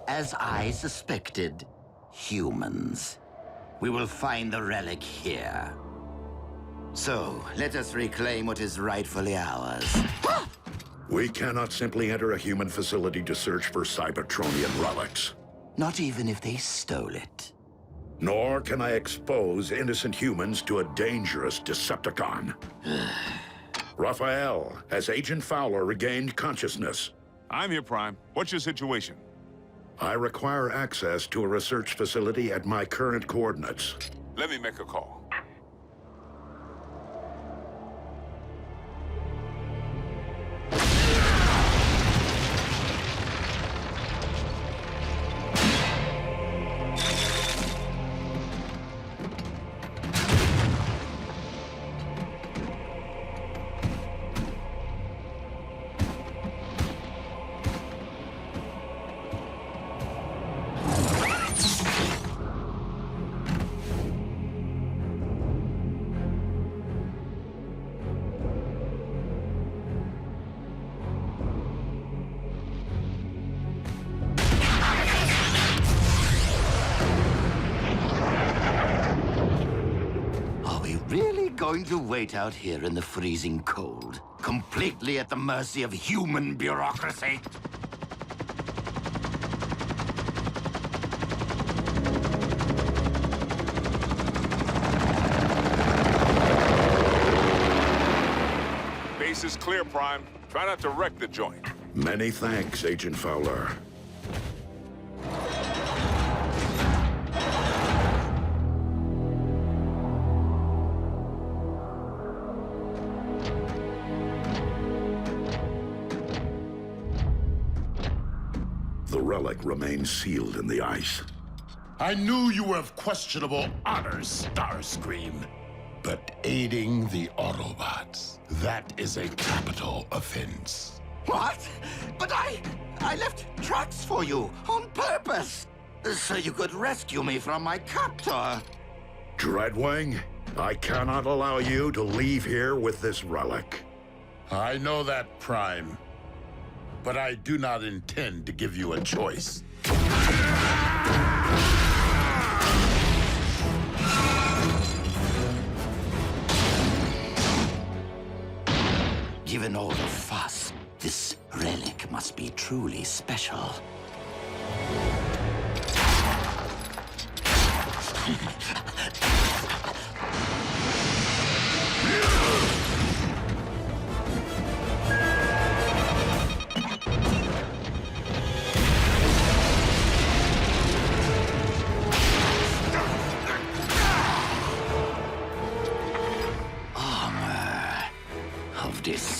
As I suspected, humans. We will find the relic here. So, let us reclaim what is rightfully ours. We cannot simply enter a human facility to search for Cybertronian relics. Not even if they stole it. Nor can I expose innocent humans to a dangerous Decepticon. Raphael, has Agent Fowler regained consciousness? I'm here, Prime. What's your situation? I require access to a research facility at my current coordinates. Let me make a call. Going to wait out here in the freezing cold, completely at the mercy of human bureaucracy? Base is clear, Prime. Try not to wreck the joint. Many thanks, Agent Fowler. The relic remains sealed in the ice. I knew you were of questionable honors, Starscream. But aiding the Autobots, that is a capital offense. What? But I left tracks for you on purpose, so you could rescue me from my captor. Dreadwing, I cannot allow you to leave here with this relic. I know that, Prime. But I do not intend to give you a choice. Given all the fuss, this relic must be truly special.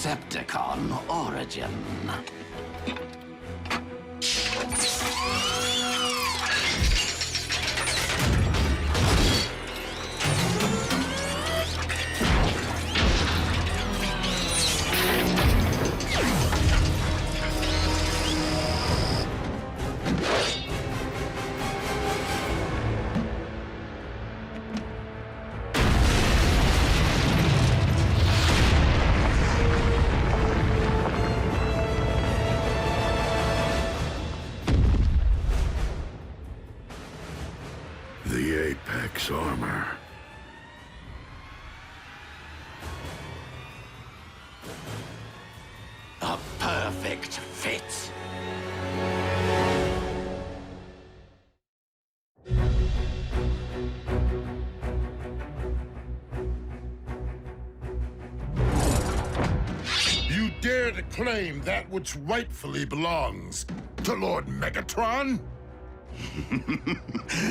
Decepticon origin. The Apex armor. A perfect fit. You dare to claim that which rightfully belongs to Lord Megatron?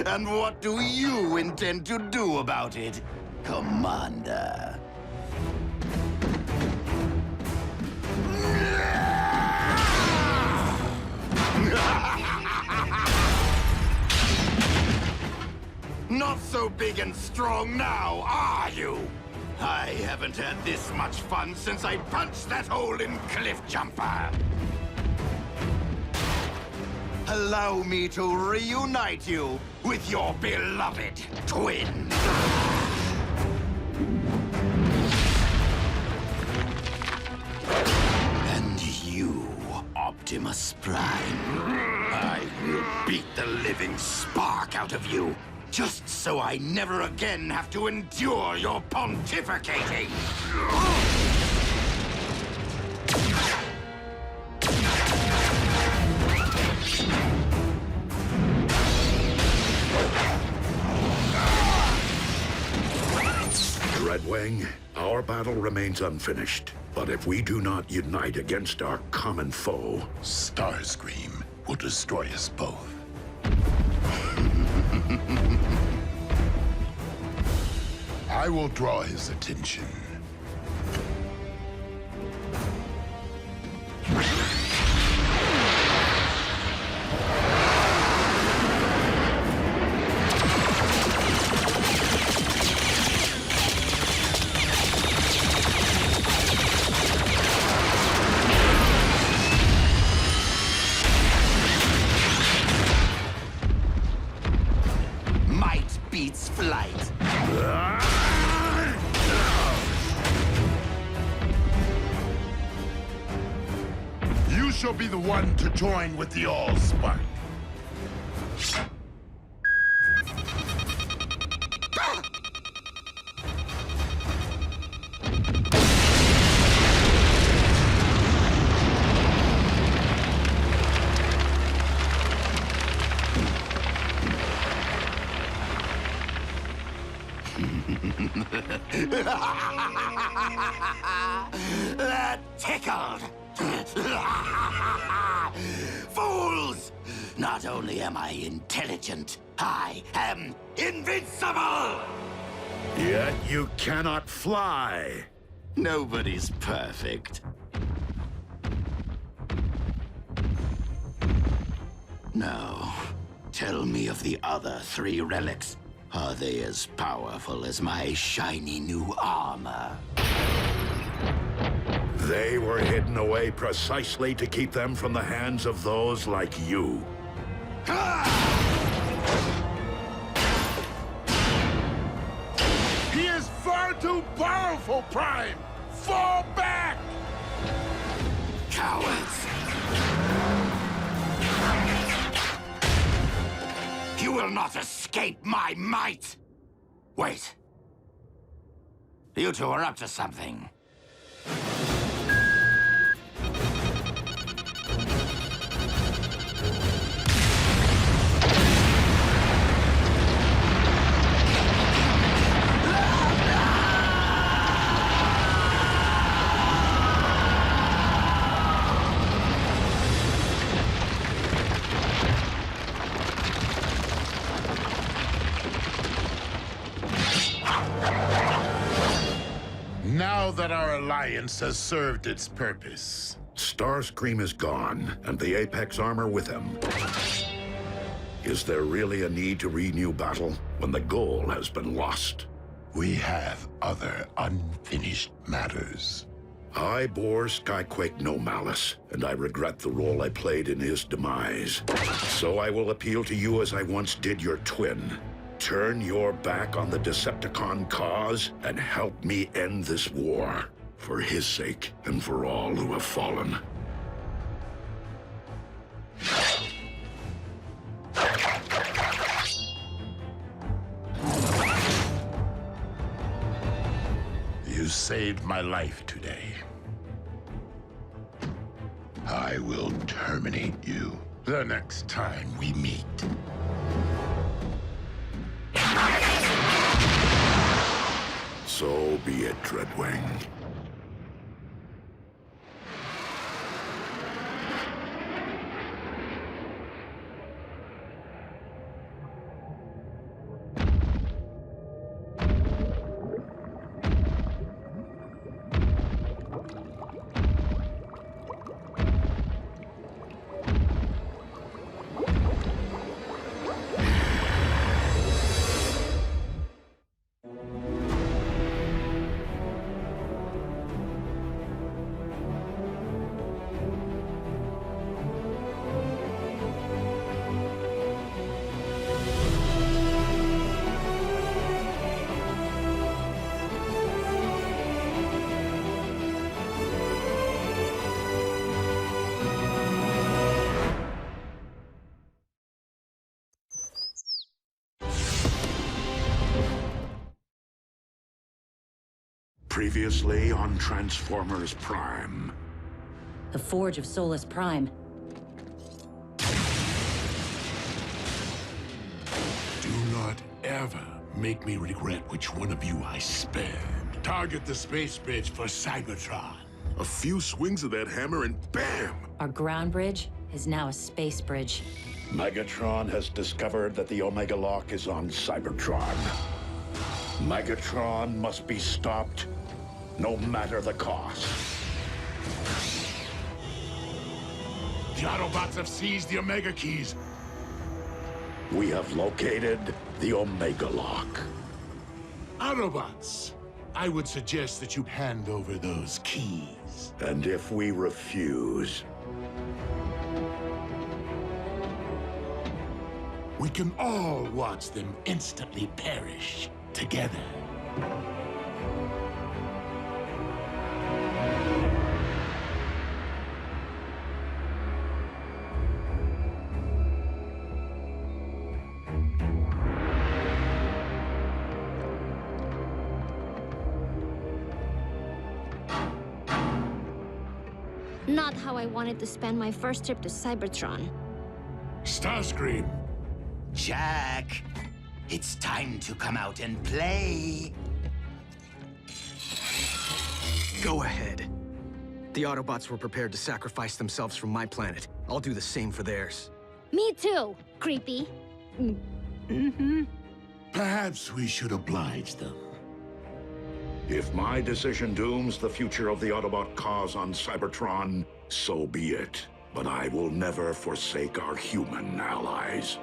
And what do you intend to do about it, Commander? Not so big and strong now, are you? I haven't had this much fun since I punched that hole in Cliff Jumper. Allow me to reunite you with your beloved twin. And you, Optimus Prime, I will beat the living spark out of you, just so I never again have to endure your pontificating. Dreadwing, our battle remains unfinished. But if we do not unite against our common foe, Starscream will destroy us both. I will draw his attention. Might beats flight. You shall be the one to join with the Allspark. That tickled. Fools! Not only am I intelligent, I am invincible! yet you cannot fly. Nobody's perfect. Now, tell me of the other 3 relics. Are they as powerful as my shiny new armor? They were hidden away precisely to keep them from the hands of those like you. He is far too powerful, Prime! Fall back! Cowards! You will not escape my might! Wait. You two are up to something. Now that our alliance has served its purpose. Starscream is gone, and the Apex armor with him. Is there really a need to renew battle when the goal has been lost? We have other unfinished matters. I bore Skyquake no malice, and I regret the role I played in his demise. So I will appeal to you as I once did your twin. Turn your back on the Decepticon cause and help me end this war. For his sake and for all who have fallen. You saved my life today. I will terminate you the next time we meet. So be it, Dreadwing. Previously on Transformers Prime. The Forge of Solus Prime. Do not ever make me regret which one of you I spared. Target the space bridge for Cybertron. A few swings of that hammer and bam! Our ground bridge is now a space bridge. Megatron has discovered that the Omega Lock is on Cybertron. Megatron must be stopped, no matter the cost. The Autobots have seized the Omega Keys. We have located the Omega Lock. Autobots, I would suggest that you hand over those keys. And if we refuse, we can all watch them instantly perish together. Not how I wanted to spend my first trip to Cybertron. Starscream. Jack, it's time to come out and play. Go ahead. The Autobots were prepared to sacrifice themselves for my planet. I'll do the same for theirs. Me too, creepy. Perhaps we should oblige them. if my decision dooms the future of the Autobot cause on Cybertron, so be it. But I will never forsake our human allies.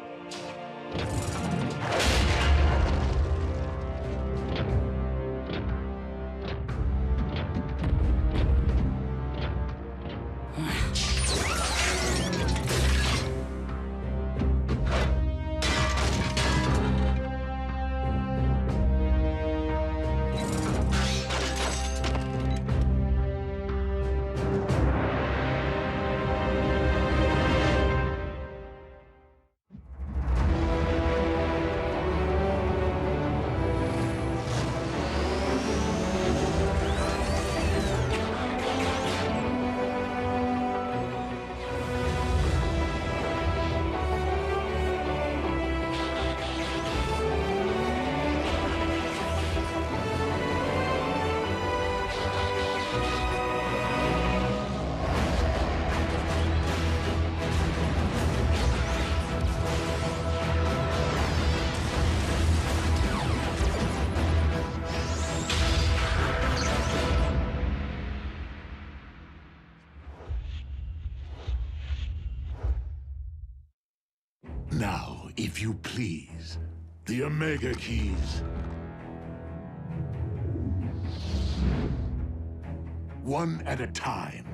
if you please. The Omega Keys. One at a time.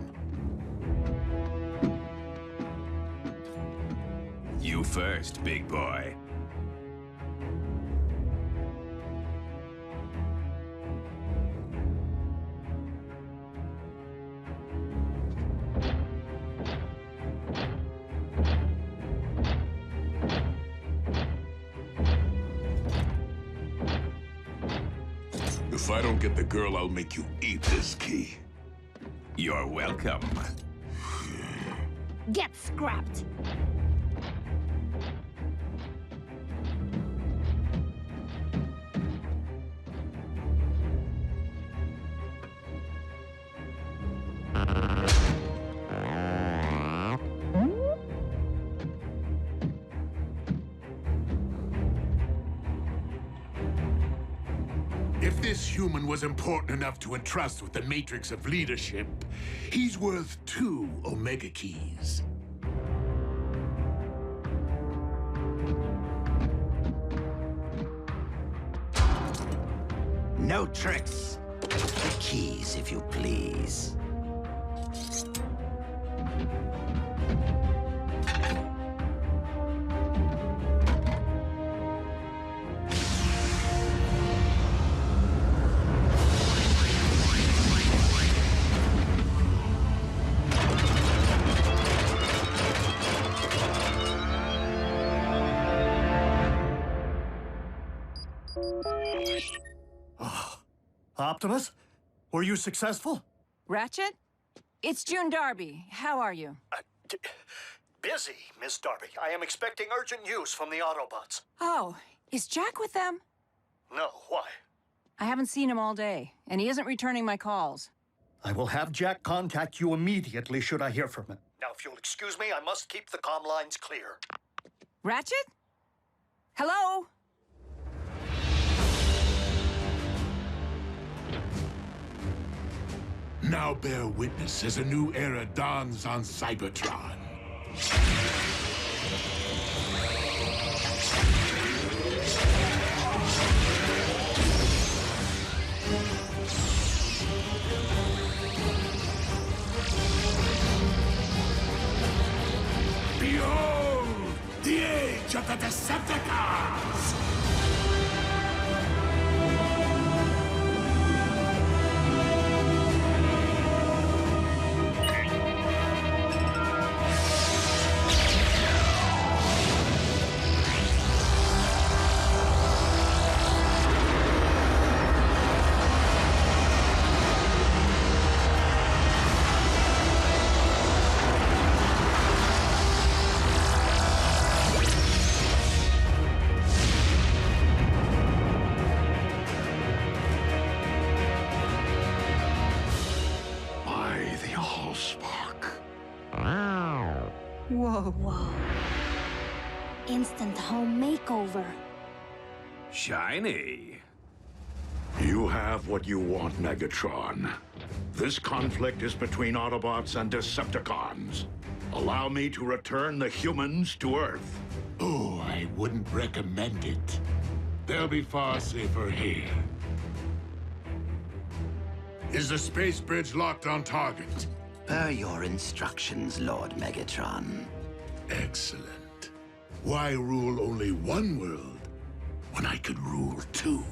You first, big boy. If I don't get the girl, I'll make you eat this key. You're welcome. Get scrapped. If this human was important enough to entrust with the matrix of leadership, he's worth 2 Omega Keys. No tricks. The keys, if you please. Optimus? Were you successful? Ratchet? It's June Darby. How are you? Busy, Miss Darby. I am expecting urgent news from the Autobots. Oh, is Jack with them? No, why? I haven't seen him all day, and he isn't returning my calls. I will have Jack contact you immediately should I hear from him. Now, if you'll excuse me, I must keep the comm lines clear. Ratchet? Hello? Now bear witness as a new era dawns on Cybertron. Behold, the age of the Decepticons! Whoa. Instant home makeover. Shiny. You have what you want, Megatron. This conflict is between Autobots and Decepticons. Allow me to return the humans to Earth. Oh, I wouldn't recommend it. They'll be far safer here. Is the space bridge locked on target? Per your instructions, Lord Megatron. Excellent. Why rule only one world when I could rule 2?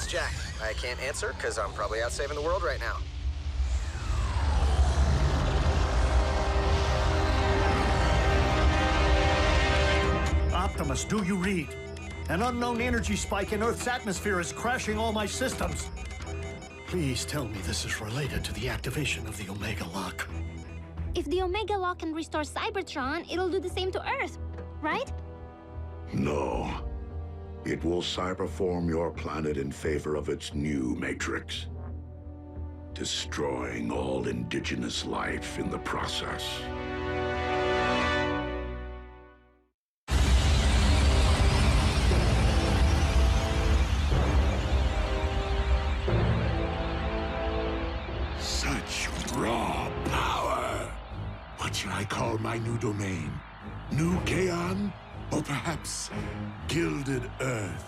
Jack. I can't answer because I'm probably out saving the world right now. Optimus, do you read? An unknown energy spike in Earth's atmosphere is crashing all my systems. Please tell me this is related to the activation of the Omega Lock. If the Omega Lock can restore Cybertron, it'll do the same to Earth, right? No. It will cyberform your planet in favor of its new matrix, destroying all indigenous life in the process. Such raw power. What should I call my new domain? New Kaon? Or perhaps Gilded Earth?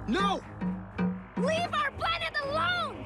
No! Leave our planet alone!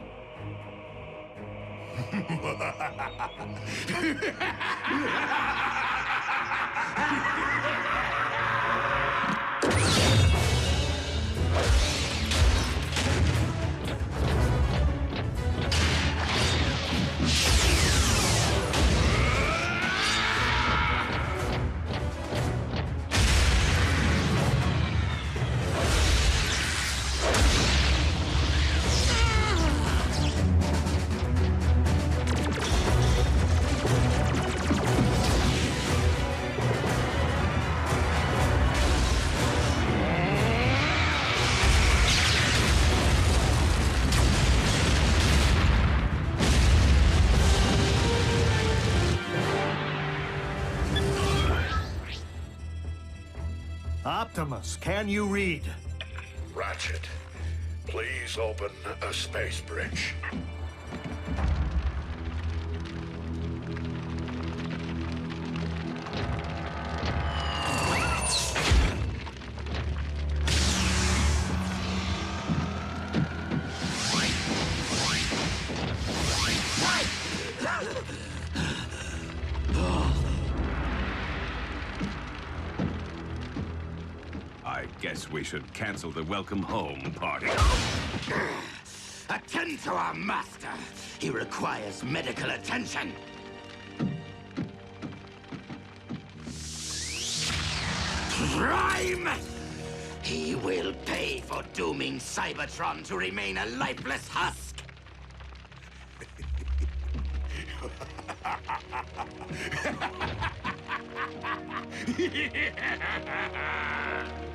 Optimus, can you read? Ratchet, please open a space bridge. I guess we should cancel the welcome home party. Attend to our master. He requires medical attention. Prime! He will pay for dooming Cybertron to remain a lifeless husk.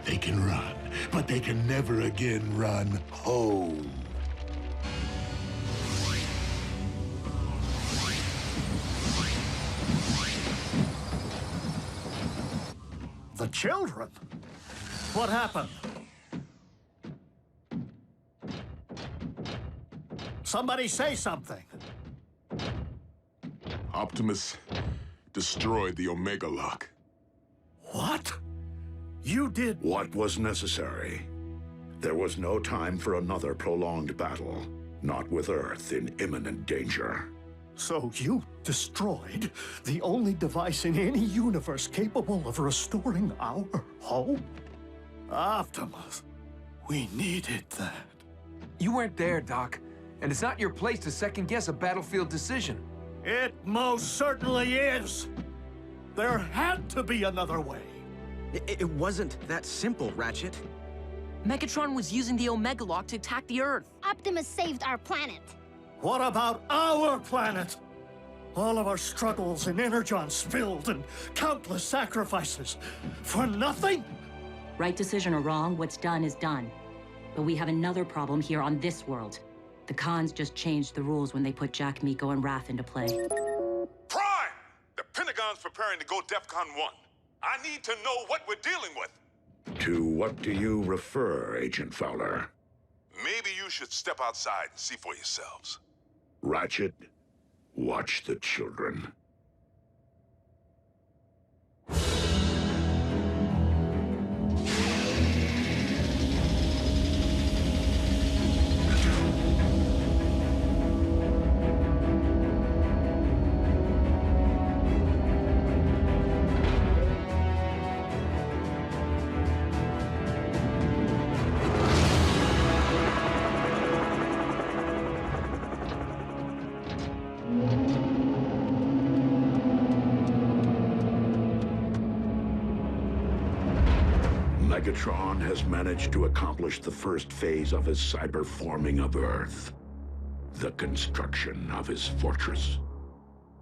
They can run, but they can never again run home. The children? What happened? Somebody say something. Optimus destroyed the Omega Lock. What? You did... What was necessary? There was no time for another prolonged battle, not with Earth in imminent danger. So you destroyed the only device in any universe capable of restoring our home? Optimus, we needed that. You weren't there, Doc. And it's not your place to second-guess a battlefield decision. It most certainly is. There had to be another way. It wasn't that simple, Ratchet. Megatron was using the Omega Lock to attack the Earth. Optimus saved our planet. What about our planet? All of our struggles and Energon spilled and countless sacrifices. For nothing? Right decision or wrong, what's done is done. But we have another problem here on this world. The Khans just changed the rules when they put Jack, Miko, and Wrath into play. Prime! The Pentagon's preparing to go DEFCON 1. I need to know what we're dealing with. To what do you refer, Agent Fowler? Maybe you should step outside and see for yourselves. Ratchet, watch the children. Megatron has managed to accomplish the first phase of his cyberforming of Earth. The construction of his fortress.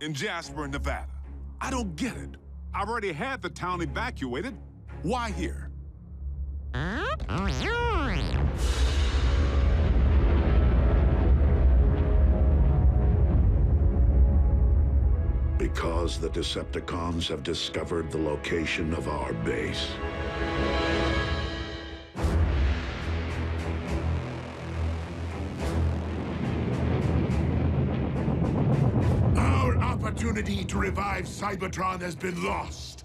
In Jasper, Nevada. I don't get it. I've already had the town evacuated. Why here? Because the Decepticons have discovered the location of our base. Our opportunity to revive Cybertron has been lost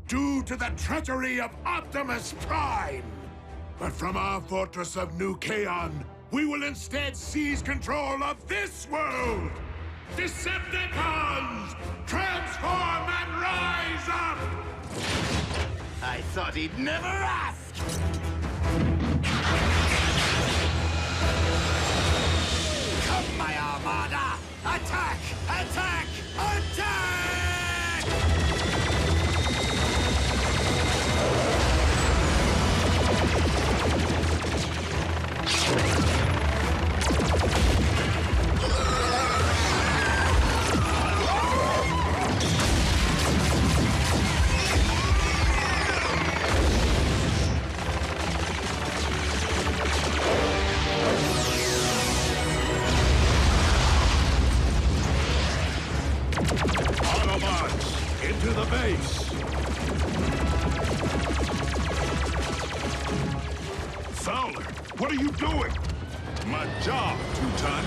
due to the treachery of Optimus Prime. But from our fortress of New Kaon, we will instead seize control of this world. Decepticons, transform and rise up! I thought he'd never ask! Come, my Armada! Attack! Attack! Attack! Autobots, into the base! Fowler, what are you doing? My job, Teuton.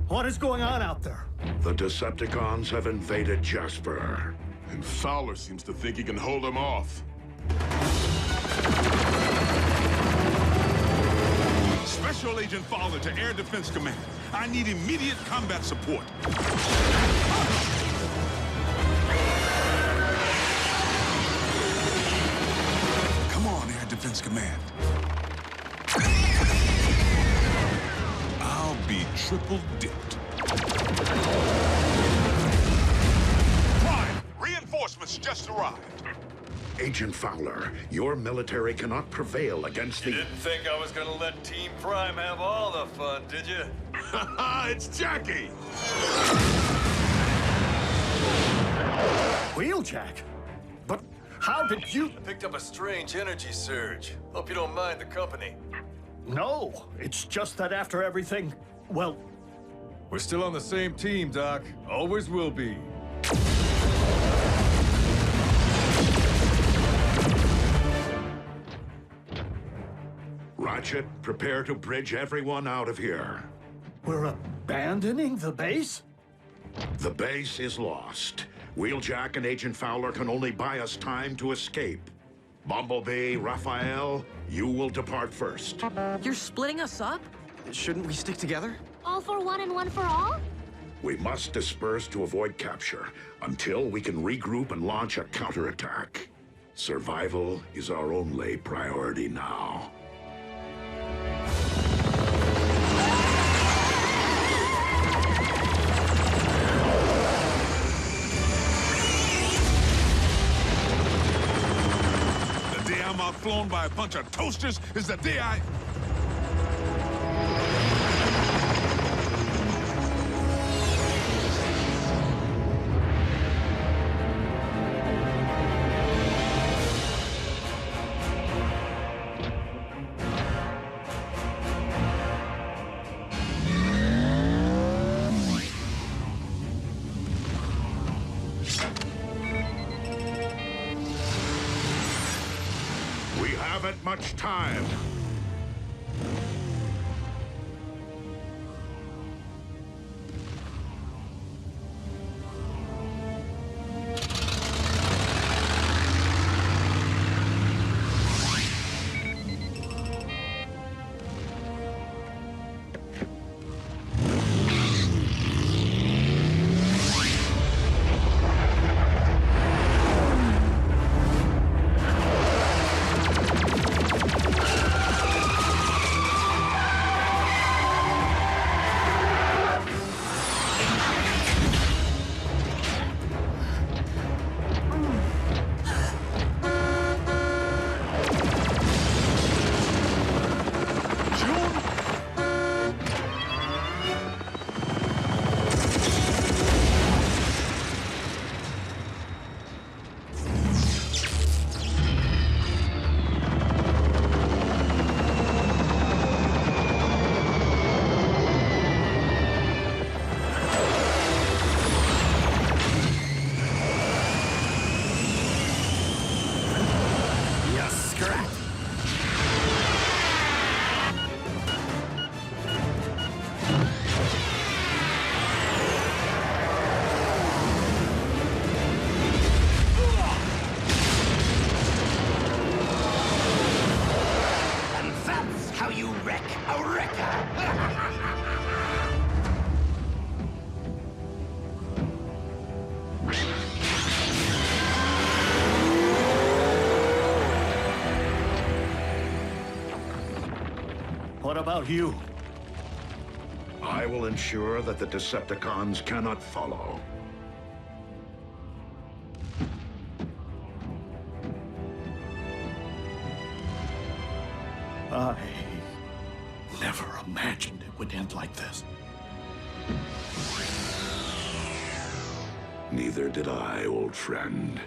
What is going on out there? The Decepticons have invaded Jasper. And Fowler seems to think he can hold them off. Special Agent Fowler to Air Defense Command. I need immediate combat support. Come on, Air Defense Command. I'll be triple dipped. Prime, reinforcements just arrived. Agent Fowler, your military cannot prevail against the... You didn't think I was gonna let Team Prime have all the fun, did you? It's Jackie! Wheeljack? But how did you... I picked up a strange energy surge. Hope you don't mind the company. No, it's just that after everything, well... We're still on the same team, Doc. Always will be. Ratchet, prepare to bridge everyone out of here. We're abandoning the base? The base is lost. Wheeljack and Agent Fowler can only buy us time to escape. Bumblebee, Raphael, you will depart first. You're splitting us up? Shouldn't we stick together? All for one and one for all? We must disperse to avoid capture until we can regroup and launch a counterattack. Survival is our only priority now. The day I'm outflown by a bunch of toasters is the day I... Haven't much time. What about you? I will ensure that the Decepticons cannot follow. I never imagined it would end like this. Neither did I, old friend.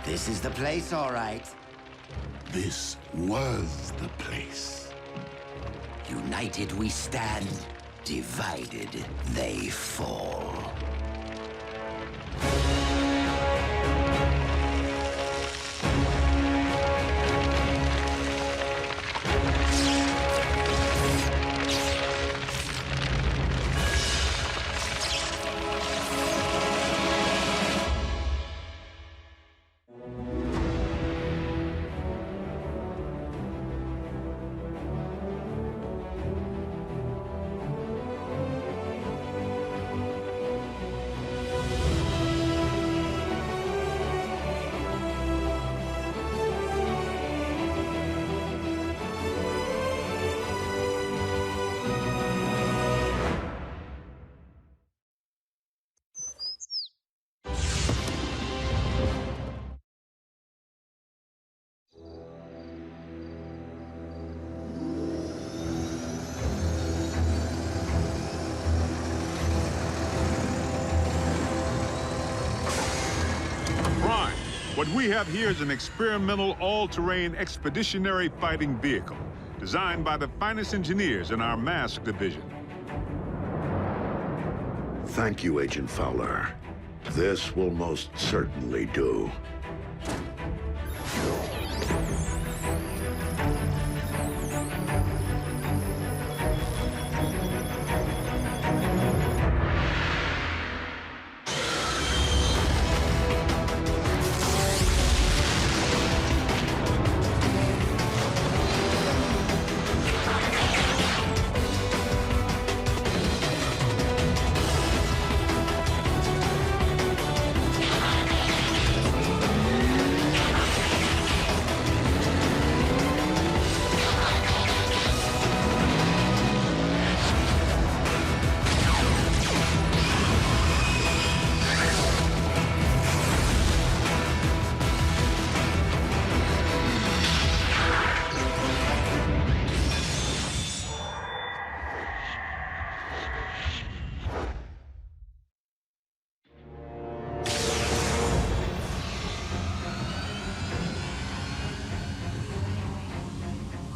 This is the place, all right. This was the place. United we stand, divided they fall. What we have here is an experimental, all-terrain expeditionary fighting vehicle, designed by the finest engineers in our mask division. Thank you, Agent Fowler. This will most certainly do.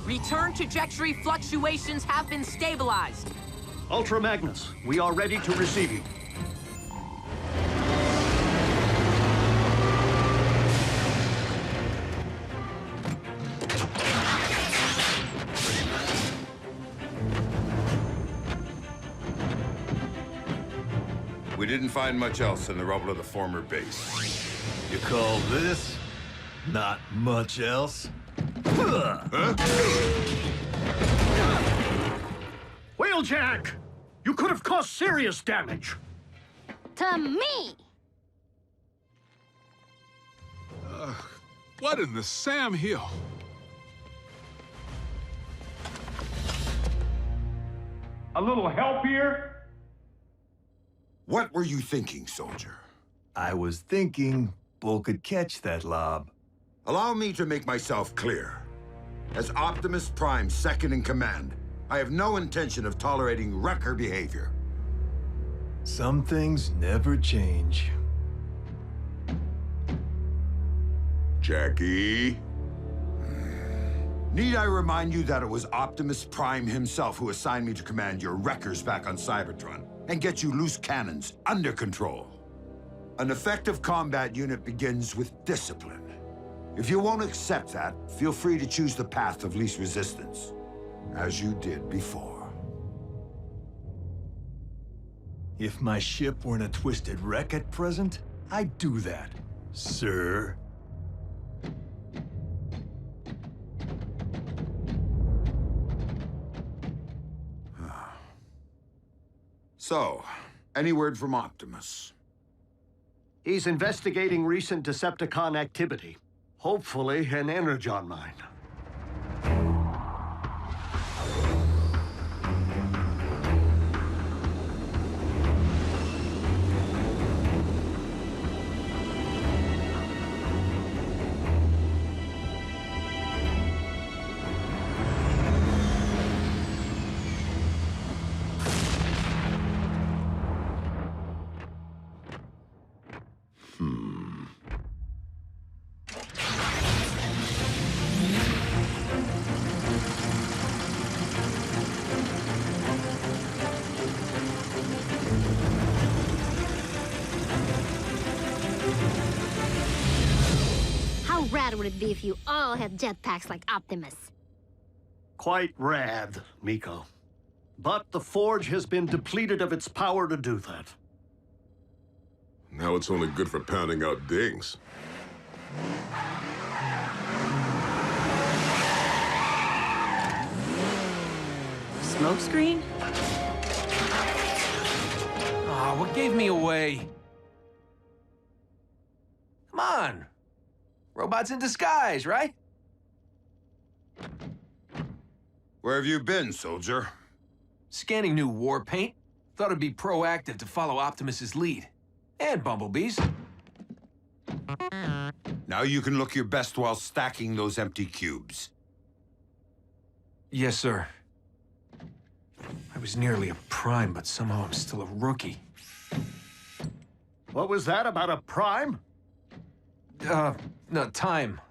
Return trajectory fluctuations have been stabilized. Ultra Magnus, we are ready to receive you. We didn't find much else in the rubble of the former base. You call this not much else? Wheeljack! You could have caused serious damage. To me! What in the Sam Hill? A little help here? What were you thinking, soldier? I was thinking Bull could catch that lob. Allow me to make myself clear. As Optimus Prime's second in command, I have no intention of tolerating wrecker behavior. Some things never change. Jackie? Need I remind you that it was Optimus Prime himself who assigned me to command your wreckers back on Cybertron and get you loose cannons under control? An effective combat unit begins with discipline. If you won't accept that, feel free to choose the path of least resistance, as you did before. If my ship weren't a twisted wreck at present, I'd do that, sir. So, any word from Optimus? He's investigating recent Decepticon activity. Hopefully, an Energon mine. How rad would it be if you all had jetpacks like Optimus? Quite rad, Miko. But the Forge has been depleted of its power to do that. Now it's only good for pounding out dings. Smokescreen? Aw, what gave me away? Come on. Robots in disguise, right? Where have you been, soldier? Scanning new war paint. Thought it'd be proactive to follow Optimus's lead. And Bumblebee's. Now you can look your best while stacking those empty cubes. Yes, sir. I was nearly a Prime, but somehow I'm still a rookie. What was that about a Prime? No, time.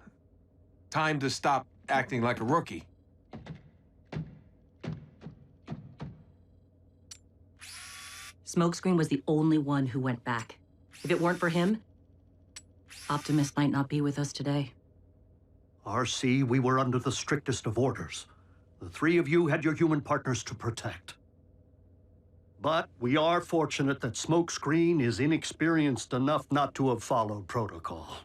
Time to stop acting like a rookie. Smokescreen was the only one who went back. If it weren't for him, Optimus might not be with us today. RC, we were under the strictest of orders. The three of you had your human partners to protect. But we are fortunate that Smokescreen is inexperienced enough not to have followed protocol.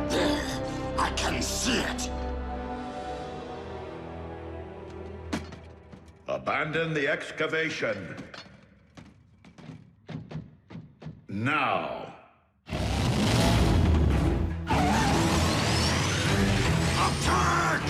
There, I can see it. Abandon the excavation. Now. Attack!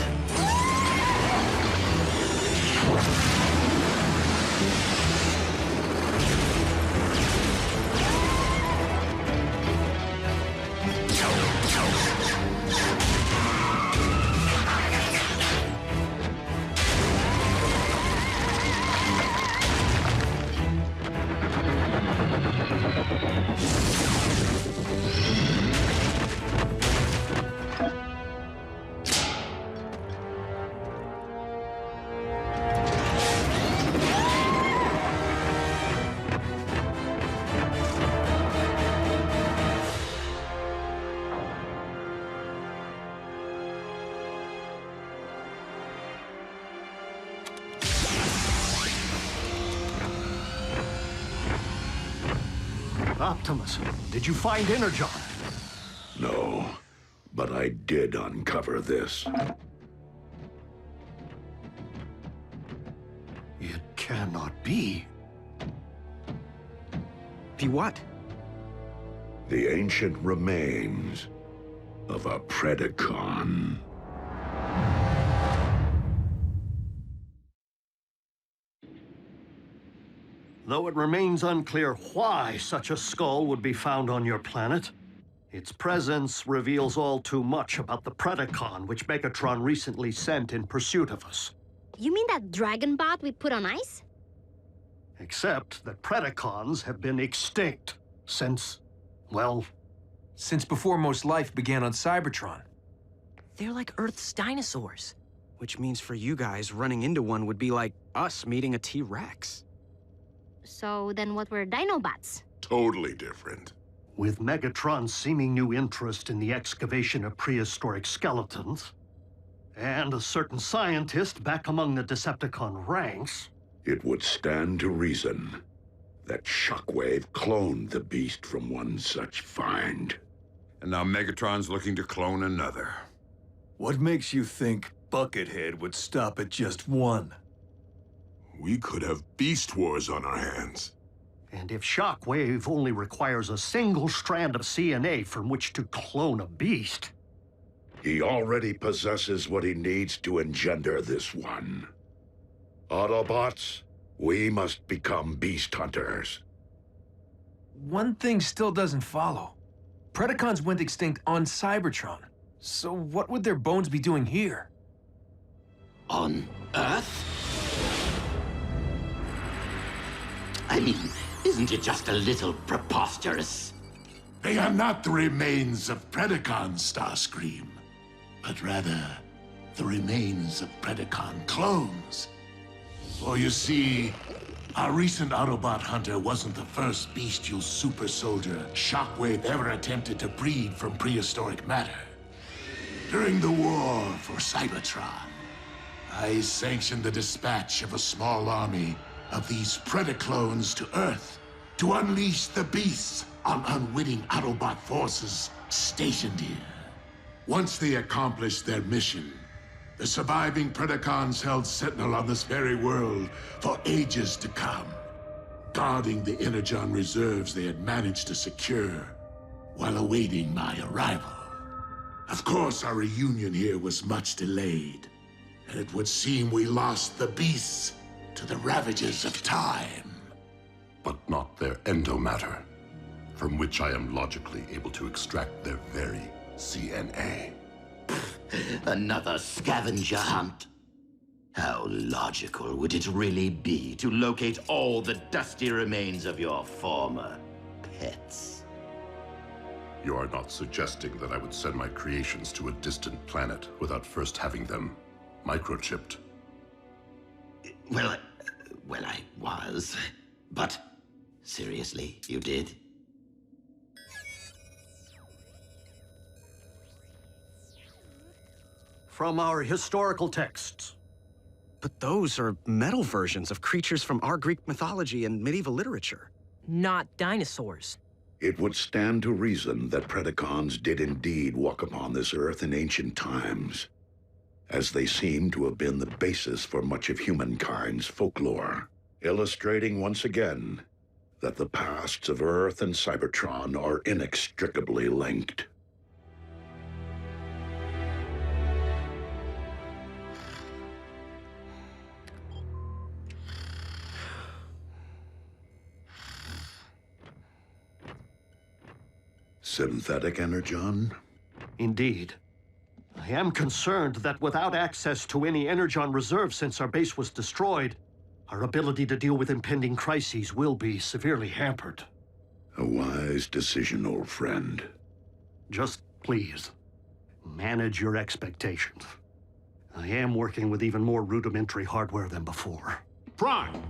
Optimus, did you find Energon? No, but I did uncover this. It cannot be. Be what? The ancient remains of a Predacon. Though it remains unclear why such a skull would be found on your planet, its presence reveals all too much about the Predacon which Megatron recently sent in pursuit of us. You mean that dragon bot we put on ice? Except that Predacons have been extinct since, well... Since before most life began on Cybertron. They're like Earth's dinosaurs. Which means for you guys, running into one would be like us meeting a T-Rex. So then what were Dinobots? Totally different. With Megatron's seeming new interest in the excavation of prehistoric skeletons, and a certain scientist back among the Decepticon ranks... It would stand to reason that Shockwave cloned the beast from one such find. And now Megatron's looking to clone another. What makes you think Buckethead would stop at just one? We could have Beast Wars on our hands. And if Shockwave only requires a single strand of CNA from which to clone a beast... He already possesses what he needs to engender this one. Autobots, we must become beast hunters. One thing still doesn't follow. Predacons went extinct on Cybertron. So what would their bones be doing here? On Earth? I mean, isn't it just a little preposterous? They are not the remains of Predacons, Starscream, but rather the remains of Predacon clones. For you see, our recent Autobot hunter wasn't the first bestial super soldier Shockwave ever attempted to breed from prehistoric matter. During the war for Cybertron, I sanctioned the dispatch of a small army of these Predaclones to Earth to unleash the beasts on unwitting Autobot forces stationed here. Once they accomplished their mission, the surviving Predacons held sentinel on this very world for ages to come, guarding the Energon reserves they had managed to secure while awaiting my arrival. Of course, our reunion here was much delayed, and it would seem we lost the beasts to the ravages of time. But not their endomatter, from which I am logically able to extract their very CNA. Another scavenger hunt? How logical would it really be to locate all the dusty remains of your former pets? You are not suggesting that I would send my creations to a distant planet without first having them microchipped? Well, I was. But seriously, you did? From our historical texts. But those are metal versions of creatures from our Greek mythology and medieval literature. Not dinosaurs. It would stand to reason that Predacons did indeed walk upon this Earth in ancient times, as they seem to have been the basis for much of humankind's folklore, illustrating once again that the pasts of Earth and Cybertron are inextricably linked. Synthetic Energon? Indeed. I am concerned that without access to any Energon reserve since our base was destroyed, our ability to deal with impending crises will be severely hampered. A wise decision, old friend. Just please, manage your expectations. I am working with even more rudimentary hardware than before. Prime!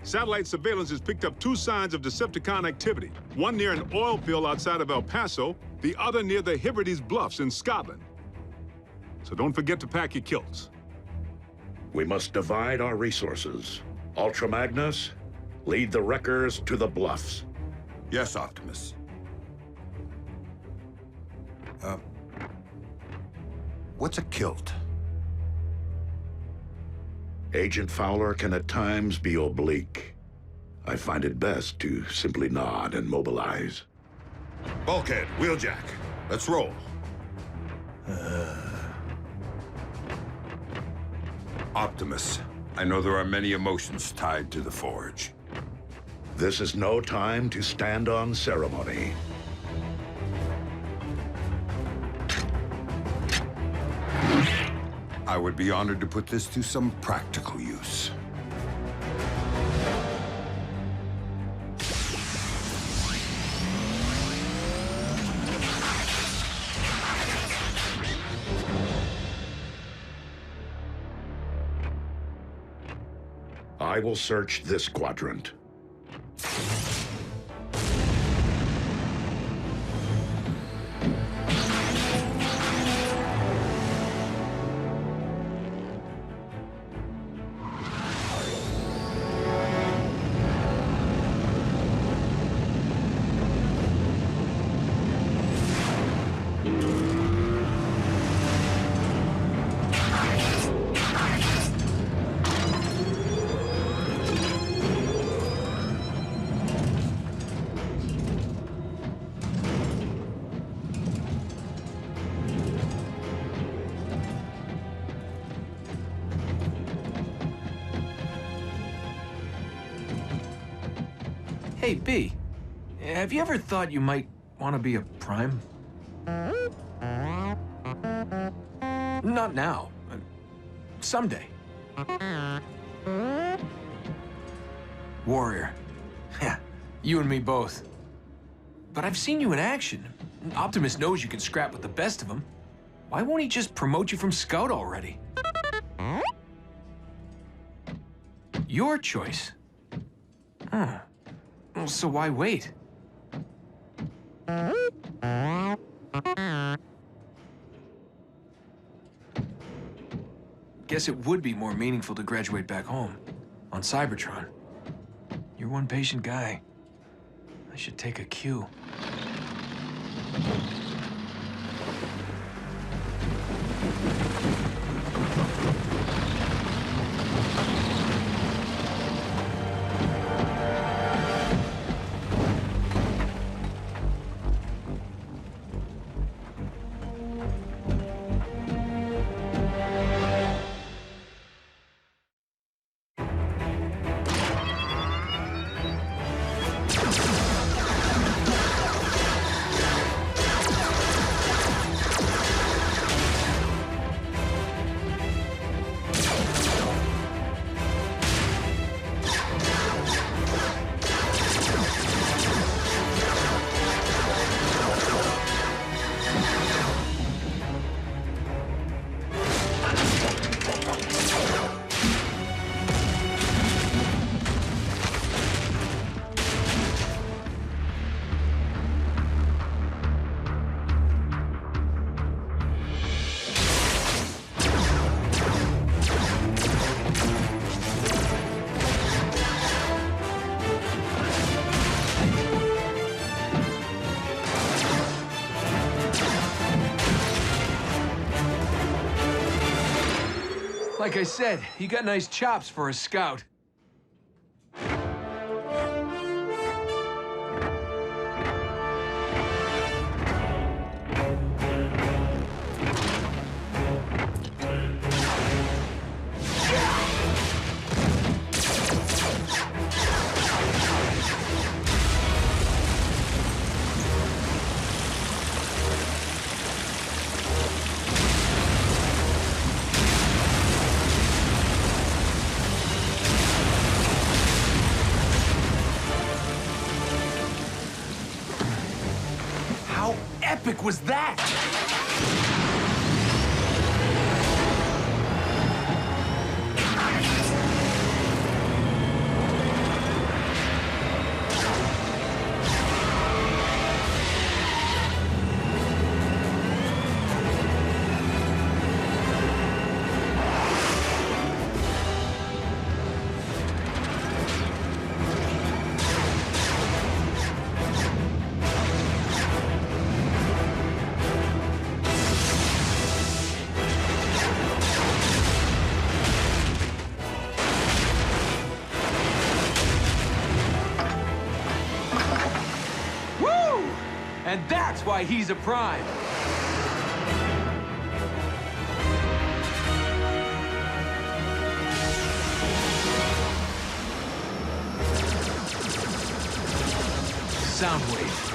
Satellite surveillance has picked up 2 signs of Decepticon activity. One near an oil field outside of El Paso, the other near the Hebrides Bluffs in Scotland. So don't forget to pack your kilts. We must divide our resources. Ultra Magnus, lead the wreckers to the bluffs. Yes, Optimus. What's a kilt? Agent Fowler can at times be oblique. I find it best to simply nod and mobilize. Bulkhead, Wheeljack, let's roll. Optimus, I know there are many emotions tied to the Forge. This is no time to stand on ceremony. I would be honored to put this to some practical use. I will search this quadrant. Hey, B, have you ever thought you might want to be a Prime? Not now. Someday. Warrior. Yeah, you and me both. But I've seen you in action. Optimus knows you can scrap with the best of them. Why won't he just promote you from Scout already? Your choice. Huh. Well, so why wait? Guess it would be more meaningful to graduate back home, on Cybertron. You're one patient guy. I should take a cue. Like I said, you got nice chops for a Scout. How epic was that? And that's why he's a Prime. sound wave.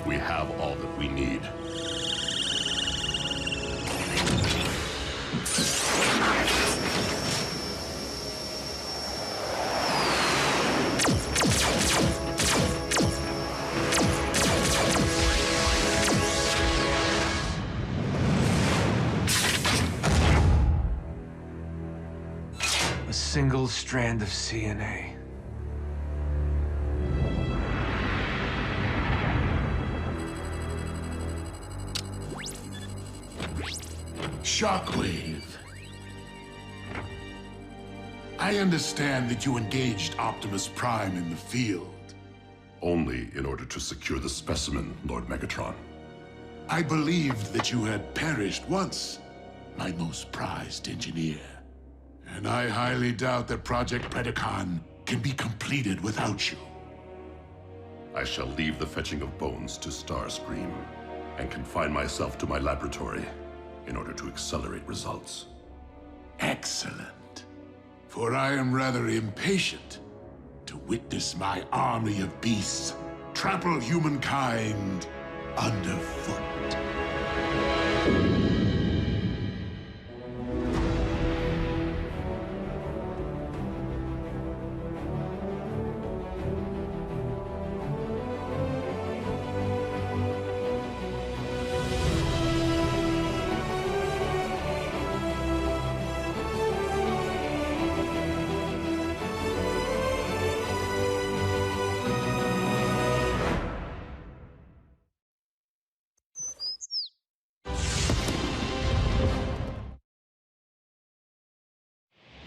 We have all that we need. A single strand of CNA. Shockwave. I understand that you engaged Optimus Prime in the field. Only in order to secure the specimen, Lord Megatron. I believed that you had perished once, my most prized engineer. And I highly doubt that Project Predacon can be completed without you. I shall leave the fetching of bones to Starscream and confine myself to my laboratory in order to accelerate results. Excellent. For I am rather impatient to witness my army of beasts trample humankind underfoot.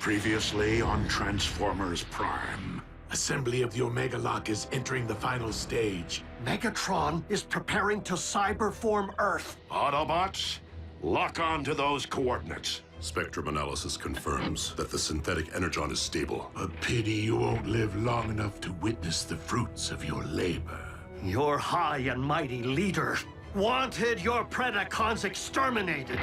Previously on Transformers Prime. Assembly of the Omega Lock is entering the final stage. Megatron is preparing to cyberform Earth. Autobots, lock on to those coordinates. Spectrum analysis confirms that the synthetic Energon is stable. A pity you won't live long enough to witness the fruits of your labor. Your high and mighty leader Wanted your Predacons exterminated.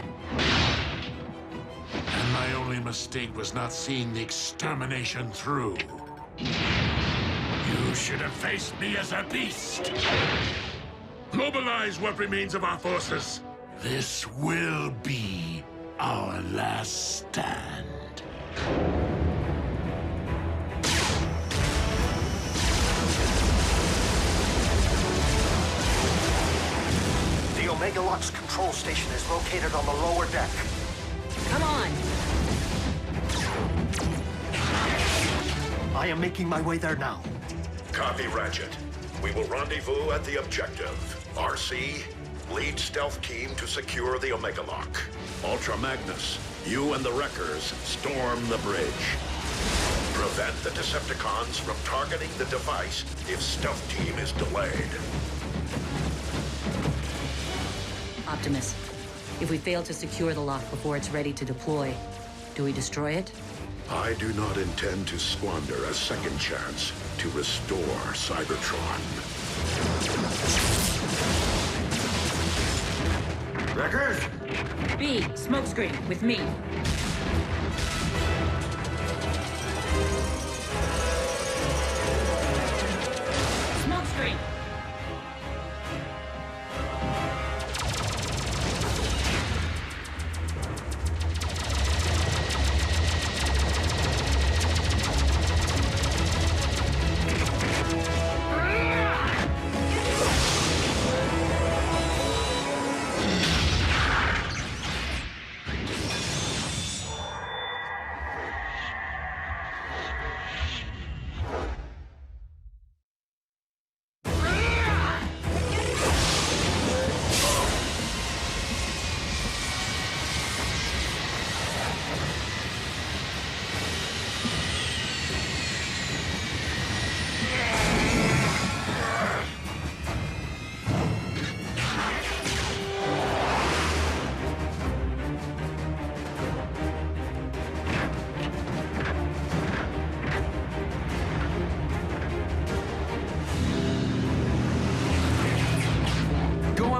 And my only mistake was not seeing the extermination through. You should have faced me as a beast. Mobilize what remains of our forces. This will be our last stand. The Omega Lock's control station is located on the lower deck. Come on! I am making my way there now. Copy, Ratchet. We will rendezvous at the objective. RC, lead stealth team to secure the Omega Lock. Ultra Magnus, you and the Wreckers storm the bridge. Prevent the Decepticons from targeting the device if stealth team is delayed. Optimus, if we fail to secure the lock before it's ready to deploy, do we destroy it? I do not intend to squander a second chance to restore Cybertron. Wreckers! B, smokescreen, with me. Smokescreen!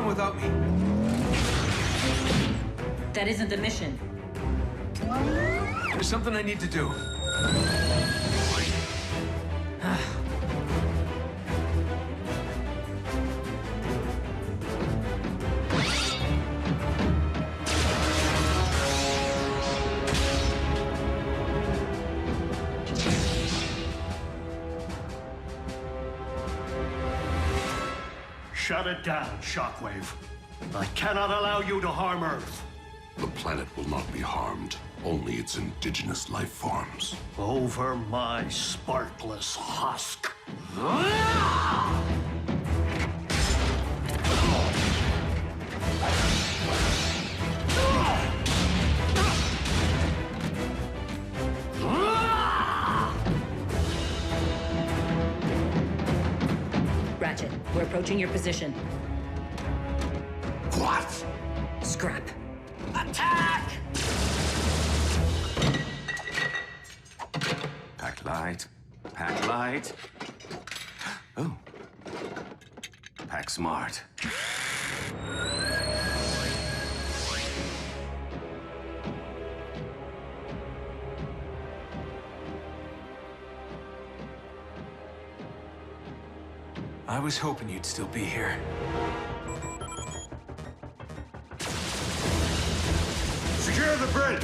Without me. That isn't the mission. There's something I need to do. Shut it down, Shockwave. I cannot allow you to harm Earth. The planet will not be harmed, only its indigenous life forms. Over my sparkless husk. Ratchet, we're approaching your position. What? Scrap. Attack! Pack light. Pack light. Oh. Pack smart. I was hoping you'd still be here. Secure the bridge!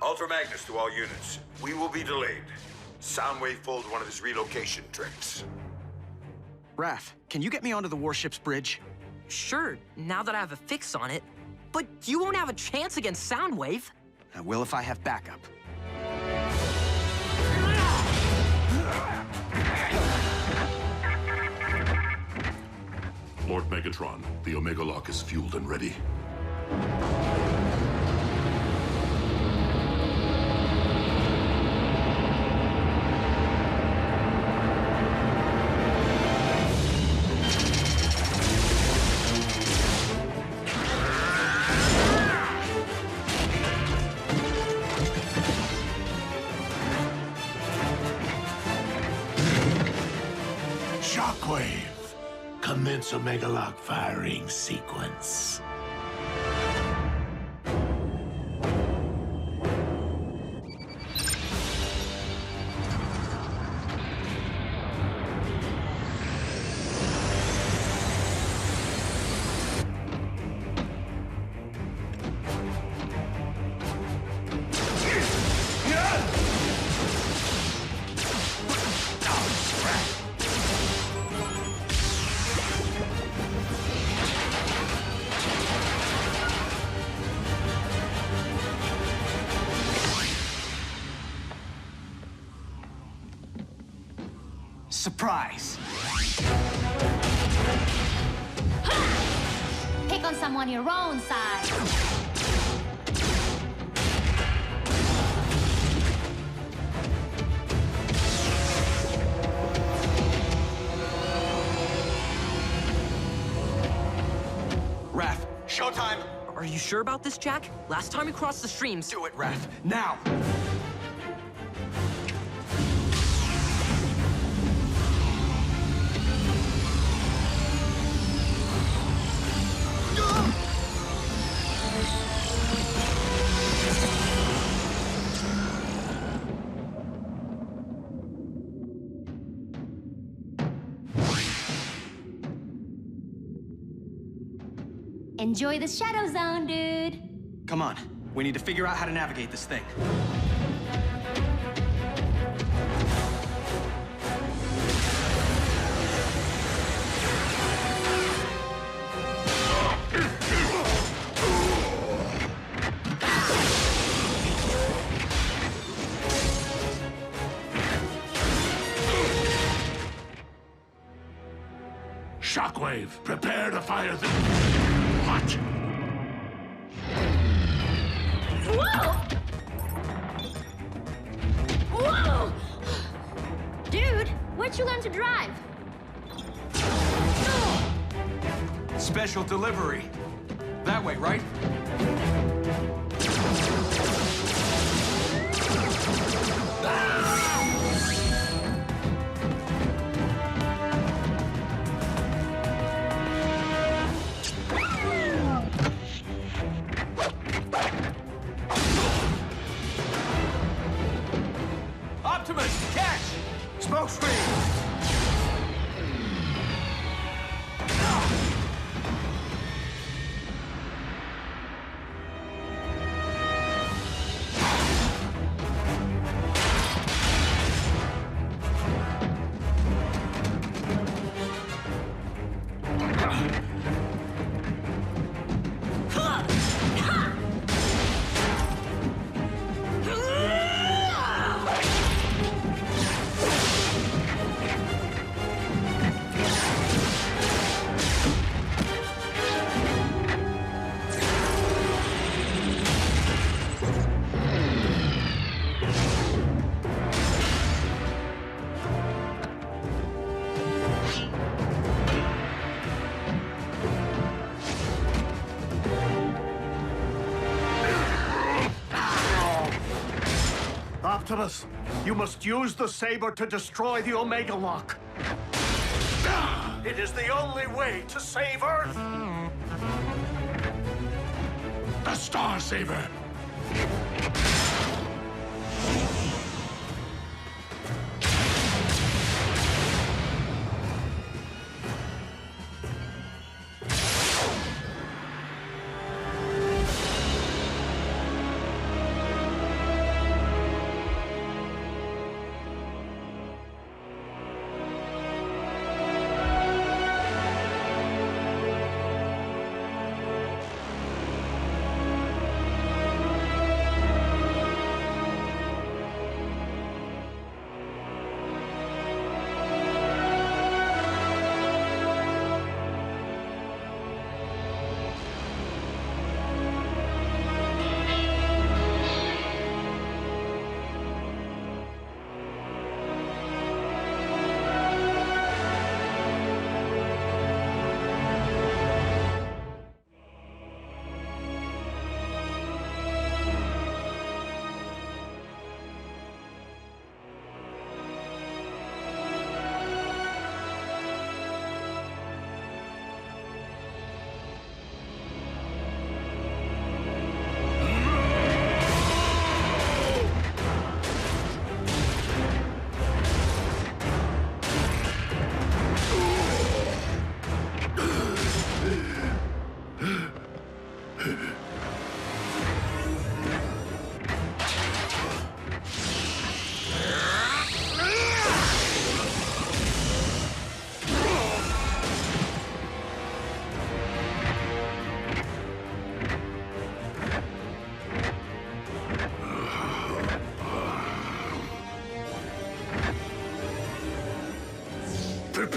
Ultra Magnus to all units. We will be delayed. Soundwave pulled one of his relocation tricks. Raph, can you get me onto the warship's bridge? Sure, now that I have a fix on it. But you won't have a chance against Soundwave. I will if I have backup. Lord Megatron, the Omega Lock is fueled and ready. Shockwave, commence Omega Lock firing sequence. Surprise! Pick on someone your own size. Raph, showtime! Are you sure about this, Jack? Last time we crossed the streams... Do it, Raph, now! Enjoy the Shadow Zone, dude. Come on, we need to figure out how to navigate this thing. Shockwave, prepare to fire the... What? Whoa! Whoa! Dude, where'd you learn to drive? Special delivery. That way, right? Optimus, catch! Smoke screen! Optimus, you must use the saber to destroy the Omega Lock. It is the only way to save Earth. The Star Saber!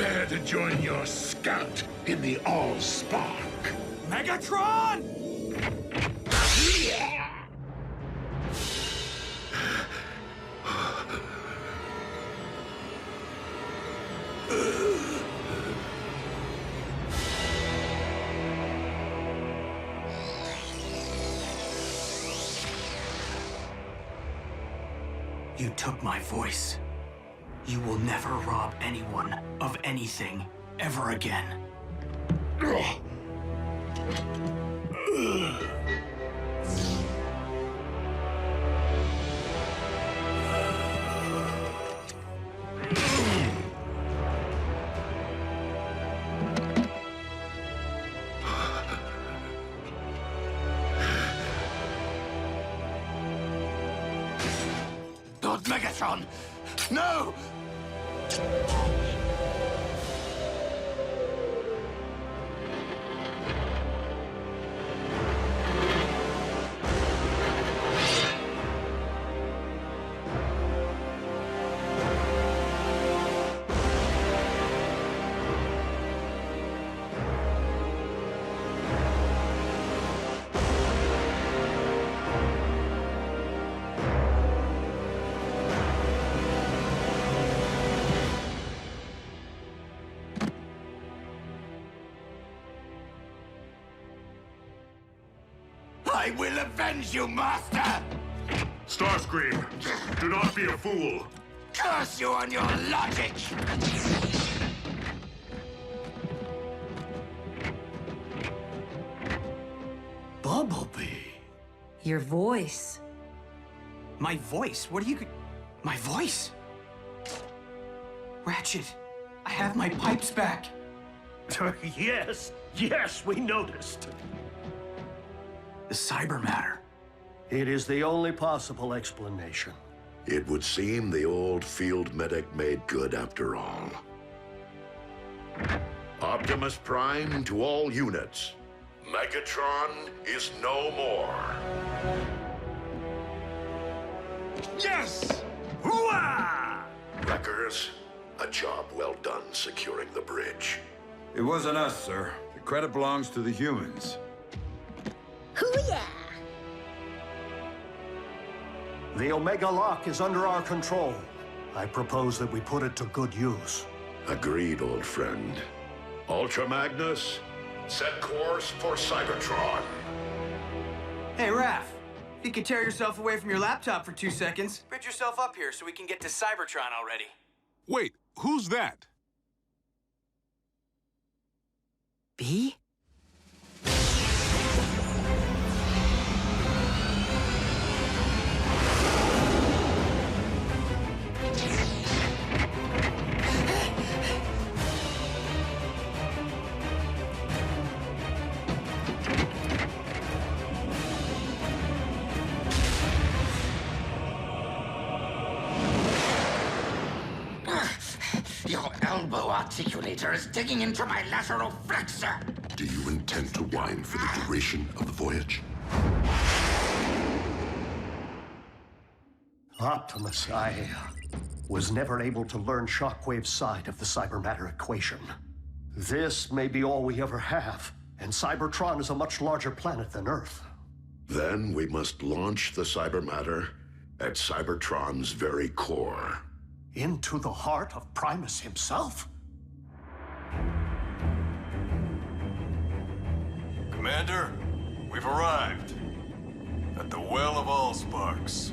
Prepare to join your scout in the All-Spark. Megatron! You took my voice. You will never rob anyone of anything ever again. Lord Megatron! No! I will avenge you, Master! Starscream, do not be a fool. Curse you on your logic! Bumblebee. Your voice. My voice? What are you... My voice? Ratchet, I have my pipes back. Yes, yes, we noticed. The cyber matter. It is the only possible explanation. It would seem the old field medic made good after all. Optimus Prime to all units. Megatron is no more. Yes! Hooah! Wreckers, a job well done securing the bridge. It wasn't us, sir. The credit belongs to the humans. Hoo-yeah! The Omega Lock is under our control. I propose that we put it to good use. Agreed, old friend. Ultra Magnus, set course for Cybertron. Hey, Raph. If you could tear yourself away from your laptop for 2 seconds, bridge yourself up here so we can get to Cybertron already. Wait, who's that? B? Your elbow articulator is digging into my lateral flexor. Do you intend to whine for the duration of the voyage? Optimus, I was never able to learn Shockwave's side of the cybermatter equation. This may be all we ever have, and Cybertron is a much larger planet than Earth. Then we must launch the cybermatter at Cybertron's very core. Into the heart of Primus himself? Commander, we've arrived at the Well of Allsparks.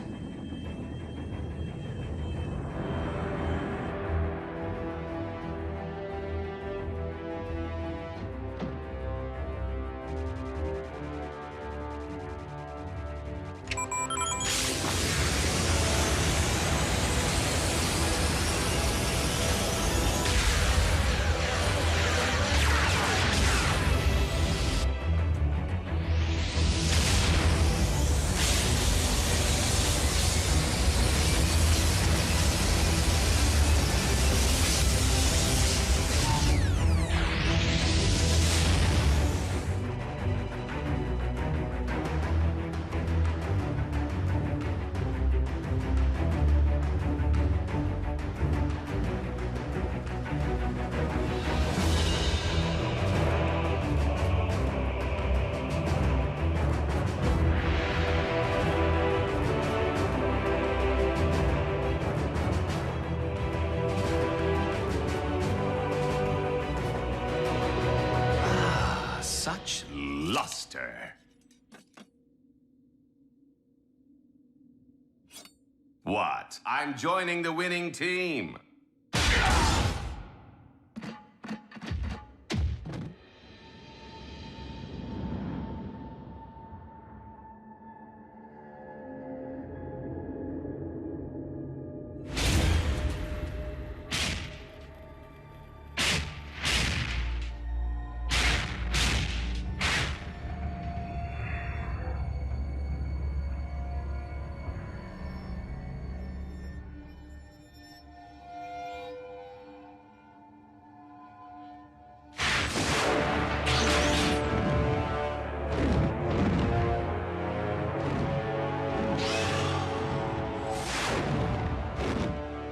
such luster. What? I'm joining the winning team.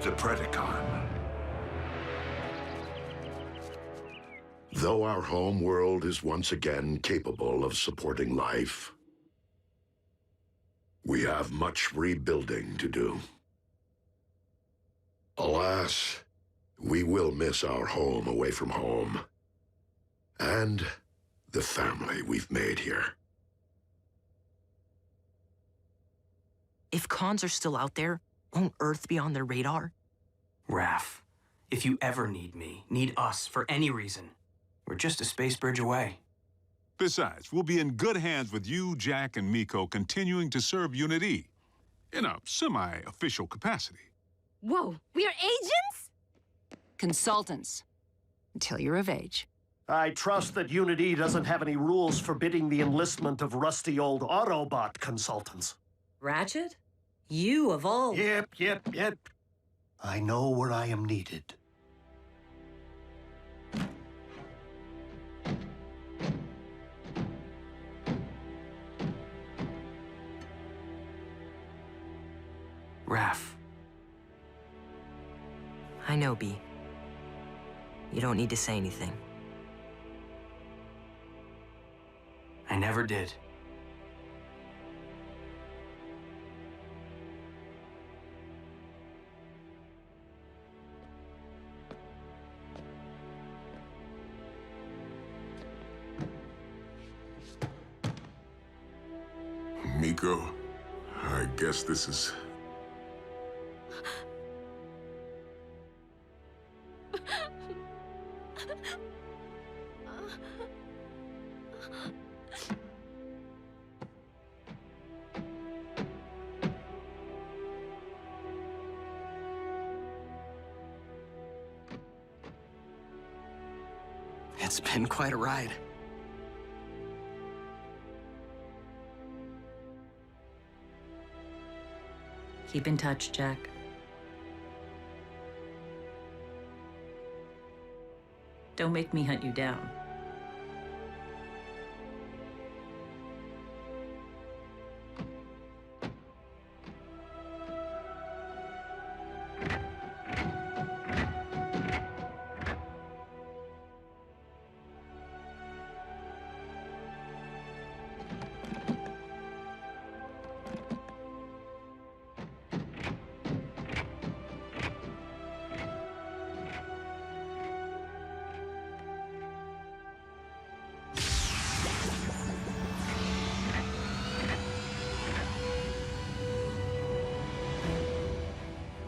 The Predacon. Though our home world is once again capable of supporting life, we have much rebuilding to do. Alas, we will miss our home away from home, and the family we've made here. If cons are still out there, won't Earth be on their radar? Raph, if you ever need me, need us for any reason, we're just a space bridge away. Besides, we'll be in good hands with you, Jack, and Miko continuing to serve Unit E in a semi-official capacity. Whoa, we are agents? Consultants. Until you're of age. I trust that Unit E doesn't have any rules forbidding the enlistment of rusty old Autobot consultants. Ratchet? You of all... Yep. I know where I am needed. Raph. I know, B. You don't need to say anything. I never did. Miko, I guess this is... It's been quite a ride. Keep in touch, Jack. Don't make me hunt you down.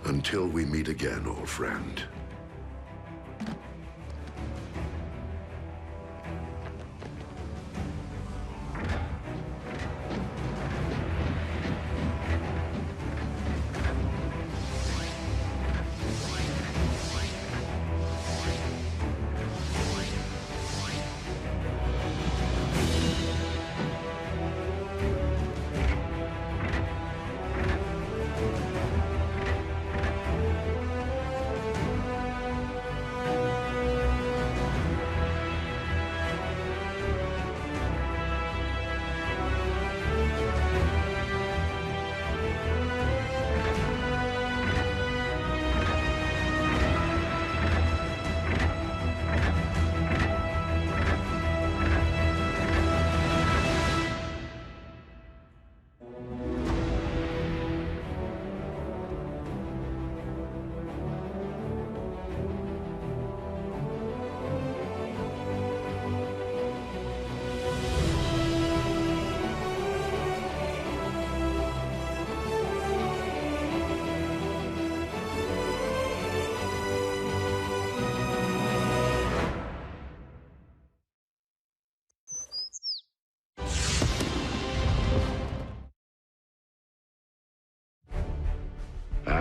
Until we meet again, old friend.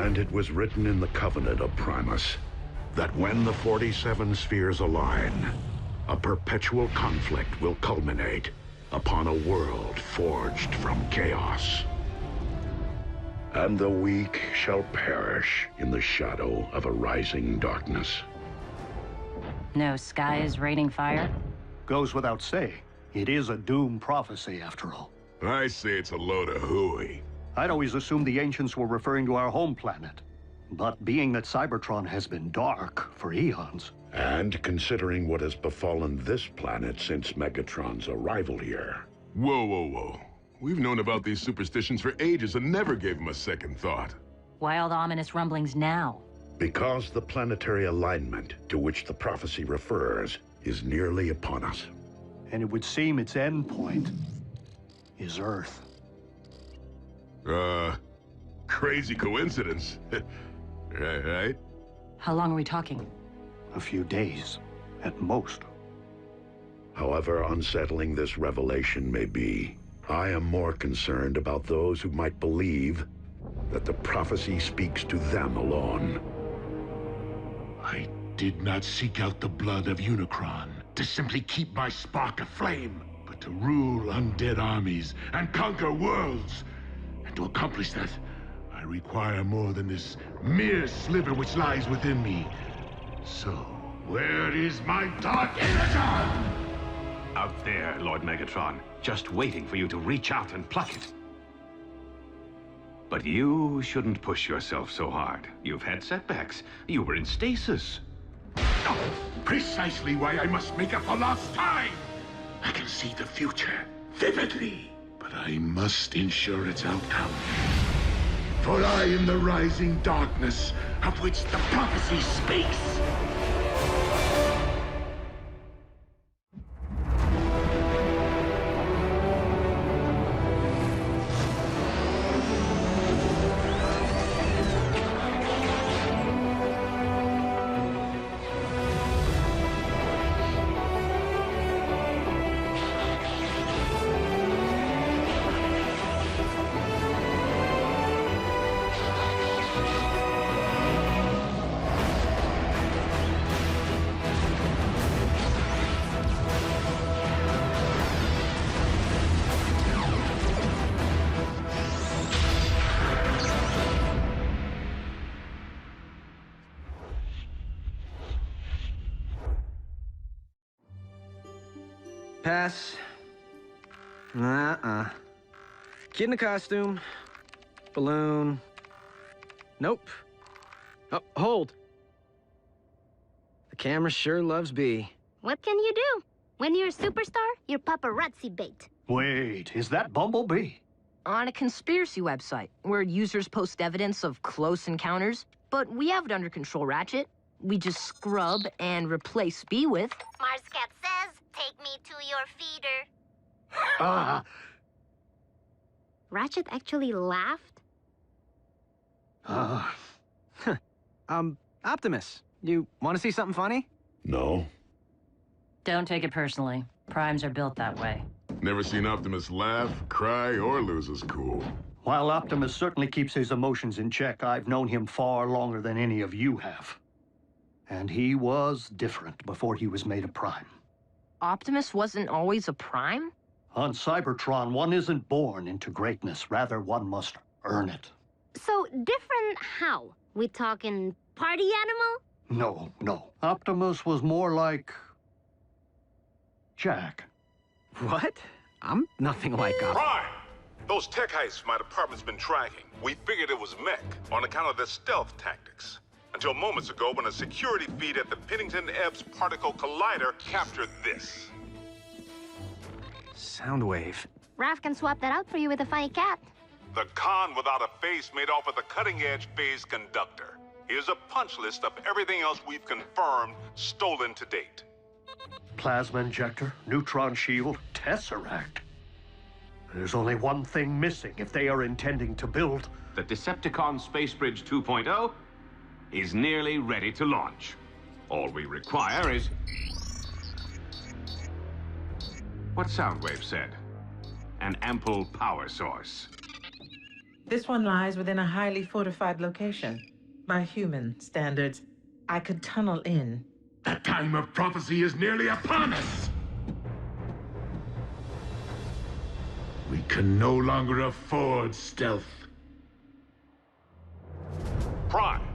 And it was written in the Covenant of Primus that when the 47 spheres align, a perpetual conflict will culminate upon a world forged from chaos. And the weak shall perish in the shadow of a rising darkness. No sky is raining fire? Goes without saying. It is a doom prophecy, after all. I say it's a load of hooey. I'd always assumed the ancients were referring to our home planet. But being that Cybertron has been dark for eons... And considering what has befallen this planet since Megatron's arrival here... Whoa, whoa, whoa. We've known about these superstitions for ages and never gave them a second thought. Why all the ominous rumblings now? Because the planetary alignment to which the prophecy refers is nearly upon us. And it would seem its end point is Earth. Crazy coincidence. Right? How long are we talking? A few days, at most. However unsettling this revelation may be, I am more concerned about those who might believe that the prophecy speaks to them alone. I did not seek out the blood of Unicron to simply keep my spark aflame, but to rule undead armies and conquer worlds. And to accomplish that, I require more than this mere sliver which lies within me. So, where is my dark Energon? Out there, Lord Megatron, just waiting for you to reach out and pluck it. But you shouldn't push yourself so hard. You've had setbacks. You were in stasis. Oh, precisely why I must make up for lost time. I can see the future vividly, but I must ensure its outcome. For I am the rising darkness of which the prophecy speaks. Pass. Kid in a costume. Balloon. Nope. Oh, hold. The camera sure loves B. What can you do? When you're a superstar, you're paparazzi bait. Wait, is that Bumblebee? On a conspiracy website, where users post evidence of close encounters. But we have it under control, Ratchet. We just scrub and replace B with... Marscat says, take me to your feeder. Ratchet actually laughed? Optimus, you want to see something funny? No. Don't take it personally. Primes are built that way. Never seen Optimus laugh, cry, or lose his cool. While Optimus certainly keeps his emotions in check, I've known him far longer than any of you have. And he was different before he was made a Prime. Optimus wasn't always a Prime? On Cybertron, one isn't born into greatness. Rather, one must earn it. So, different how? We talking party animal? No. Optimus was more like... Jack. What? I'm nothing like Optimus. Prime! Those tech heists my department's been tracking. We figured it was mech on account of their stealth tactics. Until moments ago when a security feed at the Pennington-Ebbs Particle Collider captured this. Soundwave. Raph can swap that out for you with a funny cat. The con without a face made off with a cutting-edge phase conductor. Here's a punch list of everything else we've confirmed stolen to date. Plasma injector, neutron shield, Tesseract. There's only one thing missing if they are intending to build... The Decepticon Space Bridge 2.0 is nearly ready to launch. All we require is... what Soundwave said. An ample power source. This one lies within a highly fortified location. By human standards, I could tunnel in. The time of prophecy is nearly upon us! We can no longer afford stealth. Prime,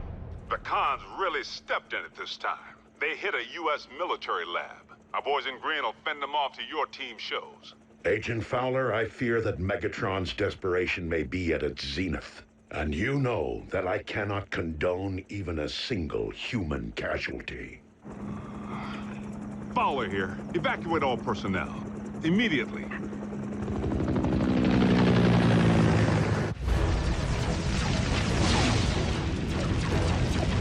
the cons really stepped in it this time. They hit a U.S. military lab. Our boys in green will fend them off to your team shows. Agent Fowler, I fear that Megatron's desperation may be at its zenith. And you know that I cannot condone even a single human casualty. Fowler here. Evacuate all personnel. Immediately.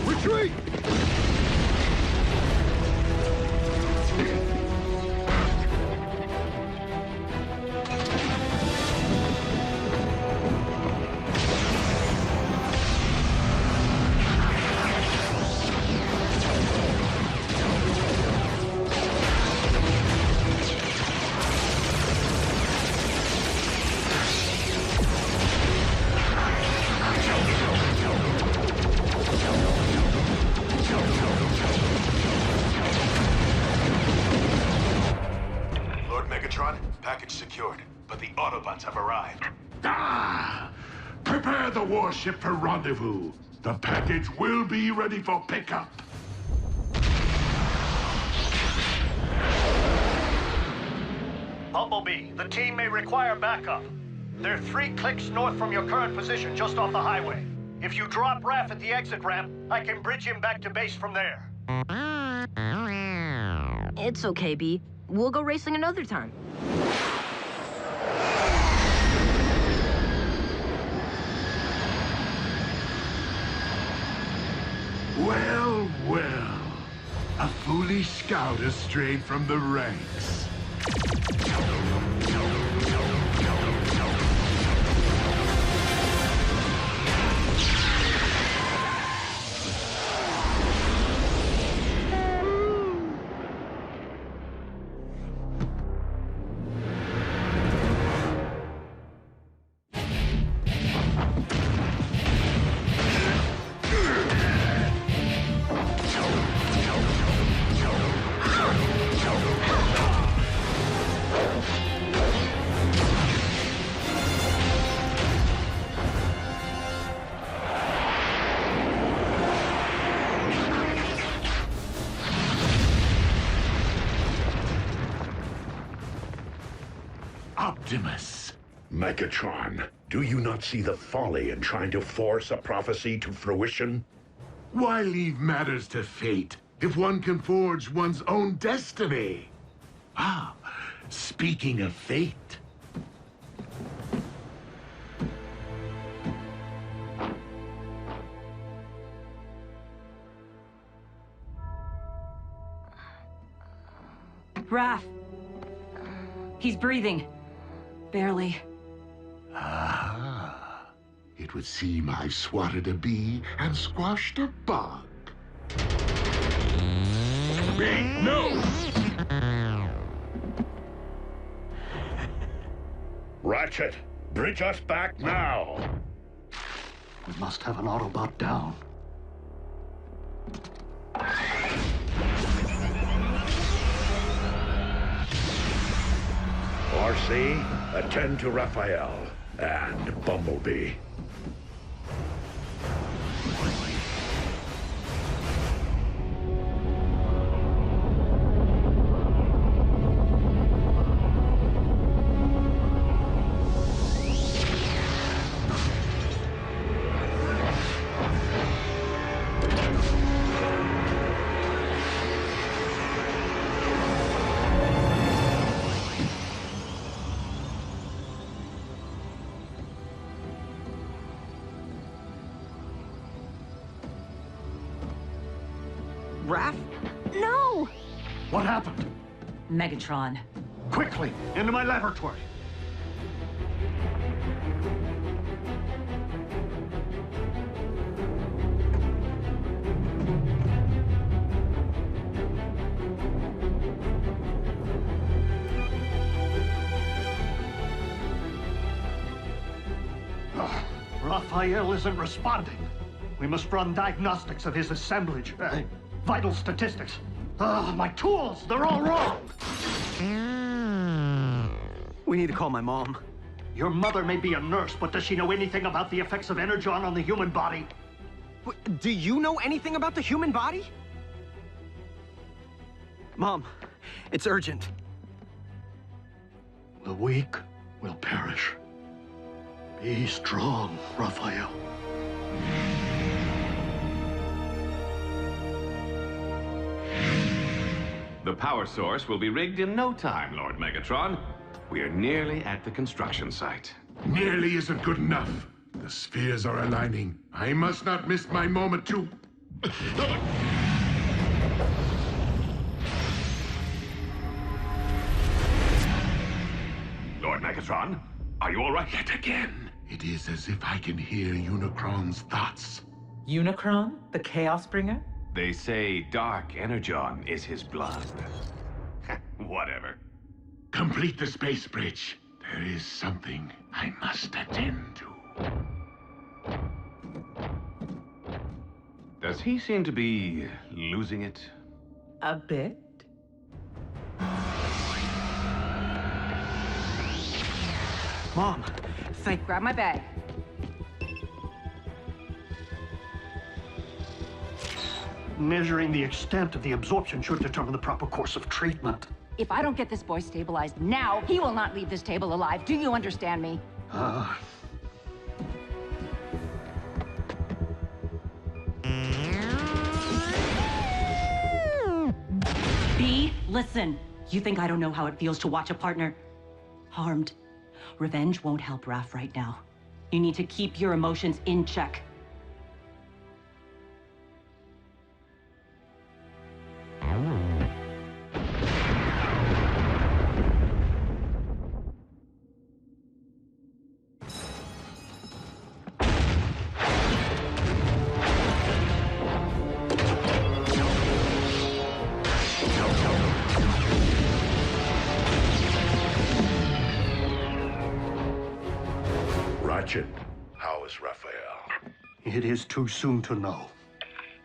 Retreat! Package secured, but the Autobots have arrived. Ah! Prepare the warship for rendezvous. The package will be ready for pickup. Bumblebee, the team may require backup. They're 3 clicks north from your current position, just off the highway. If you drop Raph at the exit ramp, I can bridge him back to base from there. It's okay, B. We'll go racing another time. Well, well. A foolish scout has strayed from the ranks. Optimus. Megatron, do you not see the folly in trying to force a prophecy to fruition? Why leave matters to fate if one can forge one's own destiny? Ah, speaking of fate. Raph. He's breathing. Barely. Ah, it would seem I swatted a bee and squashed a bug. Wait, no! Ratchet, bridge us back now! We must have an Autobot down. RC, attend to Raphael and Bumblebee. Raph? No! What happened? Megatron. Quickly, into my laboratory. Raphael isn't responding. We must run diagnostics of his assemblage. Vital statistics. My tools, they're all wrong. We need to call my mom. Your mother may be a nurse, but does she know anything about the effects of Energon on the human body? Do you know anything about the human body? Mom, it's urgent. The weak will perish. Be strong, Raphael. The power source will be rigged in no time, Lord Megatron. We are nearly at the construction site. Nearly isn't good enough. The spheres are aligning. I must not miss my moment to... Lord Megatron, are you all right? Yet again, it is as if I can hear Unicron's thoughts. Unicron, the Chaos Bringer? They say Dark Energon is his blood. Whatever. Complete the space bridge. There is something I must attend to. Does he seem to be losing it? A bit. Mom, Grab my bag. Measuring the extent of the absorption should determine the proper course of treatment. If I don't get this boy stabilized now, he will not leave this table alive. Do you understand me? B, listen. You think I don't know how it feels to watch a partner harmed? Revenge won't help Raph right now. You need to keep your emotions in check. How is Raphael? It is too soon to know.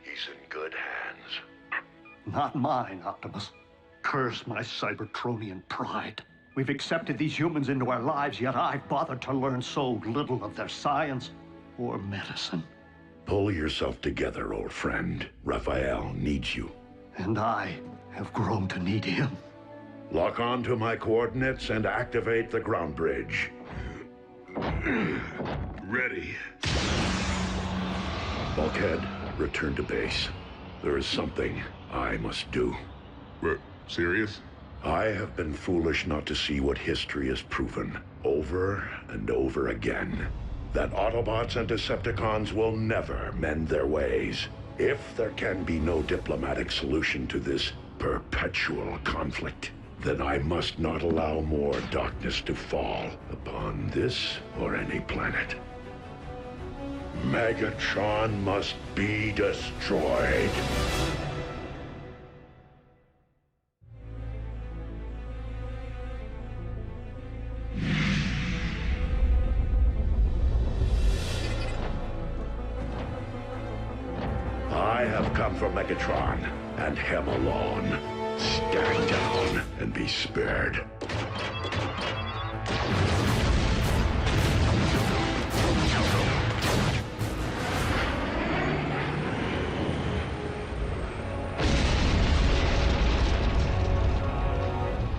He's in good hands. Not mine, Optimus. Curse my Cybertronian pride. We've accepted these humans into our lives, yet I've bothered to learn so little of their science or medicine. Pull yourself together, old friend. Raphael needs you. And I have grown to need him. Lock on to my coordinates and activate the ground bridge. Ready. Bulkhead, return to base. There is something I must do. What, serious? I have been foolish not to see what history has proven, over and over again. That Autobots and Decepticons will never mend their ways. If there can be no diplomatic solution to this perpetual conflict, then I must not allow more darkness to fall upon this or any planet. Megatron must be destroyed. I have come for Megatron, and him alone. Stand down and be spared.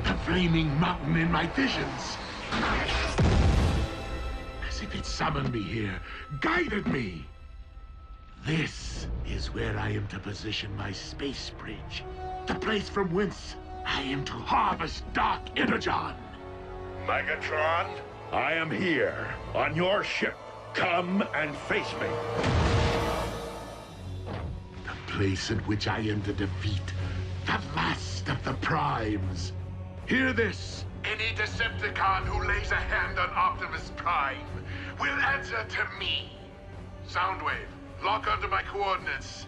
The flaming mountain in my visions. As if it summoned me here, guided me. This is where I am to position my space bridge. The place from whence I am to harvest Dark Energon. Megatron, I am here, on your ship. Come and face me. The place in which I am to defeat the last of the Primes. Hear this. Any Decepticon who lays a hand on Optimus Prime will answer to me. Soundwave, lock onto my coordinates.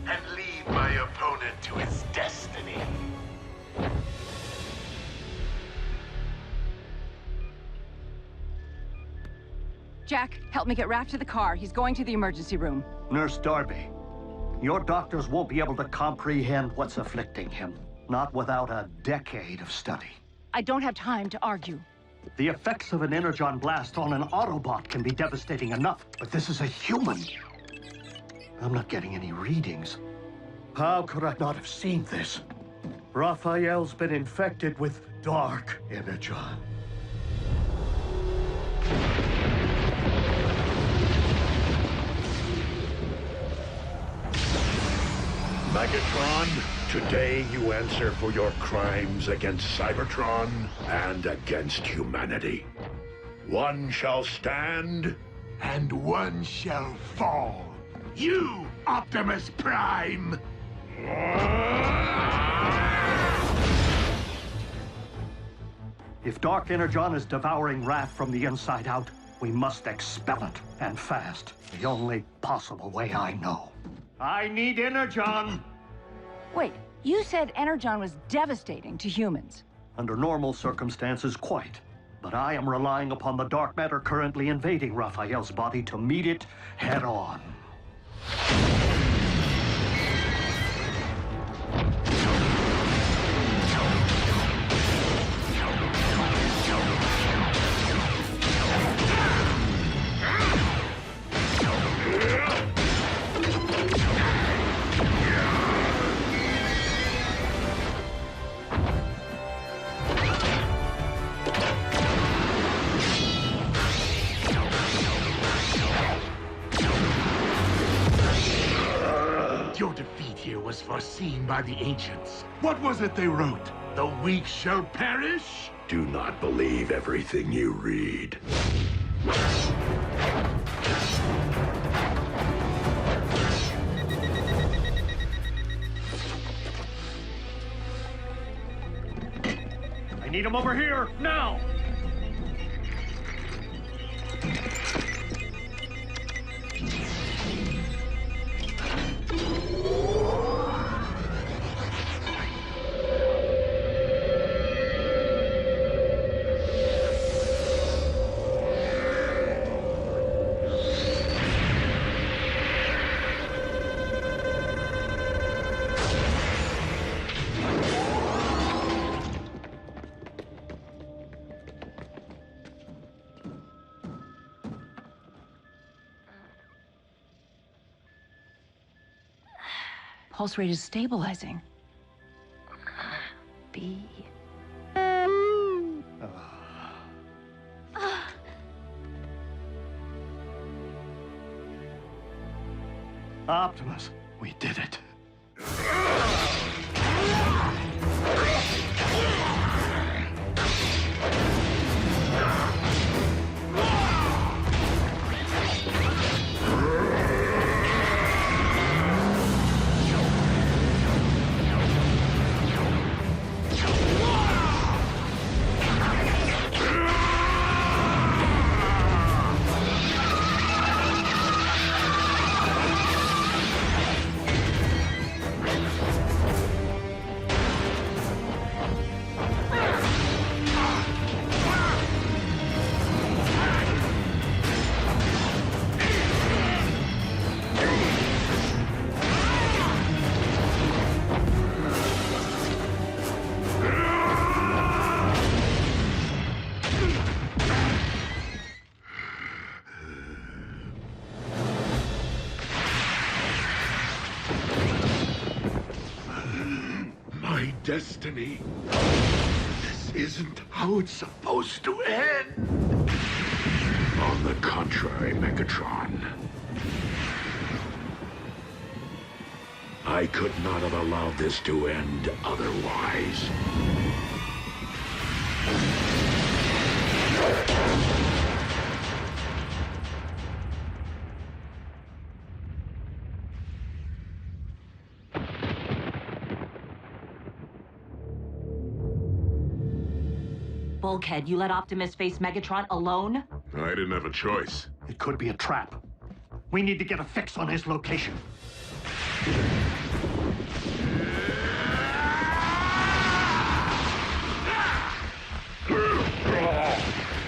And lead my opponent to his destiny. Jack, help me get Raph to the car. He's going to the emergency room. Nurse Darby, your doctors won't be able to comprehend what's afflicting him. Not without a decade of study. I don't have time to argue. The effects of an Energon blast on an Autobot can be devastating enough, but this is a human. I'm not getting any readings. How could I not have seen this? Raphael's been infected with dark Energon. Megatron, today you answer for your crimes against Cybertron and against humanity. One shall stand, And one shall fall. You, Optimus Prime! If dark Energon is devouring Raph from the inside out, we must expel it, and fast. The only possible way I know. I need Energon! Wait, you said Energon was devastating to humans. Under normal circumstances, quite. But I am relying upon the dark matter currently invading Raphael's body to meet it head-on. Your defeat here was foreseen by the ancients. What was it they wrote? The weak shall perish? do not believe everything you read. I need him over here, now! Pulse rate is stabilizing. B. Optimus, we did it. My destiny. This isn't how it's supposed to end. On the contrary, Megatron. I could not have allowed this to end otherwise. Bulkhead, you let Optimus face Megatron alone? I didn't have a choice. It could be a trap. We need to get a fix on his location.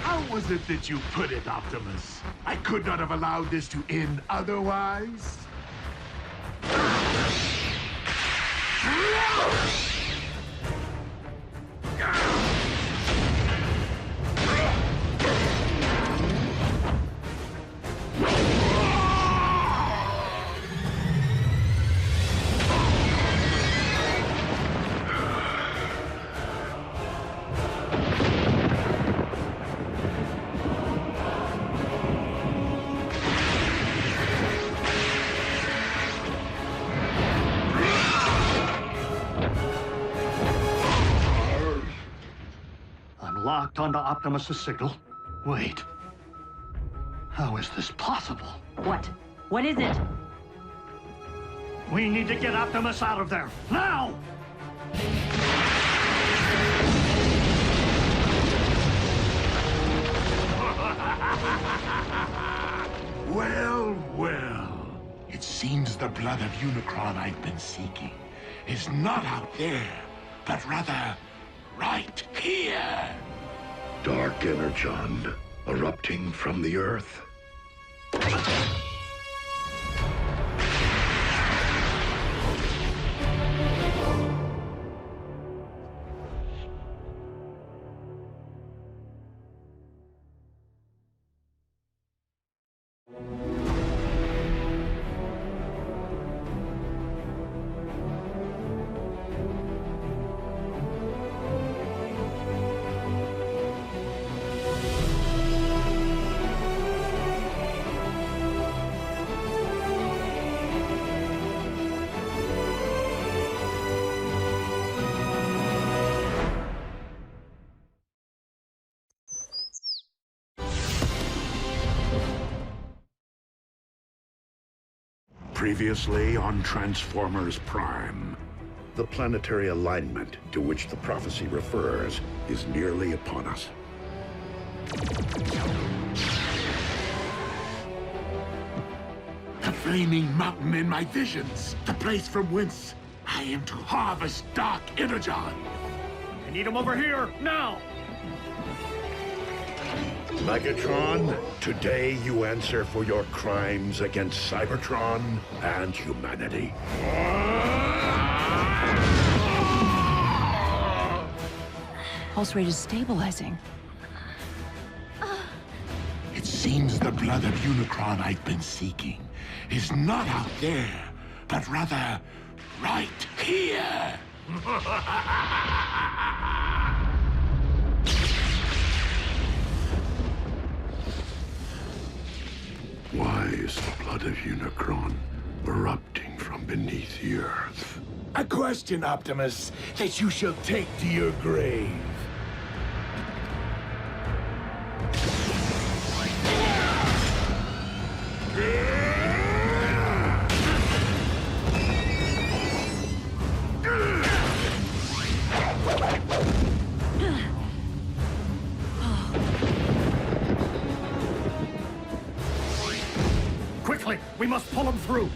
How was it that you put it, Optimus? I could not have allowed this to end otherwise. Locked onto Optimus's signal. Wait. How is this possible? What? What is it? We need to get Optimus out of there. Now! Well, well. It seems the blood of Unicron I've been seeking is not out there, but rather right here. Dark Energon erupting from the Earth. Previously on Transformers Prime. The planetary alignment to which the prophecy refers is nearly upon us. The flaming mountain in my visions. The place from whence I am to harvest Dark Energon. I need him over here, now! Megatron, today you answer for your crimes against Cybertron and humanity. Pulse rate is stabilizing. It seems the blood of Unicron I've been seeking is not out there, but rather right here. Why is the blood of Unicron erupting from beneath the Earth? A question, Optimus, that you shall take to your grave. Quickly, we must pull him through.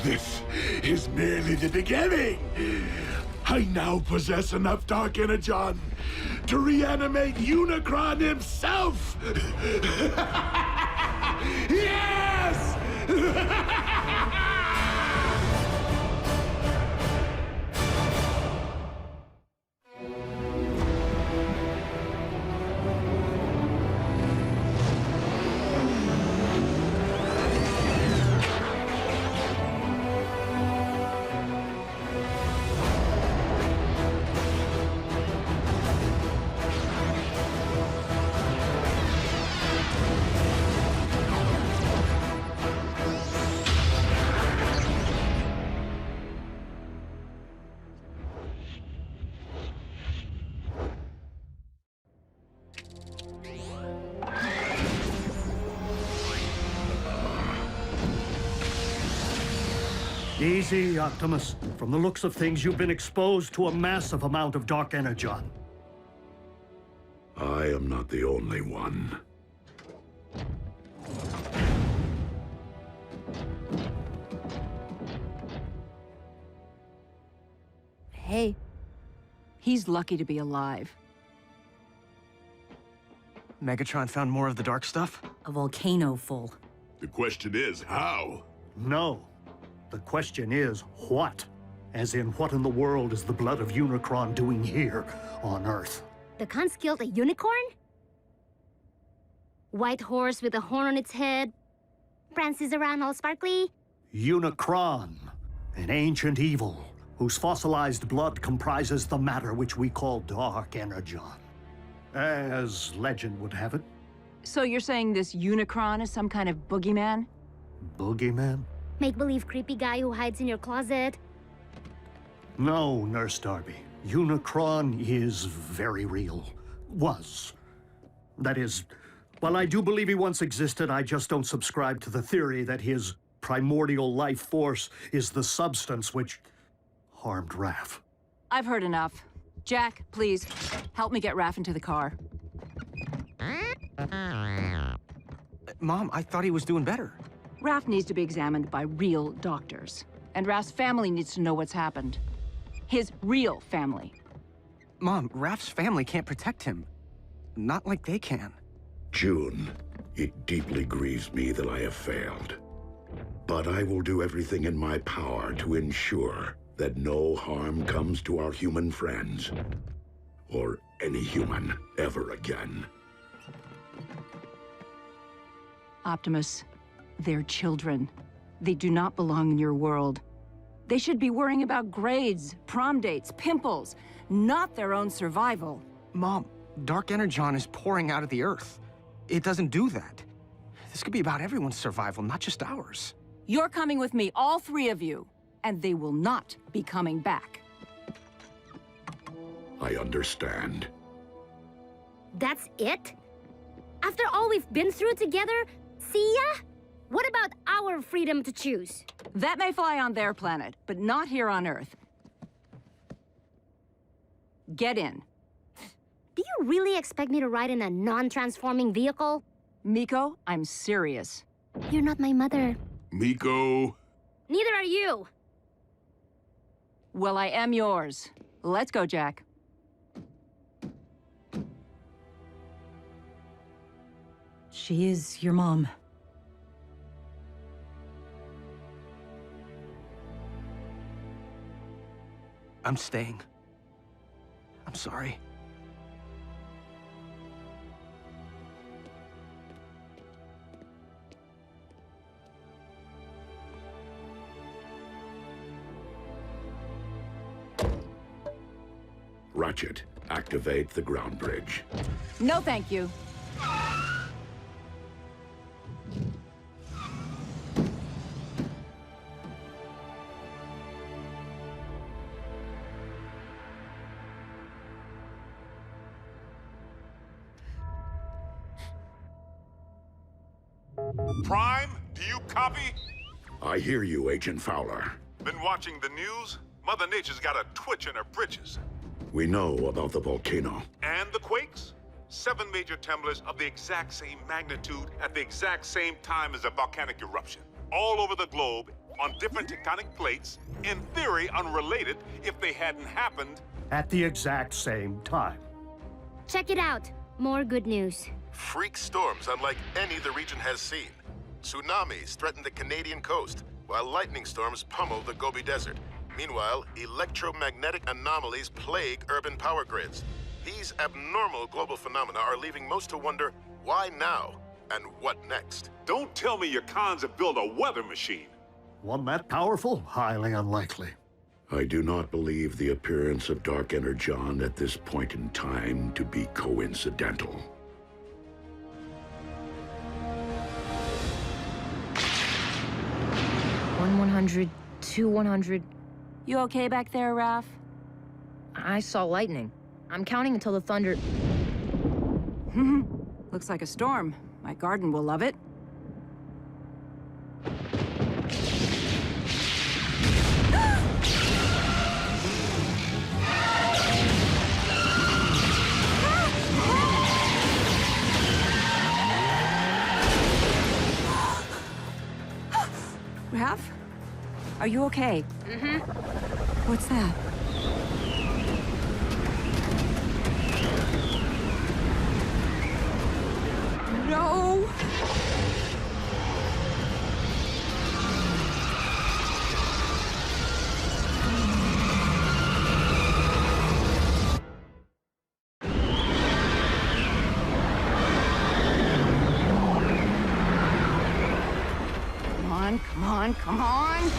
This is merely the beginning. I now possess enough Dark Energon to reanimate Unicron himself. Yes! Easy, Optimus. From the looks of things, you've been exposed to a massive amount of dark energon. I am not the only one. Hey, he's lucky to be alive. Megatron found more of the dark stuff? A volcano full. The question is, how? No. The question is, what? As in, what in the world is the blood of Unicron doing here on Earth? The cons killed a unicorn? White horse with a horn on its head? Prances around all sparkly? Unicron, an ancient evil whose fossilized blood comprises the matter which we call dark energon. As legend would have it. So you're saying this Unicron is some kind of boogeyman? Boogeyman? Make-believe creepy guy who hides in your closet? No, Nurse Darby. Unicron is very real. Was. That is, while I do believe he once existed, I just don't subscribe to the theory that his primordial life force is the substance which harmed Raph. I've heard enough. Jack, please, help me get Raph into the car. Mom, I thought he was doing better. Raph needs to be examined by real doctors. And Raph's family needs to know what's happened. His real family. Mom, Raph's family can't protect him. Not like they can. June, it deeply grieves me that I have failed. But I will do everything in my power to ensure that no harm comes to our human friends. Or any human ever again. Optimus, they're children. They do not belong in your world. They should be worrying about grades, prom dates, pimples, not their own survival. Mom, dark energon is pouring out of the Earth. It doesn't do that. This could be about everyone's survival, not just ours. You're coming with me, all three of you, and they will not be coming back. I understand. That's it? After all we've been through together, see ya? What about our freedom to choose? That may fly on their planet, but not here on Earth. Get in. Do you really expect me to ride in a non-transforming vehicle? Miko, I'm serious. You're not my mother. Miko. Neither are you. Well, I am yours. Let's go, Jack. She is your mom. I'm staying. I'm sorry. Ratchet, activate the ground bridge. No, thank you. Prime, do you copy? I hear you, Agent Fowler. Been watching the news? Mother Nature's got a twitch in her britches. We know about the volcano. And the quakes? 7 major tremblers of the exact same magnitude at the exact same time as a volcanic eruption. All over the globe, on different tectonic plates, in theory unrelated if they hadn't happened. At the exact same time. Check it out. More good news. Freak storms unlike any the region has seen. Tsunamis threaten the Canadian coast, while lightning storms pummel the Gobi Desert. Meanwhile, electromagnetic anomalies plague urban power grids. These abnormal global phenomena are leaving most to wonder, why now? And what next? Don't tell me your cons have built a weather machine. One that powerful? Highly unlikely. I do not believe the appearance of dark energon at this point in time to be coincidental. 100, 100. You okay back there, Raph? I saw lightning. I'm counting until the thunder... Looks like a storm. My garden will love it. Are you okay? Mm-hmm. What's that? No! Come on, come on!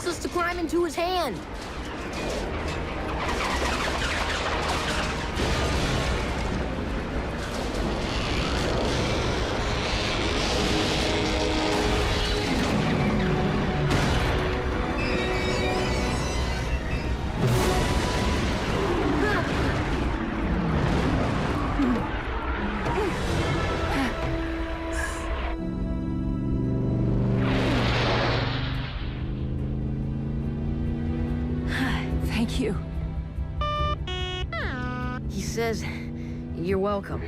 Us to climb into his hand. Thank you. He says, you're welcome.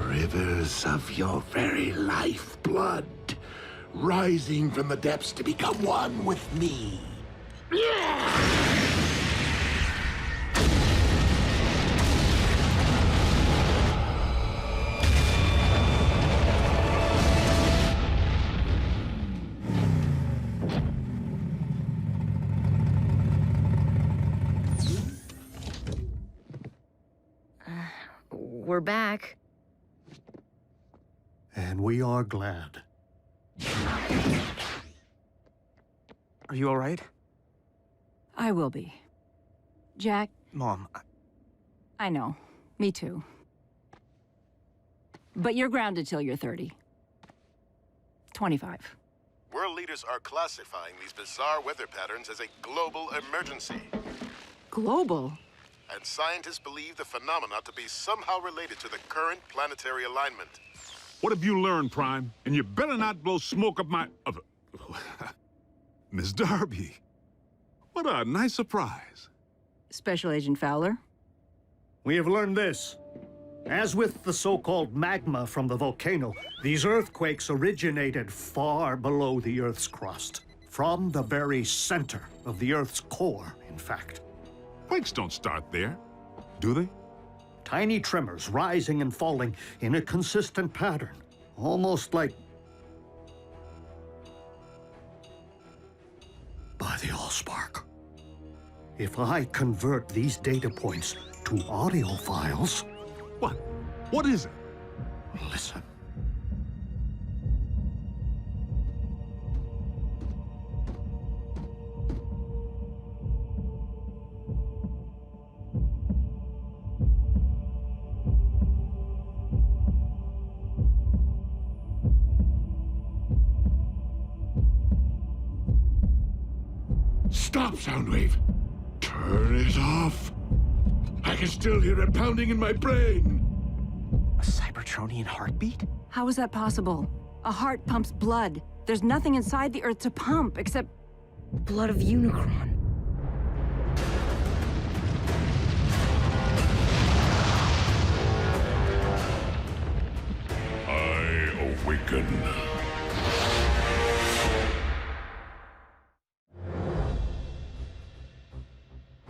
Rivers of your very lifeblood, rising from the depths to become one with me. We're back. And we are glad. Are you all right? I will be. Jack? Mom, I know. Me too. But you're grounded till you're 30. 25. World leaders are classifying these bizarre weather patterns as a global emergency. Global? And scientists believe the phenomena to be somehow related to the current planetary alignment. What have you learned, Prime? And you better not blow smoke up my... Miss Darby. What a nice surprise. Special Agent Fowler? We have learned this. As with the so-called magma from the volcano, these earthquakes originated far below the Earth's crust. From the very center of the Earth's core, in fact. Quakes don't start there, do they? Tiny tremors rising and falling in a consistent pattern. Almost like... by the Allspark. If I convert these data points to audio files... What? What is it? Listen. Stop, Soundwave! Turn it off! I can still hear it pounding in my brain! A Cybertronian heartbeat? How is that possible? A heart pumps blood. There's nothing inside the Earth to pump except... blood of Unicron. I awaken.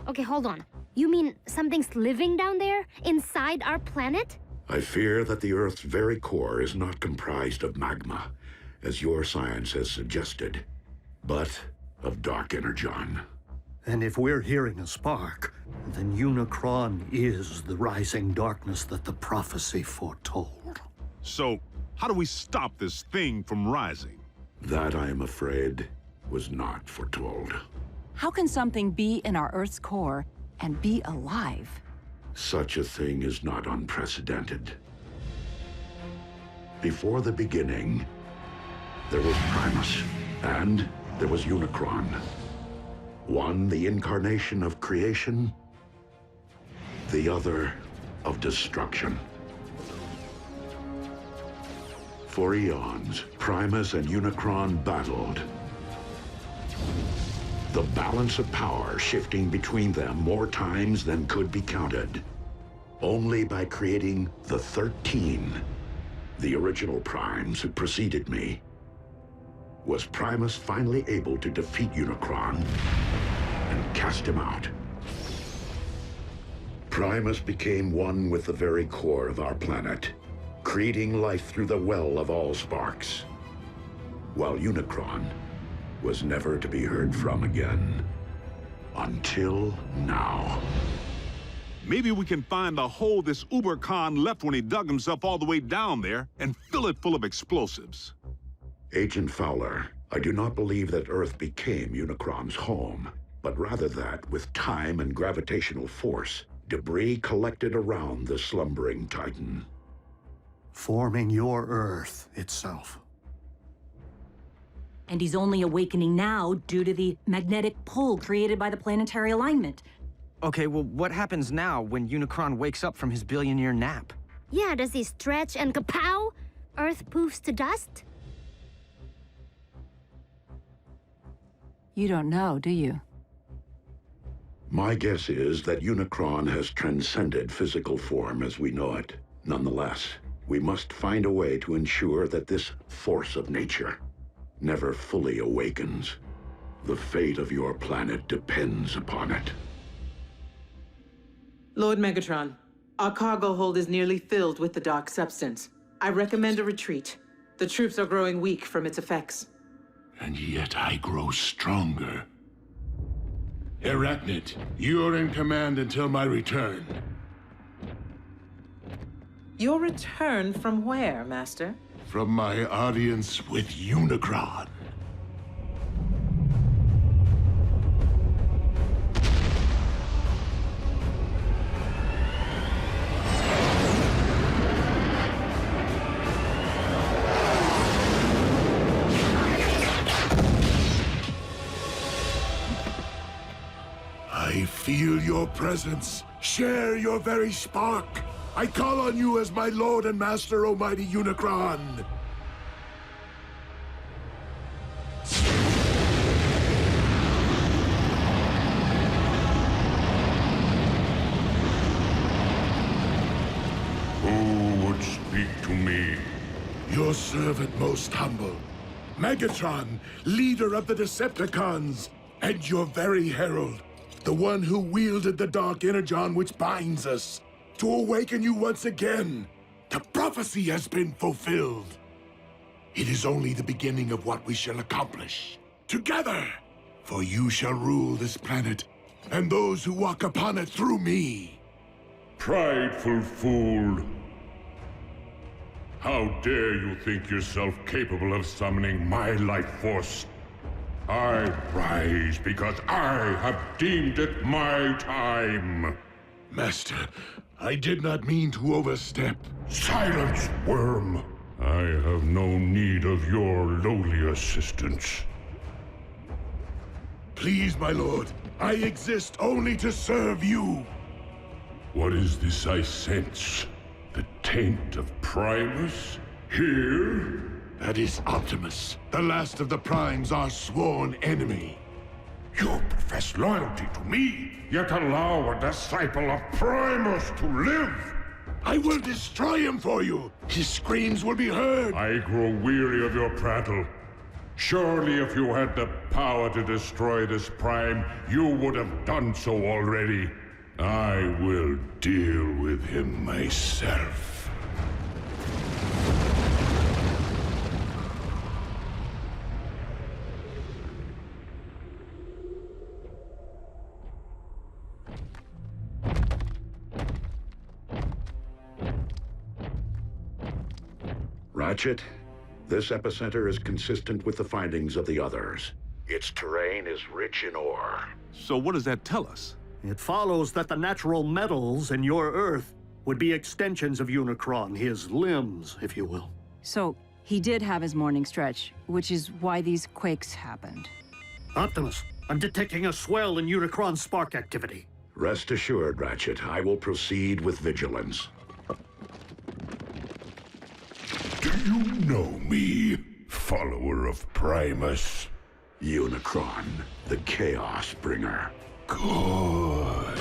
Okay, hold on. You mean something's living down there? Inside our planet? I fear that the Earth's very core is not comprised of magma, as your science has suggested, but of dark energon. And if we're hearing a spark, then Unicron is the rising darkness that the prophecy foretold. So, how do we stop this thing from rising? That, I am afraid, was not foretold. How can something be in our Earth's core and be alive? Such a thing is not unprecedented. Before the beginning, there was Primus, and there was Unicron. One, the incarnation of creation, the other, of destruction. For eons, Primus and Unicron battled. The balance of power shifting between them more times than could be counted. Only by creating the 13, the original Primes who preceded me, was Primus finally able to defeat Unicron and cast him out. Primus became one with the very core of our planet, creating life through the well of all sparks, while Unicron was never to be heard from again. Until now. Maybe we can find the hole this Uber-Khan left when he dug himself all the way down there and fill it full of explosives. Agent Fowler, I do not believe that Earth became Unicron's home, but rather that, with time and gravitational force, debris collected around the slumbering Titan. Forming your Earth itself. And he's only awakening now due to the magnetic pull created by the planetary alignment. Okay, well, what happens now when Unicron wakes up from his billion-year nap? Yeah, does he stretch and kapow? Earth poofs to dust? You don't know, do you? My guess is that Unicron has transcended physical form as we know it. Nonetheless, we must find a way to ensure that this force of nature never fully awakens. The fate of your planet depends upon it. Lord Megatron, our cargo hold is nearly filled with the dark substance. I recommend a retreat. The troops are growing weak from its effects. And yet I grow stronger. Arachnid, you're in command until my return. Your return from where, Master? From my audience with Unicron. I feel your presence. Share your very spark. I call on you as my Lord and Master, Almighty Unicron. Who would speak to me? Your servant most humble. Megatron, leader of the Decepticons, and your very herald, the one who wielded the dark Energon which binds us. To awaken you once again. The prophecy has been fulfilled. It is only the beginning of what we shall accomplish. Together! For you shall rule this planet, and those who walk upon it through me. Prideful fool. How dare you think yourself capable of summoning my life force? I rise because I have deemed it my time. Master, I did not mean to overstep. Silence, worm! I have no need of your lowly assistance. Please, my lord, I exist only to serve you. What is this I sense? The taint of Primus? Here? That is Optimus, the last of the Primes, our sworn enemy. You profess loyalty to me, yet allow a disciple of Primus to live! I will destroy him for you! His screams will be heard! I grow weary of your prattle. Surely if you had the power to destroy this Prime, you would have done so already. I will deal with him myself. Ratchet, this epicenter is consistent with the findings of the others. Its terrain is rich in ore. So what does that tell us? It follows that the natural metals in your Earth would be extensions of Unicron, his limbs, if you will. So, he did have his morning stretch, which is why these quakes happened. Optimus, I'm detecting a swell in Unicron spark activity. Rest assured, Ratchet, I will proceed with vigilance. Do you know me, follower of Primus? Unicron, the Chaos Bringer. Good.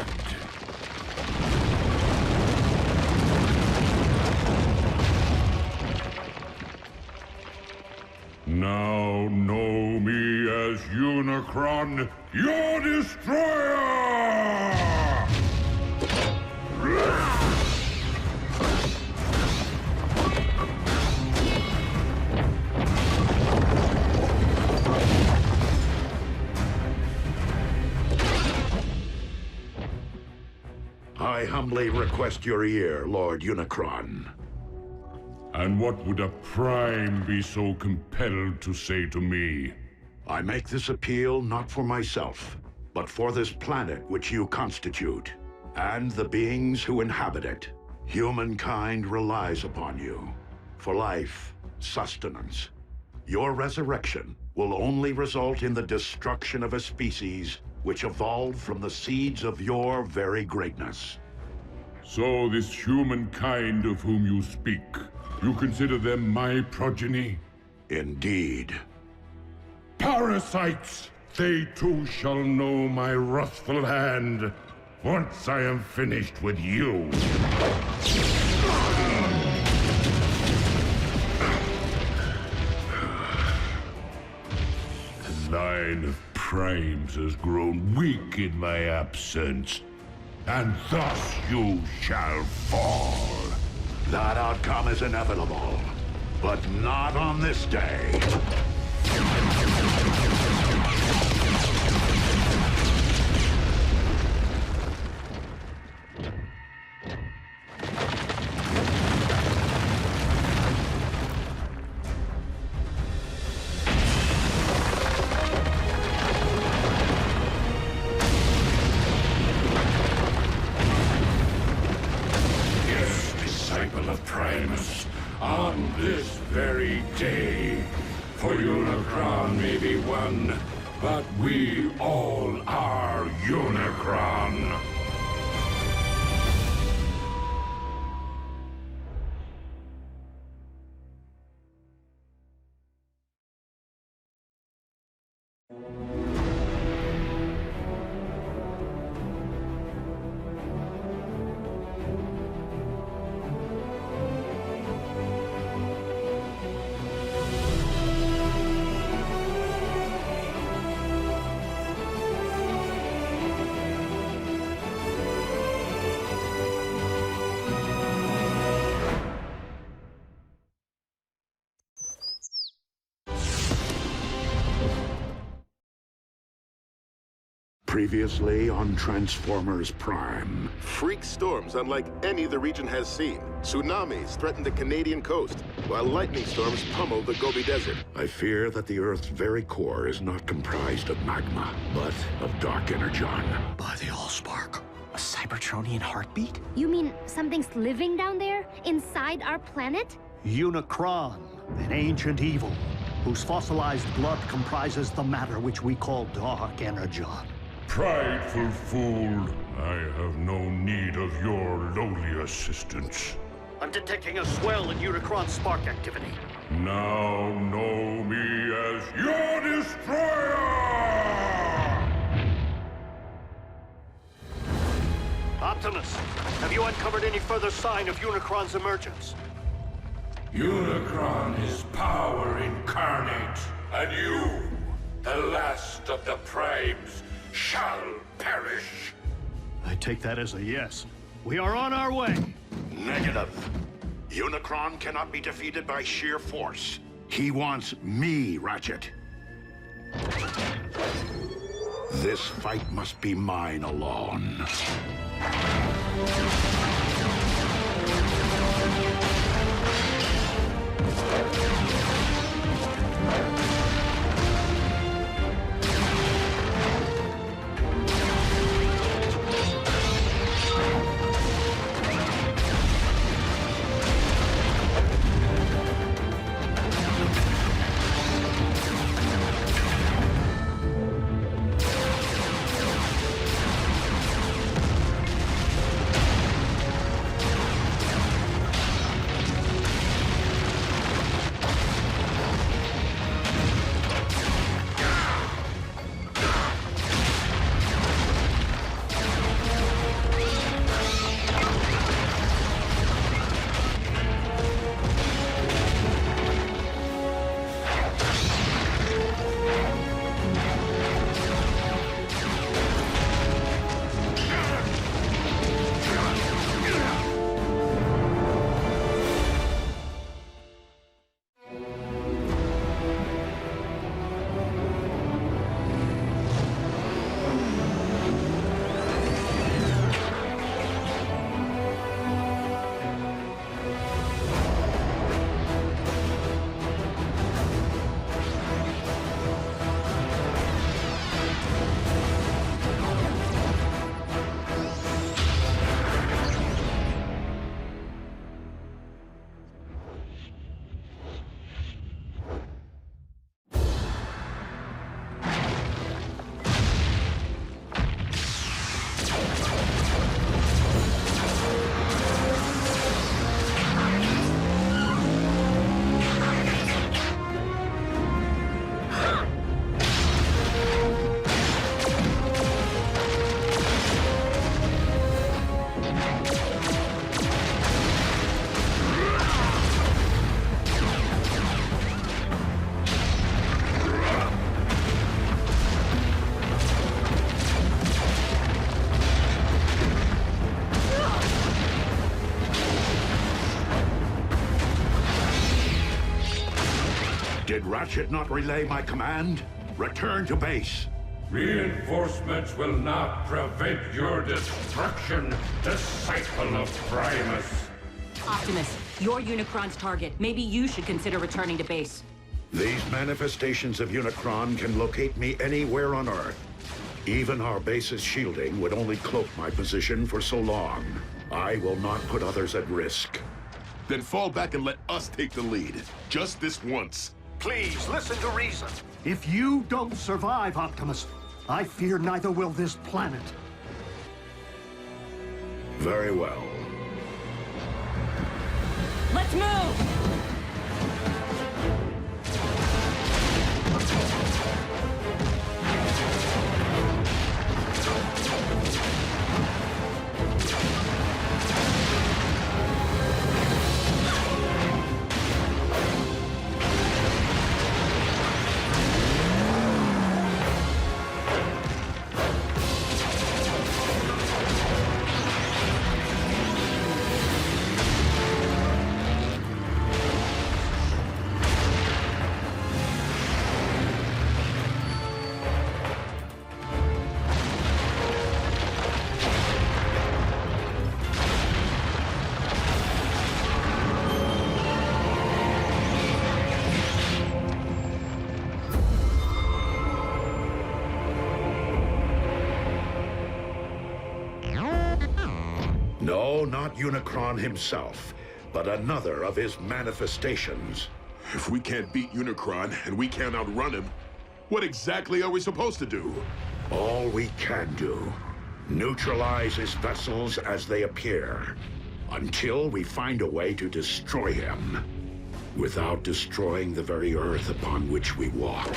Now know me as Unicron, your destroyer! I humbly request your ear, Lord Unicron. And what would a Prime be so compelled to say to me? I make this appeal not for myself, but for this planet which you constitute, and the beings who inhabit it. Humankind relies upon you for life, sustenance. Your resurrection will only result in the destruction of a species which evolved from the seeds of your very greatness. So this humankind of whom you speak, you consider them my progeny? Indeed. Parasites! They too shall know my wrathful hand, once I am finished with you. The line of primes has grown weak in my absence, and thus you shall fall. That outcome is inevitable, but not on this day. On this very day, for Unicron may be one, but we all are Unicron. Previously on Transformers Prime. Freak storms unlike any the region has seen. Tsunamis threaten the Canadian coast, while lightning storms pummel the Gobi Desert. I fear that the Earth's very core is not comprised of magma, but of dark energon. By the Allspark. A Cybertronian heartbeat? You mean something's living down there, inside our planet? Unicron, an ancient evil, whose fossilized blood comprises the matter which we call dark energon. Prideful fool, I have no need of your lowly assistance. I'm detecting a swell in Unicron spark activity. Now know me as your destroyer! Optimus, have you uncovered any further sign of Unicron's emergence? Unicron is power incarnate, and you, the last of the Primes, shall perish. I take that as a yes. We are on our way. Negative. Unicron cannot be defeated by sheer force. He wants me, Ratchet. This fight must be mine alone. Did Ratchet not relay my command? Return to base. Reinforcements will not prevent your destruction, disciple of Primus. Optimus, you're Unicron's target. Maybe you should consider returning to base. These manifestations of Unicron can locate me anywhere on Earth. Even our base's shielding would only cloak my position for so long. I will not put others at risk. Then fall back and let us take the lead. Just this once. Please, listen to reason. If you don't survive, Optimus, I fear neither will this planet. Very well. Let's move! No, not Unicron himself, but another of his manifestations. If we can't beat Unicron and we can't outrun him, what exactly are we supposed to do? All we can do. Neutralize his vessels as they appear, until we find a way to destroy him, without destroying the very Earth upon which we walk.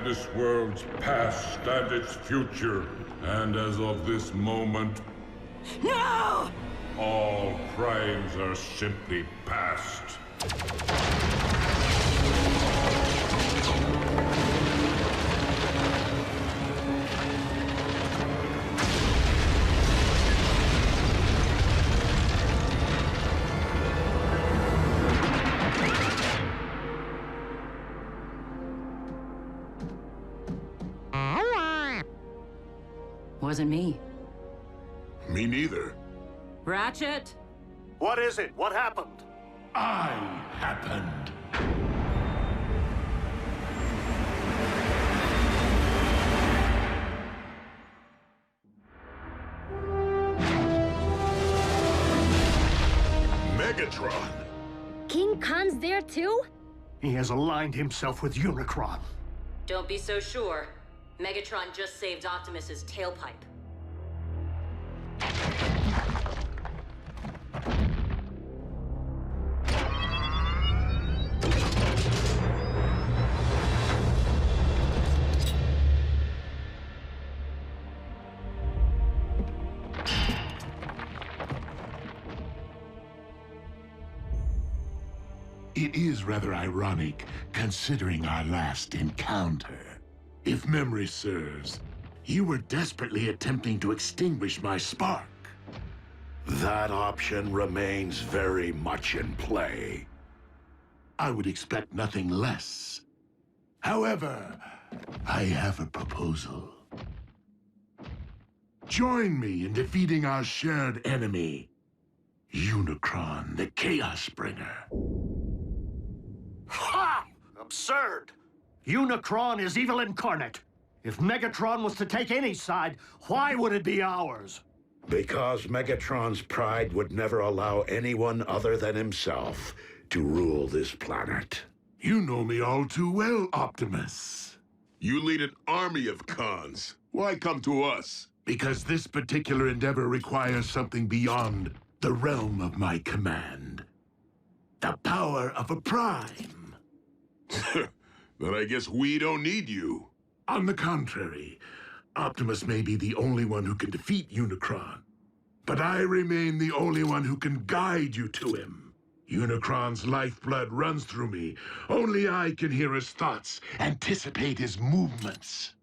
This world's past and its future, and as of this moment, no! All crimes are simply past. Wasn't me. Me neither. Ratchet? What is it? What happened? I happened. Megatron! King Khan's there too? He has aligned himself with Unicron. Don't be so sure. Megatron just saved Optimus's tailpipe. It is rather ironic, considering our last encounter. If memory serves, you were desperately attempting to extinguish my spark. That option remains very much in play. I would expect nothing less. However, I have a proposal. Join me in defeating our shared enemy, Unicron, the Chaos Bringer. Ha! Absurd! Unicron is evil incarnate. If Megatron was to take any side, why would it be ours? Because Megatron's pride would never allow anyone other than himself to rule this planet. You know me all too well, Optimus. You lead an army of cons. Why come to us? Because this particular endeavor requires something beyond the realm of my command. The power of a prime. Then I guess we don't need you. On the contrary, Optimus may be the only one who can defeat Unicron. But I remain the only one who can guide you to him. Unicron's lifeblood runs through me. Only I can hear his thoughts, anticipate his movements.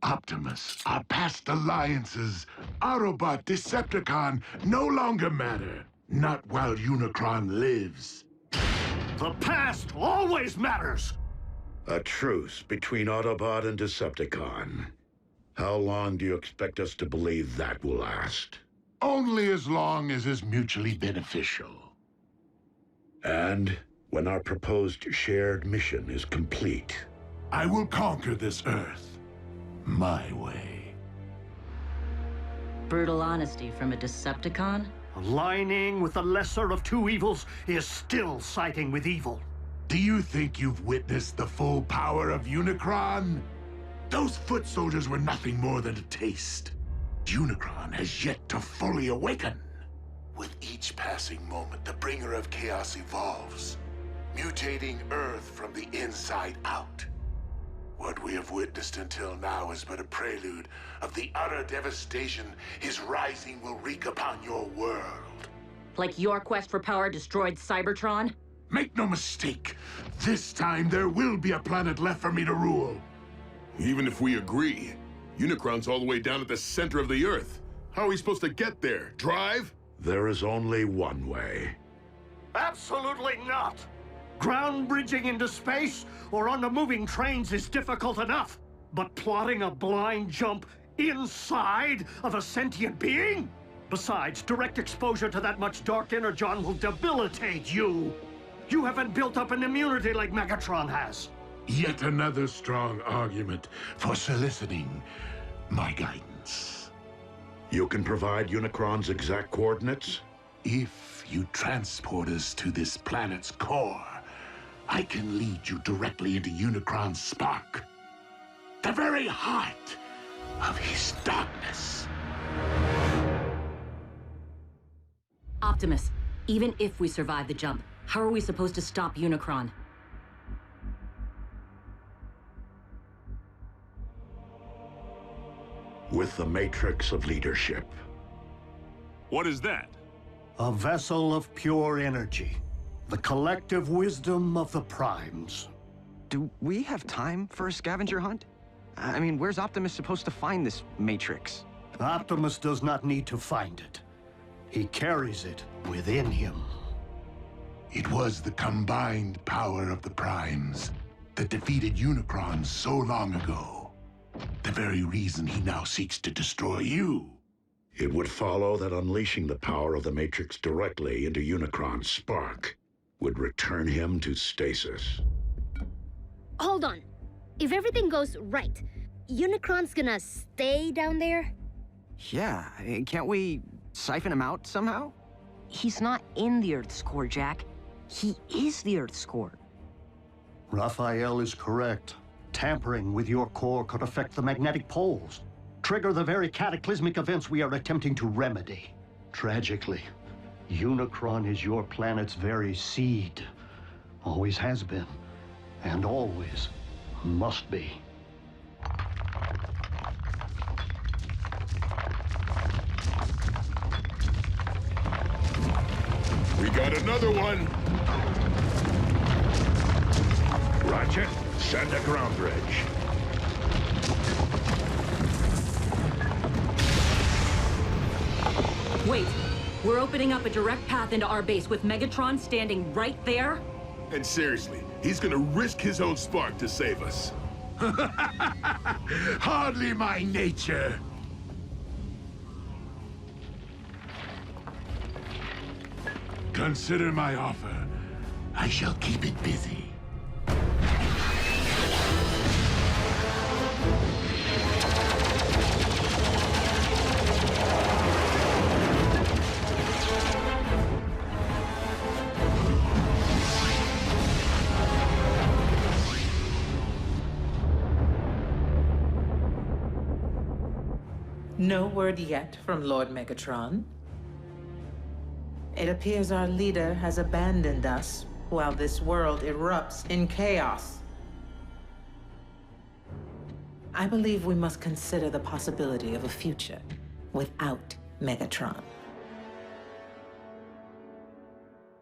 Optimus, our past alliances, Autobot, Decepticon, no longer matter. Not while Unicron lives. The past always matters! A truce between Autobot and Decepticon. How long do you expect us to believe that will last? Only as long as is mutually beneficial. And when our proposed shared mission is complete, I will conquer this Earth. My way. Brutal honesty from a Decepticon? Aligning with the lesser of two evils is still siding with evil. Do you think you've witnessed the full power of Unicron? Those foot soldiers were nothing more than a taste. Unicron has yet to fully awaken. With each passing moment, the bringer of chaos evolves, mutating Earth from the inside out. What we have witnessed until now is but a prelude of the utter devastation his rising will wreak upon your world. Like your quest for power destroyed Cybertron? Make no mistake, this time there will be a planet left for me to rule. Even if we agree, Unicron's all the way down at the center of the Earth. How are we supposed to get there? Drive? there is only one way. Absolutely not! Ground bridging into space or on the moving trains is difficult enough. But plotting a blind jump inside of a sentient being? Besides, direct exposure to that much dark energon will debilitate you. You haven't built up an immunity like Megatron has. Yet another strong argument for soliciting my guidance. You can provide Unicron's exact coordinates? If you transport us to this planet's core, I can lead you directly into Unicron's spark. The very heart of his darkness. Optimus, even if we survive the jump, how are we supposed to stop Unicron? With the Matrix of Leadership. What is that? A vessel of pure energy. The collective wisdom of the Primes. Do we have time for a scavenger hunt? I mean, where's Optimus supposed to find this Matrix? Optimus does not need to find it. He carries it within him. It was the combined power of the Primes that defeated Unicron so long ago. The very reason he now seeks to destroy you. It would follow that unleashing the power of the Matrix directly into Unicron's spark would return him to stasis. Hold on. If everything goes right, Unicron's gonna stay down there? Yeah, can't we siphon him out somehow? He's not in the Earth's core, Jack. He is the Earth's core. Raphael is correct. Tampering with your core could affect the magnetic poles, trigger the very cataclysmic events we are attempting to remedy. Tragically, Unicron is your planet's very seed. Always has been, and always must be. We got another one! Roger. Send a ground bridge. Wait, we're opening up a direct path into our base with Megatron standing right there? And seriously, he's gonna risk his own spark to save us. Hardly my nature. Consider my offer. I shall keep it busy. No word yet from Lord Megatron. It appears our leader has abandoned us while this world erupts in chaos. I believe we must consider the possibility of a future without Megatron.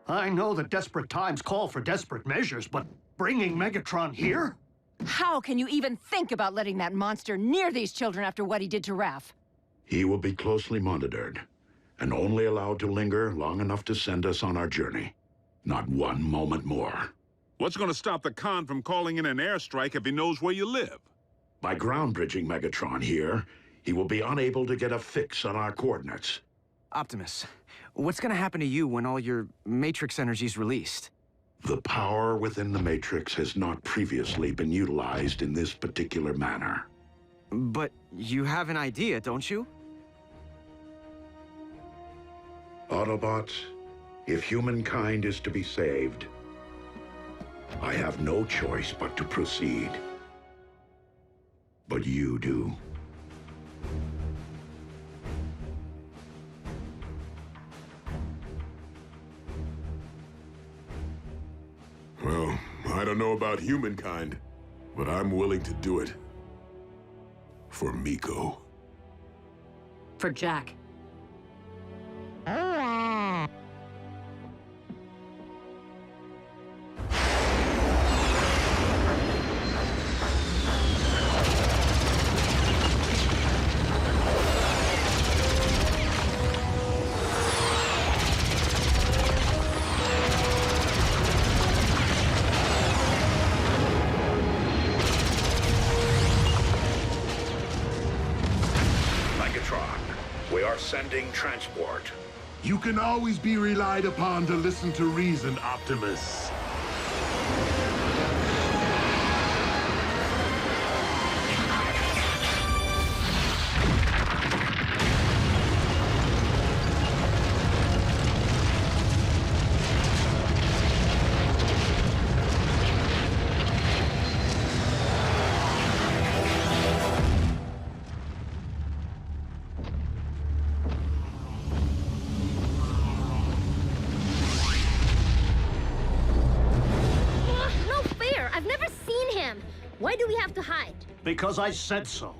I know that desperate times call for desperate measures, but bringing Megatron here? How can you even think about letting that monster near these children after what he did to Raph? He will be closely monitored, and only allowed to linger long enough to send us on our journey. Not one moment more. What's going to stop the Khan from calling in an airstrike if he knows where you live? By ground bridging Megatron here, he will be unable to get a fix on our coordinates. Optimus, what's gonna happen to you when all your Matrix energy's released? The power within the Matrix has not previously been utilized in this particular manner. But you have an idea, don't you? Autobots, if humankind is to be saved, I have no choice but to proceed. But you do. Well, I don't know about humankind, but I'm willing to do it. For Miko. For Jack. We are sending transport. You can always be relied upon to listen to reason, Optimus. Why do we have to hide? Because I said so.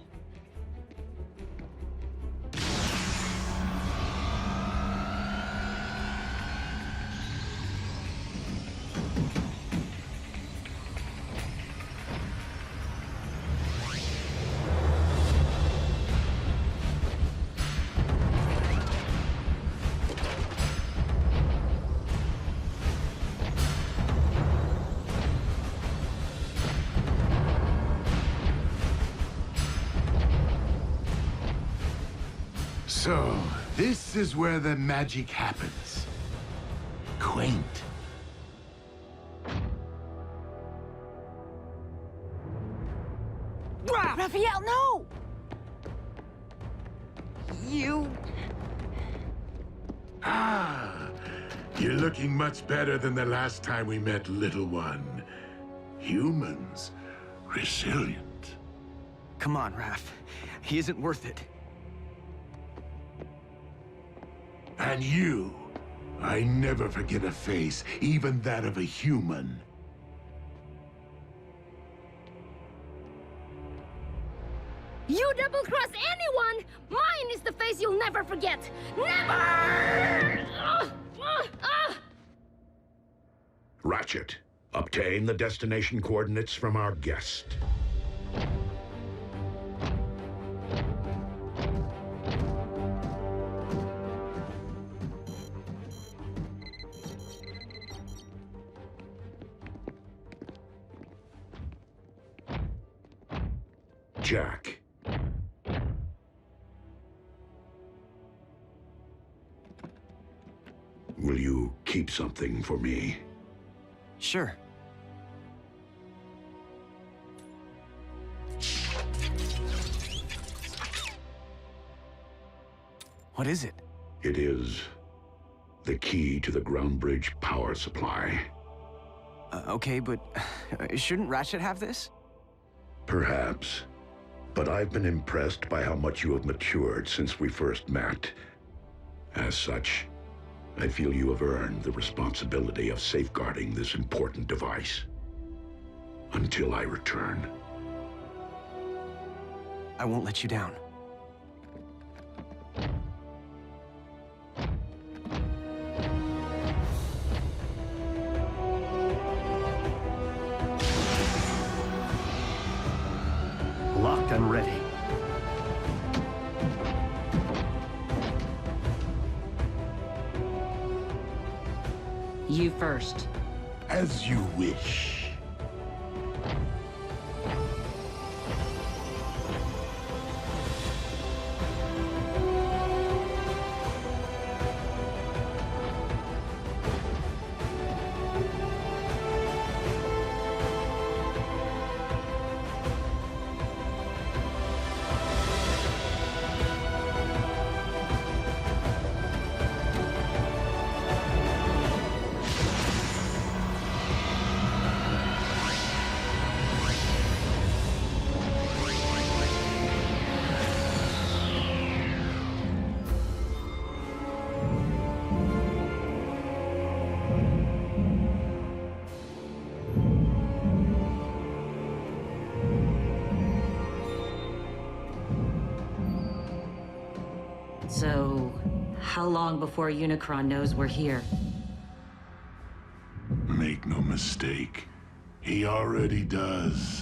So, this is where the magic happens. Quaint. Raphael, no! You... Ah, you're looking much better than the last time we met, little one. Humans, resilient. Come on, Raph. He isn't worth it. And you, I never forget a face, even that of a human. You double-cross anyone! Mine is the face you'll never forget! Never! Ratchet, obtain the destination coordinates from our guest. Jack. Will you keep keep something for me? Sure. What is it? It is the key to the ground bridge power supply. Okay, but shouldn't Ratchet have this? Perhaps. But I've been impressed by how much you have matured since we first met. As such, I feel you have earned the responsibility of safeguarding this important device. Until I return. I won't let you down. Locked and ready. You first. As you wish. So, how long before Unicron knows we're here? Make no mistake, he already does.